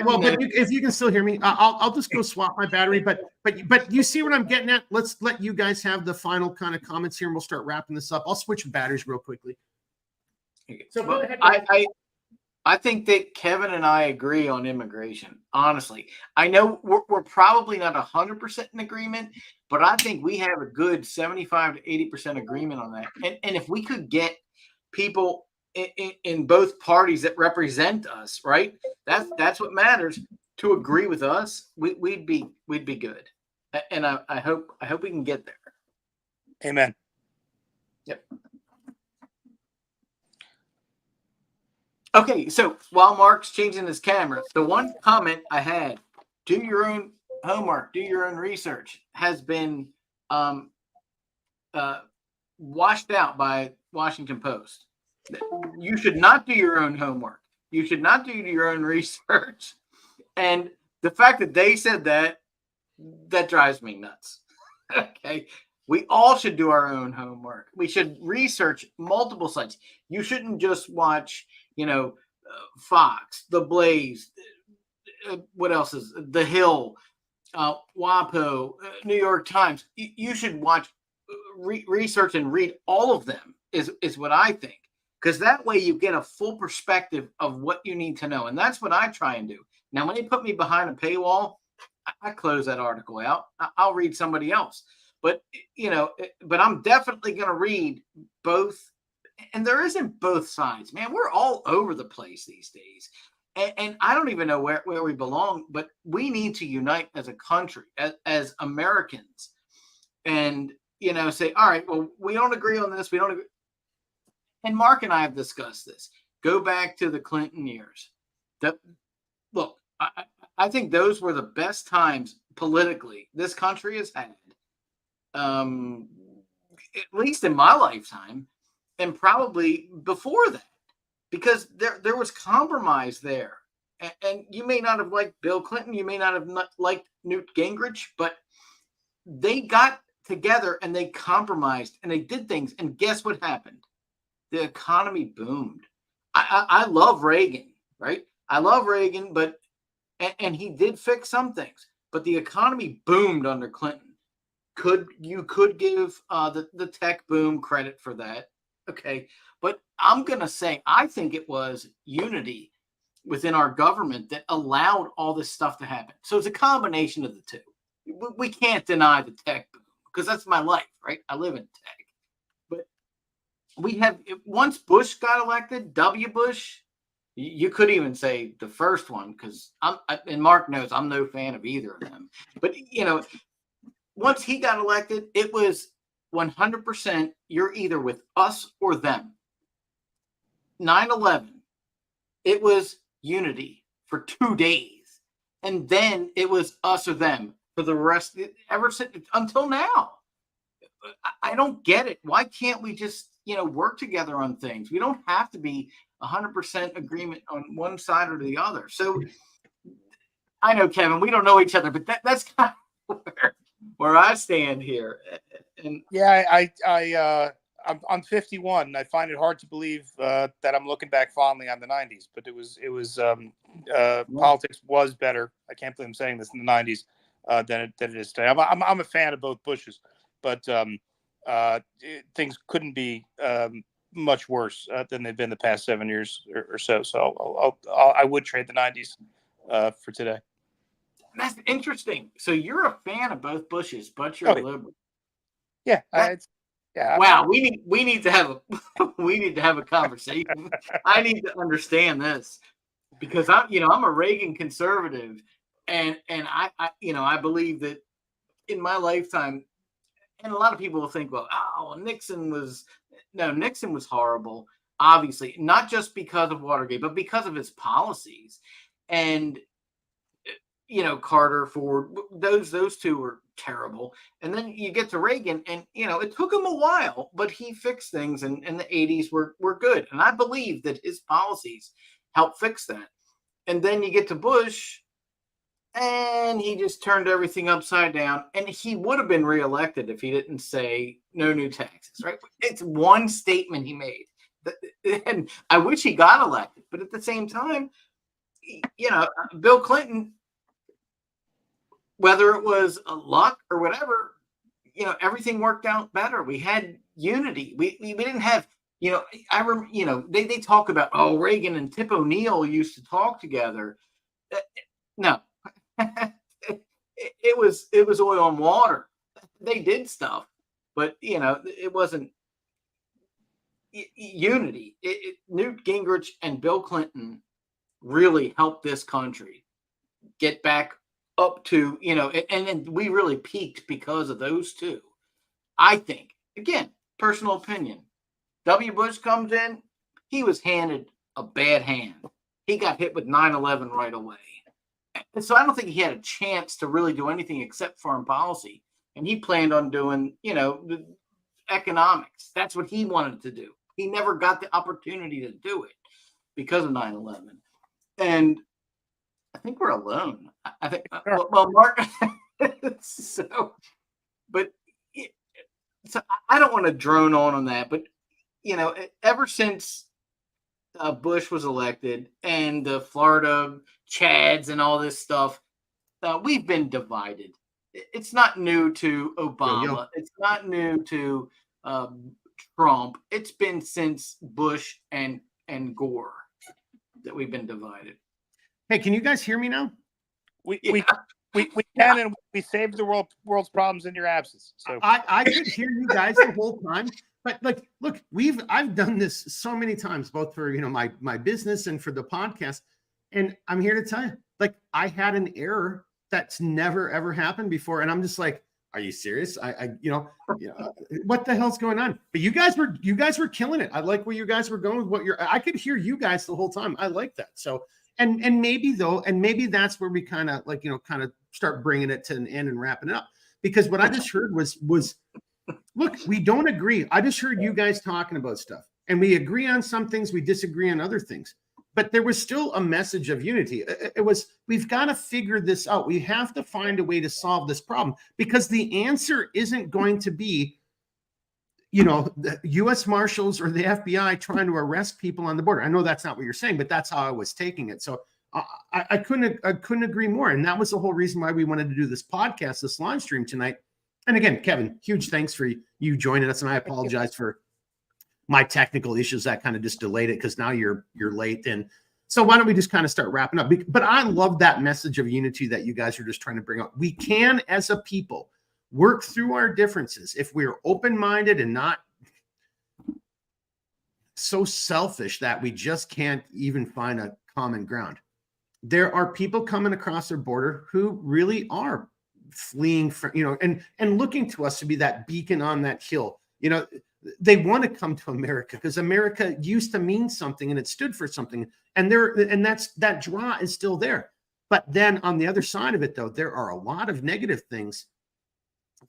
Well, but if you can still hear me, I'll just go swap my battery. But you see what I'm getting at? Let's let you guys have the final kind of comments here, and we'll start wrapping this up. I'll switch batteries real quickly. So go ahead. I think that Kevin and I agree on immigration. Honestly, I know we're probably not 100% in agreement, but I think we have a good 75 to 80% agreement on that. And if we could get people in both parties that represent us, right? That's what matters. To agree with us, we'd be good. And I hope we can get there. Amen. Yep. Okay, so while Mark's changing his camera, the one comment I had, do your own homework, do your own research, has been washed out by Washington Post. You should not do your own homework. You should not do your own research. And the fact that they said that drives me nuts. Okay. We all should do our own homework. We should research multiple sites. You shouldn't just watch, Fox, The Blaze, what else is The Hill, WAPO, New York Times. You should watch, research and read all of them is what I think. Because that way you get a full perspective of what you need to know. And that's what I try and do. Now, when they put me behind a paywall, I close that article out. I'll read somebody else. But, but I'm definitely going to read both. And there isn't both sides, man. We're all over the place these days. And I don't even know where we belong, but we need to unite as a country, as Americans. And, say, all right, well, we don't agree on this. We don't agree. And Mark and I have discussed this. Go back to the Clinton years. Look, I think those were the best times politically this country has had, at least in my lifetime, and probably before that, because there was compromise there. And you may not have liked Bill Clinton, you may not have liked Newt Gingrich, but they got together and they compromised and they did things. And guess what happened? The economy boomed. I love Reagan, right? I love Reagan, but he did fix some things, but the economy boomed under Clinton. You could give the tech boom credit for that, okay? But I'm gonna say I think it was unity within our government that allowed all this stuff to happen. So it's a combination of the two. We can't deny the tech boom because that's my life, right? I live in tech. But we have, once Bush got elected, W. Bush, you could even say the first one, because and Mark knows I'm no fan of either of them. But, once he got elected, it was 100% you're either with us or them. 9/11, it was unity for 2 days. And then it was us or them for the rest, ever since until now. I don't get it. Why can't we just, work together on things? We don't have to be 100% agreement on one side or the other. So I know, Kevin, we don't know each other, but that's kind of where I stand here. And yeah, I'm 51. And I find it hard to believe that I'm looking back fondly on the 90s, but politics was better. I can't believe I'm saying this in the 90s than it is today. I'm a fan of both Bushes, but things couldn't be much worse than they've been the past 7 years or so. So I would trade the 90s for today. that's interesting. So you're a fan of both Bushes, but you're a liberal. Yeah. Wow, we need to have a conversation. I need to understand this because I'm a Reagan conservative, and I believe that in my lifetime, and a lot of people will think, well, Nixon was horrible, obviously, not just because of Watergate, but because of his policies. And Carter, Ford, those two were terrible. And then you get to Reagan, and it took him a while, but he fixed things, and the 80s were good. And I believe that his policies helped fix that. And then you get to Bush, and he just turned everything upside down. And he would have been reelected if he didn't say no new taxes, right? It's one statement he made. And I wish he got elected. But at the same time, Bill Clinton, whether it was luck or whatever, everything worked out better. We had unity. We didn't have, I remember, they talk about, Reagan and Tip O'Neill used to talk together. No. It was oil and water. They did stuff, but it wasn't unity. Newt Gingrich and Bill Clinton really helped this country get back up to and we really peaked because of those two. I think, again, personal opinion, W. Bush comes in, he was handed a bad hand. He got hit with 9/11 right away. And so I don't think he had a chance to really do anything except foreign policy. And he planned on doing, the economics. That's what he wanted to do. He never got the opportunity to do it because of 9/11. And I think we're alone. I think, well, Mark, so I don't want to drone on that, but, ever since Bush was elected and the Florida Chads and all this stuff, we've been divided. It's not new to Obama. It's not new to Trump. It's been since Bush and Gore that we've been divided. Hey, can you guys hear me now? We can, and we saved the world's problems in your absence. So I could hear you guys the whole time. But look, I've done this so many times, both for my business and for the podcast, and I'm here to tell you, I had an error that's never ever happened before, and I'm just like, are you serious? What the hell's going on? But you guys were killing it. I like where you guys were going with I could hear you guys the whole time. I like that. So and maybe that's where we kind of start bringing it to an end and wrapping it up, because what I just heard was. Look, we don't agree. I just heard you guys talking about stuff, and we agree on some things, we disagree on other things, but there was still a message of unity. It was, we've got to figure this out. We have to find a way to solve this problem, because the answer isn't going to be, the U.S. Marshals or the FBI trying to arrest people on the border. I know that's not what you're saying, but that's how I was taking it. So I couldn't agree more. And that was the whole reason why we wanted to do this podcast, this live stream tonight. And again, Kevin, huge thanks for you joining us. And I apologize for my technical issues that kind of just delayed it, because now you're late. And So why don't we just kind of start wrapping up? But I love that message of unity that you guys are just trying to bring up. We can, as a people, work through our differences if we're open-minded and not so selfish that we just can't even find a common ground. There are people coming across their border who really are fleeing from, and looking to us to be that beacon on that hill. They want to come to America because America used to mean something and it stood for something. And that draw is still there. But then on the other side of it, though, there are a lot of negative things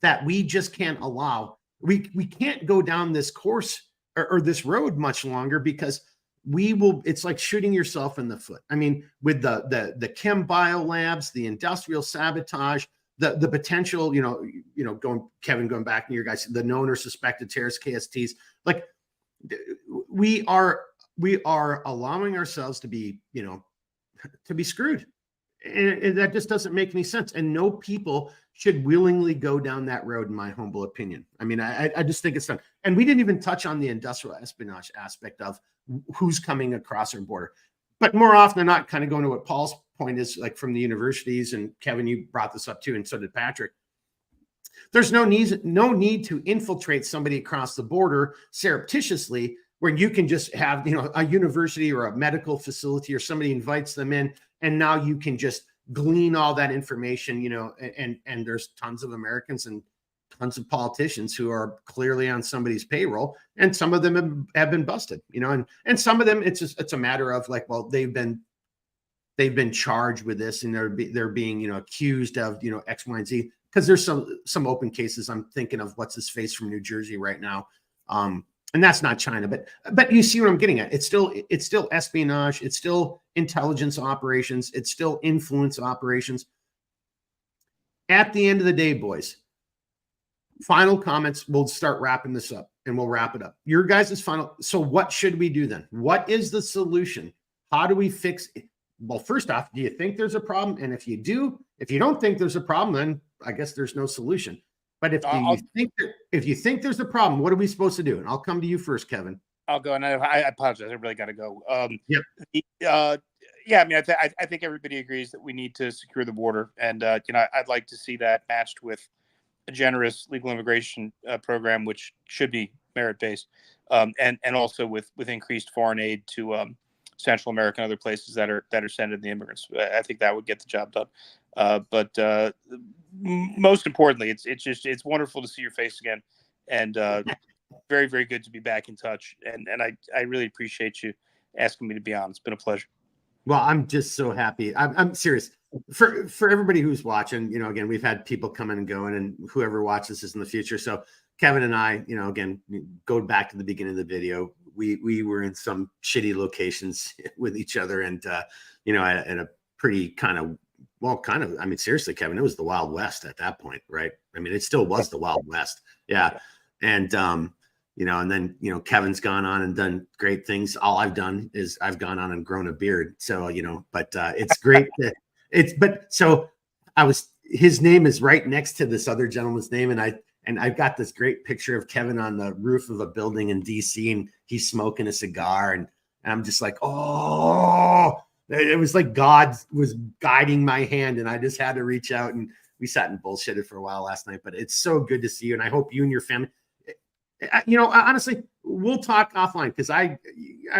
that we just can't allow. We can't go down this course or this road much longer, because it's like shooting yourself in the foot. I mean, with the chem bio labs, the industrial sabotage, the potential, going back to your guys, the known or suspected terrorist KSTs, like we are allowing ourselves to be screwed. And that just doesn't make any sense. And no people should willingly go down that road, in my humble opinion. I mean, I just think it's done. And we didn't even touch on the industrial espionage aspect of who's coming across our border. But more often than not, kind of going to what Paul's point is, like from the universities, and Kevin, you brought this up too, and so did Patrick. There's no need to infiltrate somebody across the border surreptitiously, where you can just have, a university or a medical facility or somebody invites them in, and now you can just glean all that information, and there's tons of Americans and tons of politicians who are clearly on somebody's payroll, and some of them have been busted, and some of them it's a matter of like, well, they've been charged with this, and they're being accused of X, Y, and Z, because there's some open cases. I'm thinking of what's his face from New Jersey right now. And that's not China, but you see what I'm getting at. It's still espionage. It's still intelligence operations. It's still influence operations. At the end of the day, boys, final comments. We'll start wrapping this up, and we'll wrap it up. Your guys' final. So what should we do then? What is the solution? How do we fix it? Well, first off, do you think there's a problem? And if you don't think there's a problem, then I guess there's no solution. But if you think there's a problem, what are we supposed to do? And I'll come to you first, Kevin. I'll go, and I apologize. I really got to go. Yep. Yeah, I mean, I think everybody agrees that we need to secure the border, and I'd like to see that matched with a generous legal immigration program, which should be merit-based, and also with increased foreign aid to Central America and other places that are sending the immigrants. I think that would get the job done. But most importantly, it's wonderful to see your face again, and very, very good to be back in touch. And I really appreciate you asking me to be on. It's been a pleasure. Well, I'm just so happy. I'm serious. For everybody who's watching, again, we've had people coming and going, and whoever watches this in the future. So Kevin and I, again, go back to the beginning of the video. We were in some shitty locations with each other, and in a pretty I mean, seriously, Kevin, it was the Wild West at that point, right? I mean, it still was the Wild West. Yeah. And, and then, Kevin's gone on and done great things. All I've done is I've gone on and grown a beard. So, but it's great. His name is right next to this other gentleman's name. And I've got this great picture of Kevin on the roof of a building in DC, and he's smoking a cigar. And I'm just like, oh, it was like God was guiding my hand, and I just had to reach out, and we sat and bullshitted for a while last night, but it's so good to see you. And I hope you and your family, honestly, we'll talk offline, because I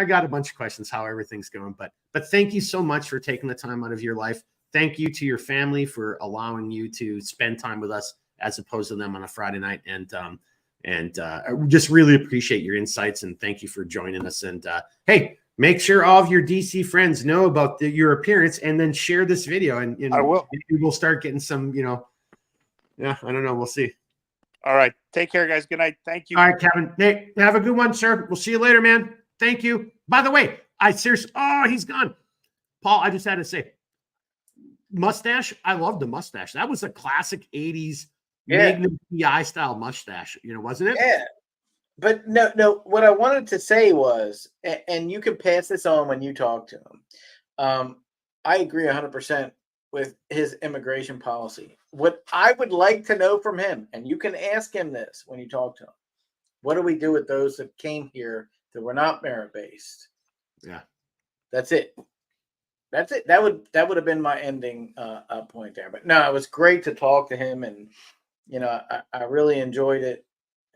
got a bunch of questions, how everything's going, but thank you so much for taking the time out of your life. Thank you to your family for allowing you to spend time with us as opposed to them on a Friday night. And I just really appreciate your insights, and thank you for joining us. And hey, make sure all of your DC friends know about your appearance, and then share this video, and I will. We'll start getting some, I don't know. We'll see. All right. Take care, guys. Good night. Thank you. All right, Kevin. Hey, have a good one, sir. We'll see you later, man. Thank you. By the way, he's gone. Paul, I just had to say, mustache. I love the mustache. That was a classic 80s Magnum PI style mustache, wasn't it? Yeah. But no, what I wanted to say was, and you can pass this on when you talk to him. I agree 100% with his immigration policy. What I would like to know from him, and you can ask him this when you talk to him, what do we do with those that came here that were not merit-based? Yeah. That's it. That's it. That would have been my ending point there. But no, it was great to talk to him, and I really enjoyed it,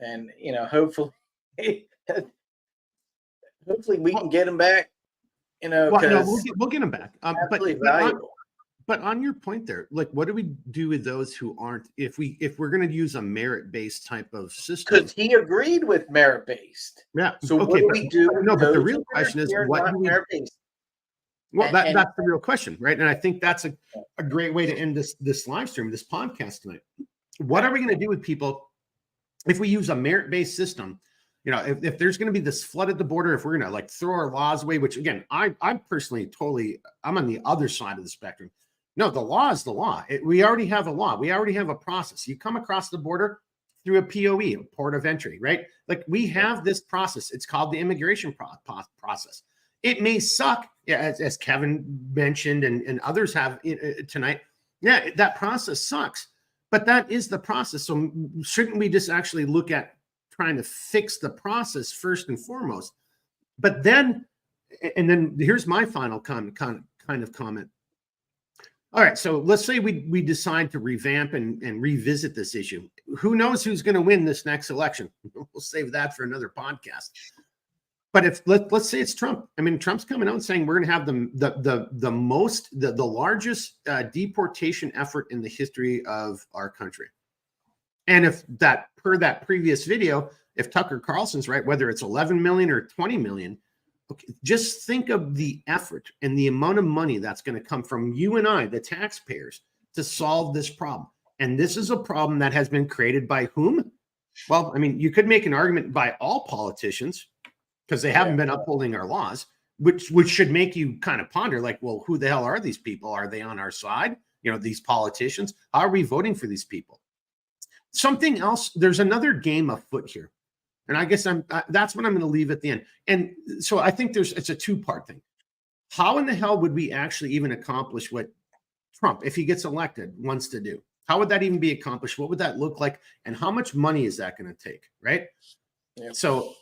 and hopefully we can get him back. Well, no, because we'll get him back. absolutely valuable. But on your point there, like, what do we do with those who aren't? If we're going to use a merit-based type of system, Because he agreed with merit-based. yeah. So what do we do? No, with but the those real who question is, are what not do we? merit-based? Well, And- that's the real question, right? And I think that's a great way to end this live stream, this podcast tonight. What are we going to do with people if we use a merit-based system? If there's going to be this flood at the border, if we're going to like throw our laws away, which again, I'm personally I'm on the other side of the spectrum. No, the law is the law. We already have a law. We already have a process. You come across the border through a POE, a port of entry, right? Like, we have this process. It's called the immigration process. It may suck, as Kevin mentioned and others have tonight. Yeah, that process sucks, but that is the process. So shouldn't we just actually look at trying to fix the process first and foremost? But then here's my final kind of comment. All right, so let's say we decide to revamp and revisit this issue. Who knows who's going to win this next election? We'll save that for another podcast. But if let's say it's Trump, I mean, Trump's coming out and saying we're going to have the largest deportation effort in the history of our country. And if per that previous video, if Tucker Carlson's right, whether it's 11 million or 20 million, okay, just think of the effort and the amount of money that's going to come from you and I, the taxpayers, to solve this problem. And this is a problem that has been created by whom? Well, I mean, you could make an argument by all politicians, because they haven't been upholding our laws, which should make you kind of ponder, like, well, who the hell are these people? Are they on our side? These politicians, how are we voting for these people? Something else, there's another game afoot here. And I guess that's what I'm going to leave at the end. And so I think it's a two-part thing. How in the hell would we actually even accomplish what Trump, if he gets elected, wants to do? How would that even be accomplished? What would that look like? And how much money is that going to take, right? Yep. So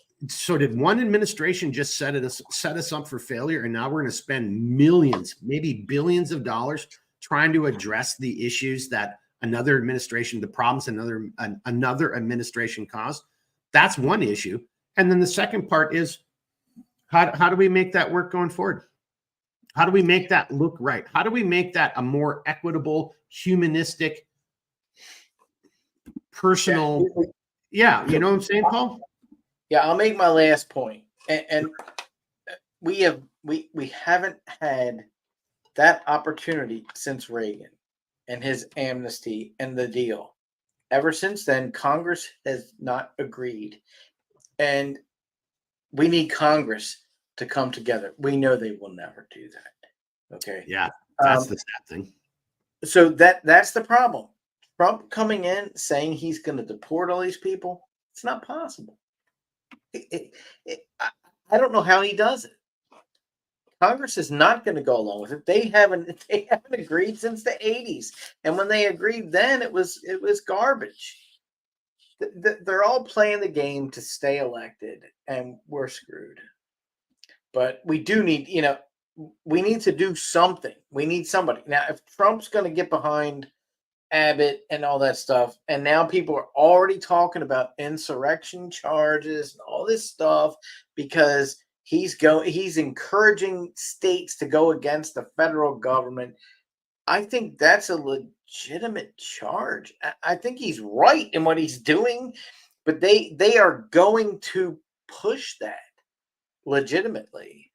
did one administration just set us up for failure, and now we're going to spend millions, maybe billions of dollars trying to address the issues that another administration, the problems another administration caused? That's one issue. And then the second part is, how do we make that work going forward? How do we make that look right? How do we make that a more equitable, humanistic, personal? Yeah, you know what I'm saying, Paul? Yeah, I'll make my last point. And we haven't had that opportunity since Reagan and his amnesty and the deal. Ever since then, Congress has not agreed. And we need Congress to come together. We know they will never do that. Okay. Yeah, that's the sad thing. So that's the problem. Trump coming in saying he's going to deport all these people, it's not possible. I don't know how he does it. Congress is not going to go along with it. They haven't agreed since the 80s. And when they agreed then, it was garbage. They're all playing the game to stay elected, and we're screwed. But we do need, we need to do something. We need somebody. Now, if Trump's going to get behind Abbott and all that stuff, and now people are already talking about insurrection charges and all this stuff because he's encouraging states to go against the federal government. I think that's a legitimate charge. I think he's right in what he's doing, but they are going to push that legitimately,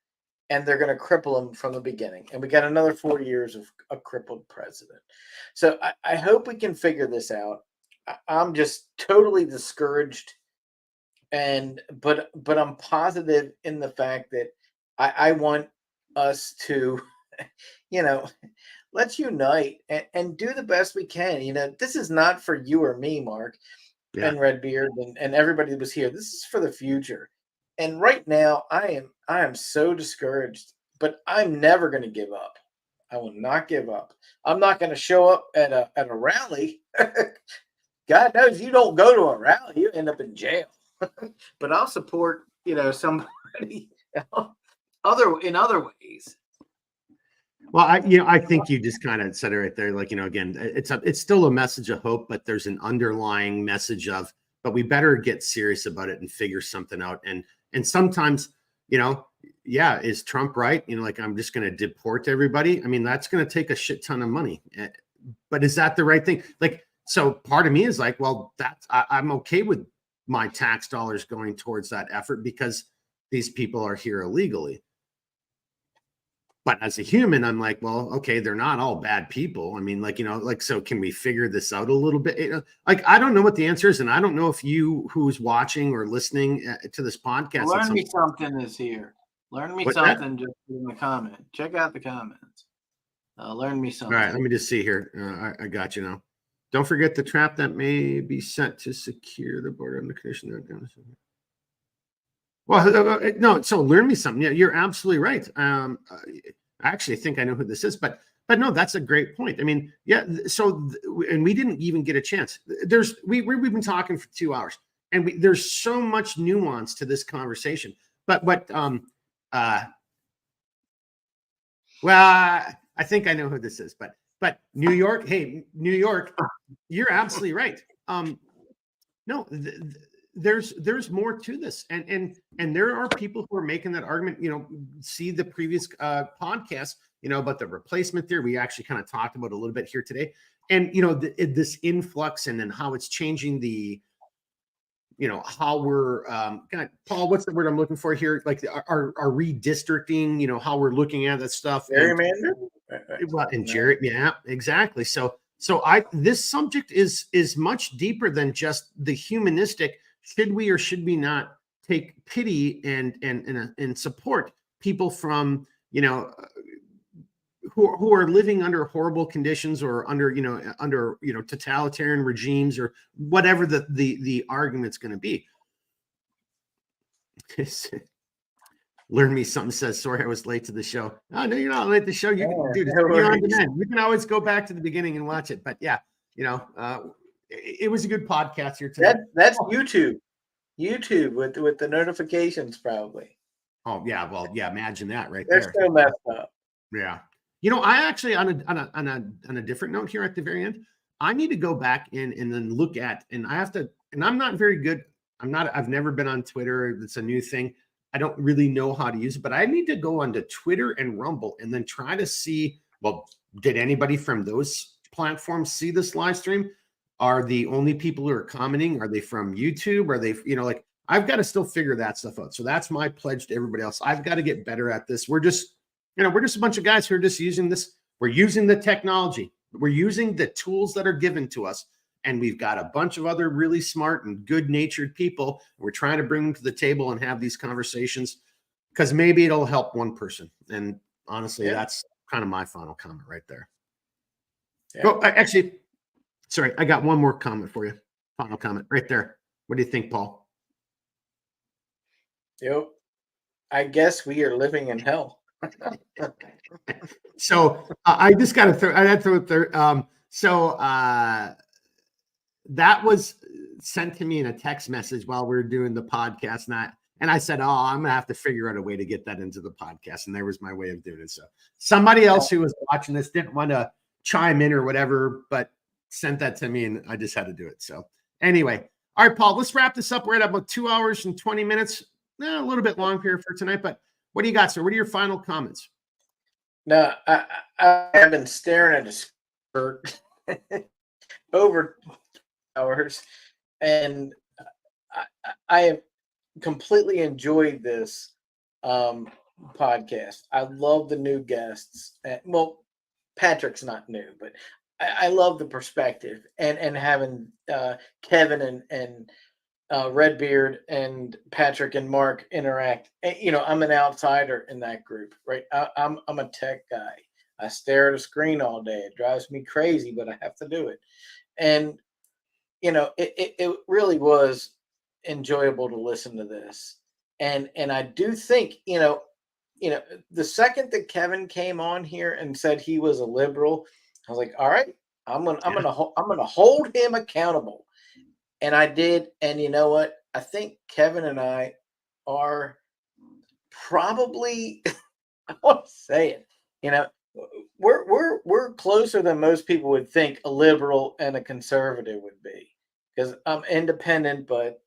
and they're going to cripple him from the beginning. And we got another 4 years of a crippled president. So I hope we can figure this out. I'm just totally discouraged, but I'm positive in the fact that I want us to, let's unite and do the best we can. This is not for you or me, Mark, and Redbeard and everybody that was here. This is for the future. And right now, I am so discouraged, but I'm never going to give up. I will not give up. I'm not going to show up at a rally. God knows you don't go to a rally, you end up in jail. But I'll support, somebody in other ways. Well, I think you just kind of said it right there. Like, again, it's still a message of hope, but there's an underlying message of, but we better get serious about it and figure something out. And sometimes, yeah, is Trump right? Like, I'm just going to deport everybody. I mean, that's going to take a shit ton of money, but is that the right thing? Like, so part of me is like, well, I'm okay with my tax dollars going towards that effort because these people are here illegally. But as a human, I'm like, well, okay, they're not all bad people. I mean, so can we figure this out a little bit? Like, I don't know what the answer is. And I don't know if you who's watching or listening to this podcast. Learn me something is here. Learn me something just in the comment. Check out the comments. Learn me something. All right, let me just see here. I got you now. Don't forget the trap that may be set to secure the border under condition. Well, no. So learn me something. Yeah, you're absolutely right. I actually think I know who this is, but no, that's a great point. I mean, yeah. So, and we didn't even get a chance. We've been talking for 2 hours, and there's so much nuance to this conversation. But I think I know who this is. But New York, hey, New York, you're absolutely right. No. There's more to this, and there are people who are making that argument. See the previous podcast, about the replacement theory. We actually kind of talked about a little bit here today, and this influx and then how it's changing the, how we're Paul, what's the word I'm looking for here? Like our redistricting, how we're looking at that stuff. Gerrymander. And Jared, yeah, exactly. So this subject is much deeper than just the humanistic. Should we or should we not take pity and support people from who are living under horrible conditions or under totalitarian regimes or whatever the argument's going to be? Learn me something says, sorry, I was late to the show. Oh, no, you're not late to the show. You can do this. You're on demand. You can always go back to the beginning and watch it. But yeah, it was a good podcast here today. That's YouTube with the notifications probably. Oh yeah, well yeah, imagine that right They're there. still messed up. Yeah, I actually on a different note here at the very end, I need to go back in and then look at, and I have to, and I'm not very good. I've never been on Twitter. It's a new thing. I don't really know how to use it, but I need to go onto Twitter and Rumble and then try to see, well, did anybody from those platforms see this live stream? Are the only people who are commenting, are they from YouTube? Are they, I've got to still figure that stuff out. So that's my pledge to everybody else. I've got to get better at this. We're just a bunch of guys who are just using this. We're using the technology. We're using the tools that are given to us. And we've got a bunch of other really smart and good-natured people. We're trying to bring them to the table and have these conversations because maybe it'll help one person. And honestly, that's kind of my final comment right there. Yeah. Oh, actually, sorry, I got one more comment for you. Final comment right there. What do you think, Paul? Yep. I guess we are living in hell. So I just got to throw it there. That was sent to me in a text message while we were doing the podcast. And I said, I'm going to have to figure out a way to get that into the podcast. And there was my way of doing it. So somebody else who was watching this didn't want to chime in or whatever, but sent that to me and I just had to do it. So anyway, all right, Paul, let's wrap this up. We're at about 2 hours and 20 minutes. A little bit long here for tonight, but what do you got, sir? What are your final comments? No, I have been staring at a skirt over hours, and I have completely enjoyed this podcast. I love the new guests. Well, Patrick's not new, but I love the perspective and having Kevin and Redbeard and Patrick and Mark interact. I'm an outsider in that group, right? I'm a tech guy. I stare at a screen all day. It drives me crazy, but I have to do it. And it really was enjoyable to listen to this. And I do think, the second that Kevin came on here and said he was a liberal, I was like, all right, I'm gonna hold him accountable. And I did. And you know what? I think Kevin and I are probably, I want to say it, we're closer than most people would think a liberal and a conservative would be, because I'm independent, but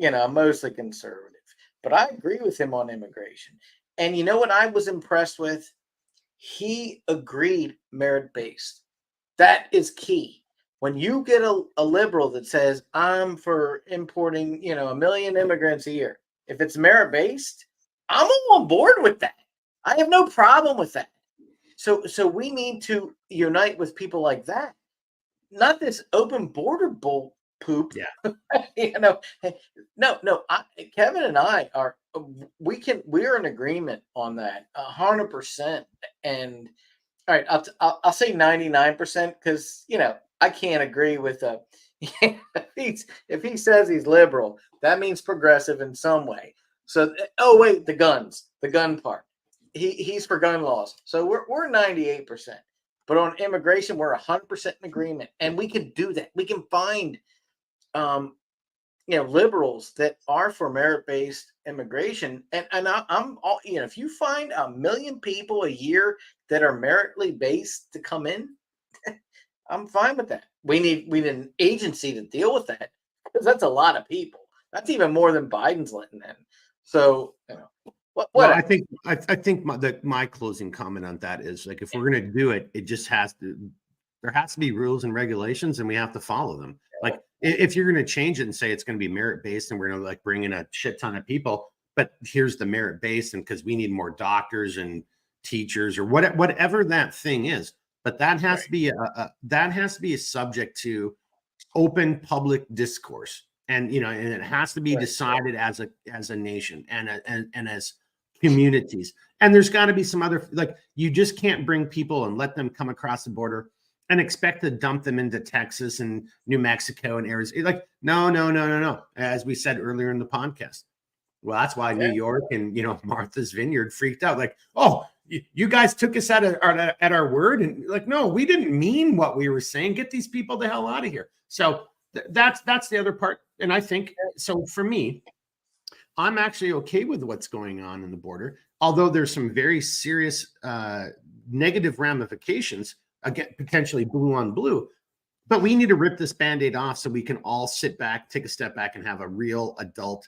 I'm mostly conservative. But I agree with him on immigration. And you know what I was impressed with? He agreed merit-based. That is key. When you get a liberal that says, I'm for importing, 1 million immigrants a year, if it's merit-based, I'm all on board with that. I have no problem with that. So we need to unite with people like that, not this open border bull poop. Yeah. No. Kevin and I we're in agreement on that 100%. And all right, I'll say 99% because I can't agree with if he says he's liberal, that means progressive in some way. So wait, the gun part. He's for gun laws. So we're 98%. But on immigration, we're 100% in agreement. And we can do that. We can find liberals that are for merit-based immigration. And I'm all, if you find 1 million people a year that are meritly based to come in, I'm fine with that. We need an agency to deal with that, because that's a lot of people. That's even more than Biden's letting in. So, well, I think my closing comment on that is, like, if we're going to do it, it just there has to be rules and regulations, and we have to follow them. Like, if you're going to change it and say it's going to be merit based, and we're going to bring in a shit ton of people, but here's the merit based, and because we need more doctors and teachers or whatever that thing is, but that has to be a subject to open public discourse, and and it has to be decided as a nation and as communities. And there's got to be some other, you just can't bring people and let them come across the border and expect to dump them into Texas and New Mexico and Arizona. No. As we said earlier in the podcast. Well, that's why New York and Martha's Vineyard freaked out. Like, oh, you guys took us at our word, and no, we didn't mean what we were saying. Get these people the hell out of here. So that's the other part. And I think so. For me, I'm actually okay with what's going on in the border, although there's some very serious negative ramifications, again, potentially blue on blue. But we need to rip this Band-Aid off so we can all sit back, take a step back, and have a real adult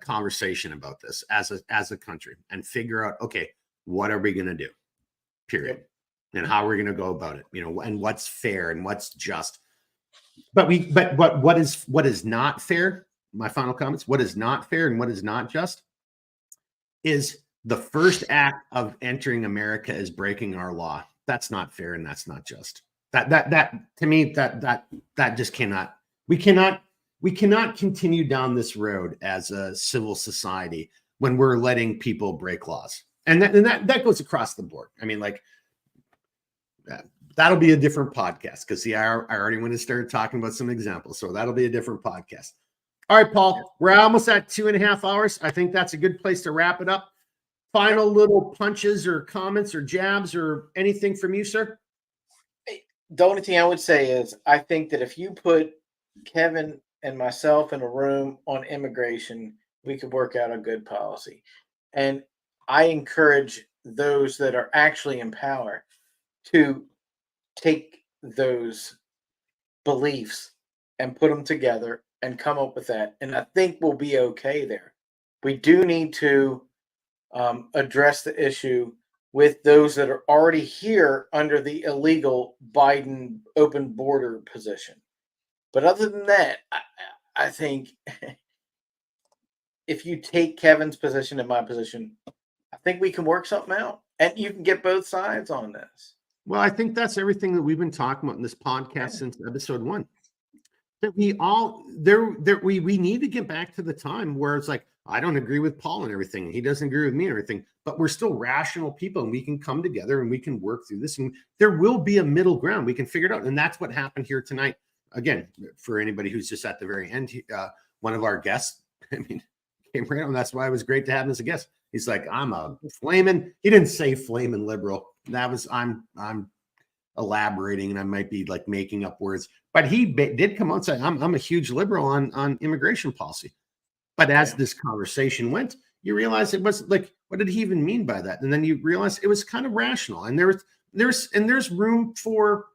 conversation about this as a country, and figure out, okay, what are we going to do, period, and how are we going to go about it, and what's fair and what's just. But what is not fair, my final comments, what is not fair and what is not just is the first act of entering America is breaking our law. That's not fair, and that's not just. That to me, that just cannot. We cannot continue down this road as a civil society when we're letting people break laws, and that goes across the board. I mean, that'll be a different podcast, because see, I already went and started talking about some examples, so that'll be a different podcast. All right, Paul, we're almost at 2.5 hours. I think that's a good place to wrap it up. Final little punches or comments or jabs or anything from you, sir? The only thing I would say is, I think that if you put Kevin and myself in a room on immigration, we could work out a good policy. And I encourage those that are actually in power to take those beliefs and put them together and come up with that. And I think we'll be okay there. We do need to address the issue with those that are already here under the illegal Biden open border position. But other than that, I think if you take Kevin's position and my position, I think we can work something out, and you can get both sides on this. Well, I think that's everything that we've been talking about in this podcast since episode 1. That we all we need to get back to the time where it's like, I don't agree with Paul and everything, he doesn't agree with me and everything, but we're still rational people, and we can come together and we can work through this, and there will be a middle ground. We can figure it out, and that's what happened here tonight. Again, for anybody who's just at the very end, one of our guests, came right on. That's why it was great to have him as a guest. He's like, I'm a flaming. He didn't say flaming liberal. That was I'm elaborating, and I might be making up words. But he did come out and say, I'm a huge liberal on immigration policy. But as this conversation went, you realize it was what did he even mean by that? And then you realize it was kind of rational. And there's room for,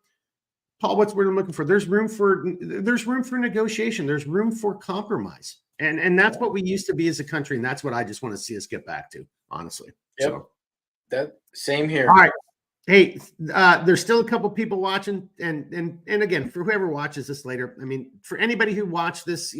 Paul, what's what I'm looking for? There's room for negotiation. There's room for compromise. And that's what we used to be as a country. And that's what I just want to see us get back to, honestly. Yep. So That same here. all right. Hey, there's still a couple people watching, and again, for whoever watches this later, I mean, for anybody who watched this,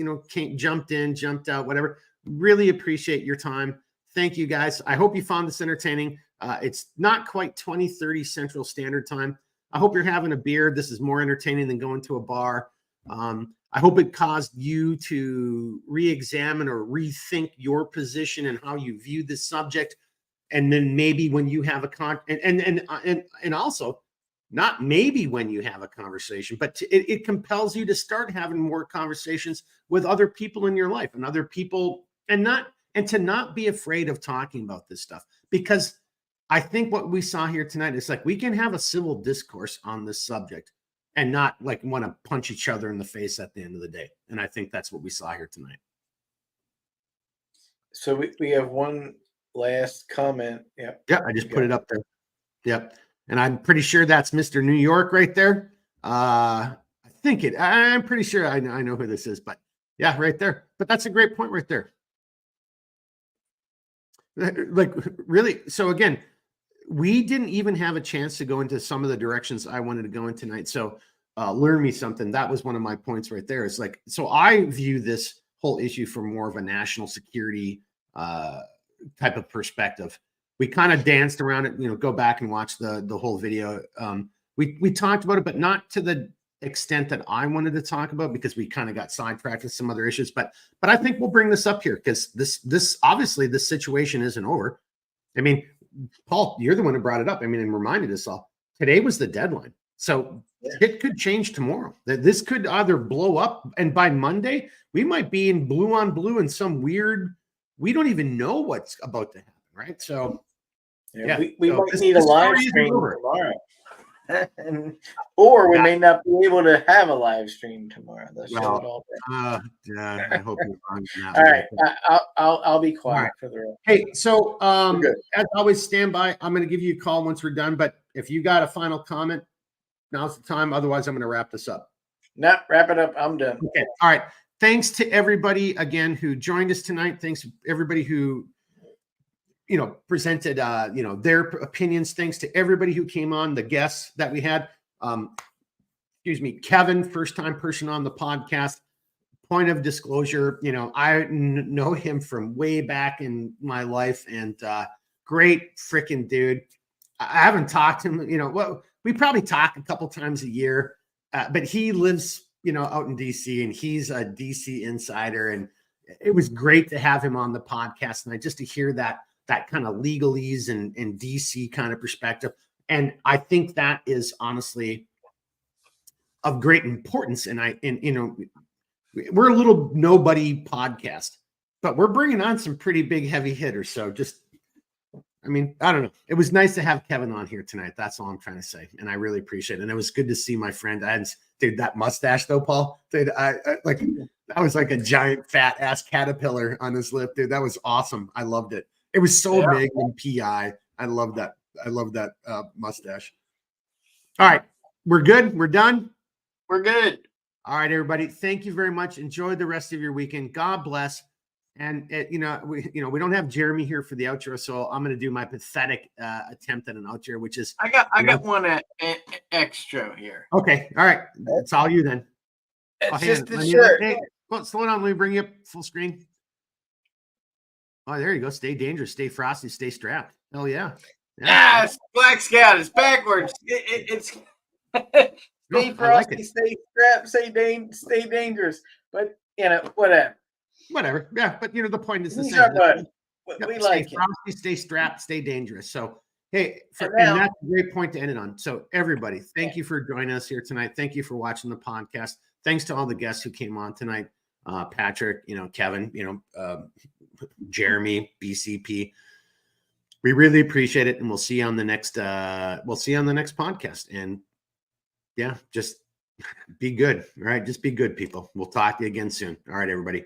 jumped in, jumped out, whatever, really appreciate your time. Thank you, guys. I hope you found this entertaining. It's not quite 20:30 Central Standard Time. I hope you're having a beer. This is more entertaining than going to a bar. I hope it caused you to re-examine or rethink your position and how you view this subject. And then maybe when you have and also not maybe when you have a conversation, but it compels you to start having more conversations with other people in your life and other people, and to not be afraid of talking about this stuff. Because I think what we saw here tonight is like, we can have a civil discourse on this subject and not like want to punch each other in the face at the end of the day. And I think that's what we saw here tonight. So we have one last comment. Yep. Yeah, I just put it up there. Yep. And I'm pretty sure that's Mr. New York right there. I'm pretty sure I know who this is, but yeah, right there. But that's a great point right there. Like, really. So again, we didn't even have a chance to go into some of the directions I wanted to go in tonight. So learn me something. That was one of my points right there. It's like, so I view this whole issue from more of a national security type of perspective. We kind of danced around it, go back and watch the whole video. We talked about it, but not to the extent that I wanted to talk about, because we kind of got sidetracked with some other issues. But I think we'll bring this up here because this obviously this situation isn't over. I mean, Paul, you're the one who brought it up. I mean, and reminded us all. Today was the deadline. So it could change tomorrow. This could either blow up, and by Monday, we might be in blue on blue in some weird, we don't even know what's about to happen, right? So yeah, we might need a live stream tomorrow. Or we may not be able to have a live stream tomorrow. I hope you're on that. All right, I'll be quiet for the rest. Hey, so as always, stand by. I'm going to give you a call once we're done. But if you got a final comment, now's the time. Otherwise, I'm going to wrap this up. No, wrap it up. I'm done. Okay. All right. Thanks to everybody again who joined us tonight. Thanks to everybody who presented their opinions. Thanks to everybody who came on, the guests that we had. Kevin, first time person on the podcast. Point of disclosure, I know him from way back in my life, and great freaking dude. I haven't talked to him, we probably talk a couple times a year, but he lives, out in DC, and he's a DC insider, and it was great to have him on the podcast tonight, just to hear that kind of legalese and DC kind of perspective. And I think that is honestly of great importance. And we're a little nobody podcast, but we're bringing on some pretty big heavy hitters. So I don't know. It was nice to have Kevin on here tonight. That's all I'm trying to say. And I really appreciate it. And it was good to see my friend. Dude, that mustache though, Paul, dude, that was like a giant fat ass caterpillar on his lip, dude. That was awesome. I loved it. It was so big and PI. I love that. I love that mustache. All right. We're good. We're done. We're good. All right, everybody. Thank you very much. Enjoy the rest of your weekend. God bless. And we don't have Jeremy here for the outro, so I'm going to do my pathetic attempt at an outro, which is I got one extra here. Okay. All right. It's all you then. It's just the shirt. Hey, slow down. Let me bring you up full screen. Oh, there you go. Stay dangerous. Stay frosty. Stay strapped. Hell yeah. It's Black Scout. It's backwards. It's stay frosty, stay strapped, stay dangerous. But whatever. Whatever. Yeah, but the point is the same. We like stay frosty, stay strapped, stay dangerous. So hey, and that's a great point to end it on. So everybody, thank you for joining us here tonight. Thank you for watching the podcast. Thanks to all the guests who came on tonight. Patrick, Kevin, Jeremy, BCP. We really appreciate it, and we'll see you on the next podcast. And yeah, just be good. All right, just be good, people. We'll talk to you again soon. All right, everybody.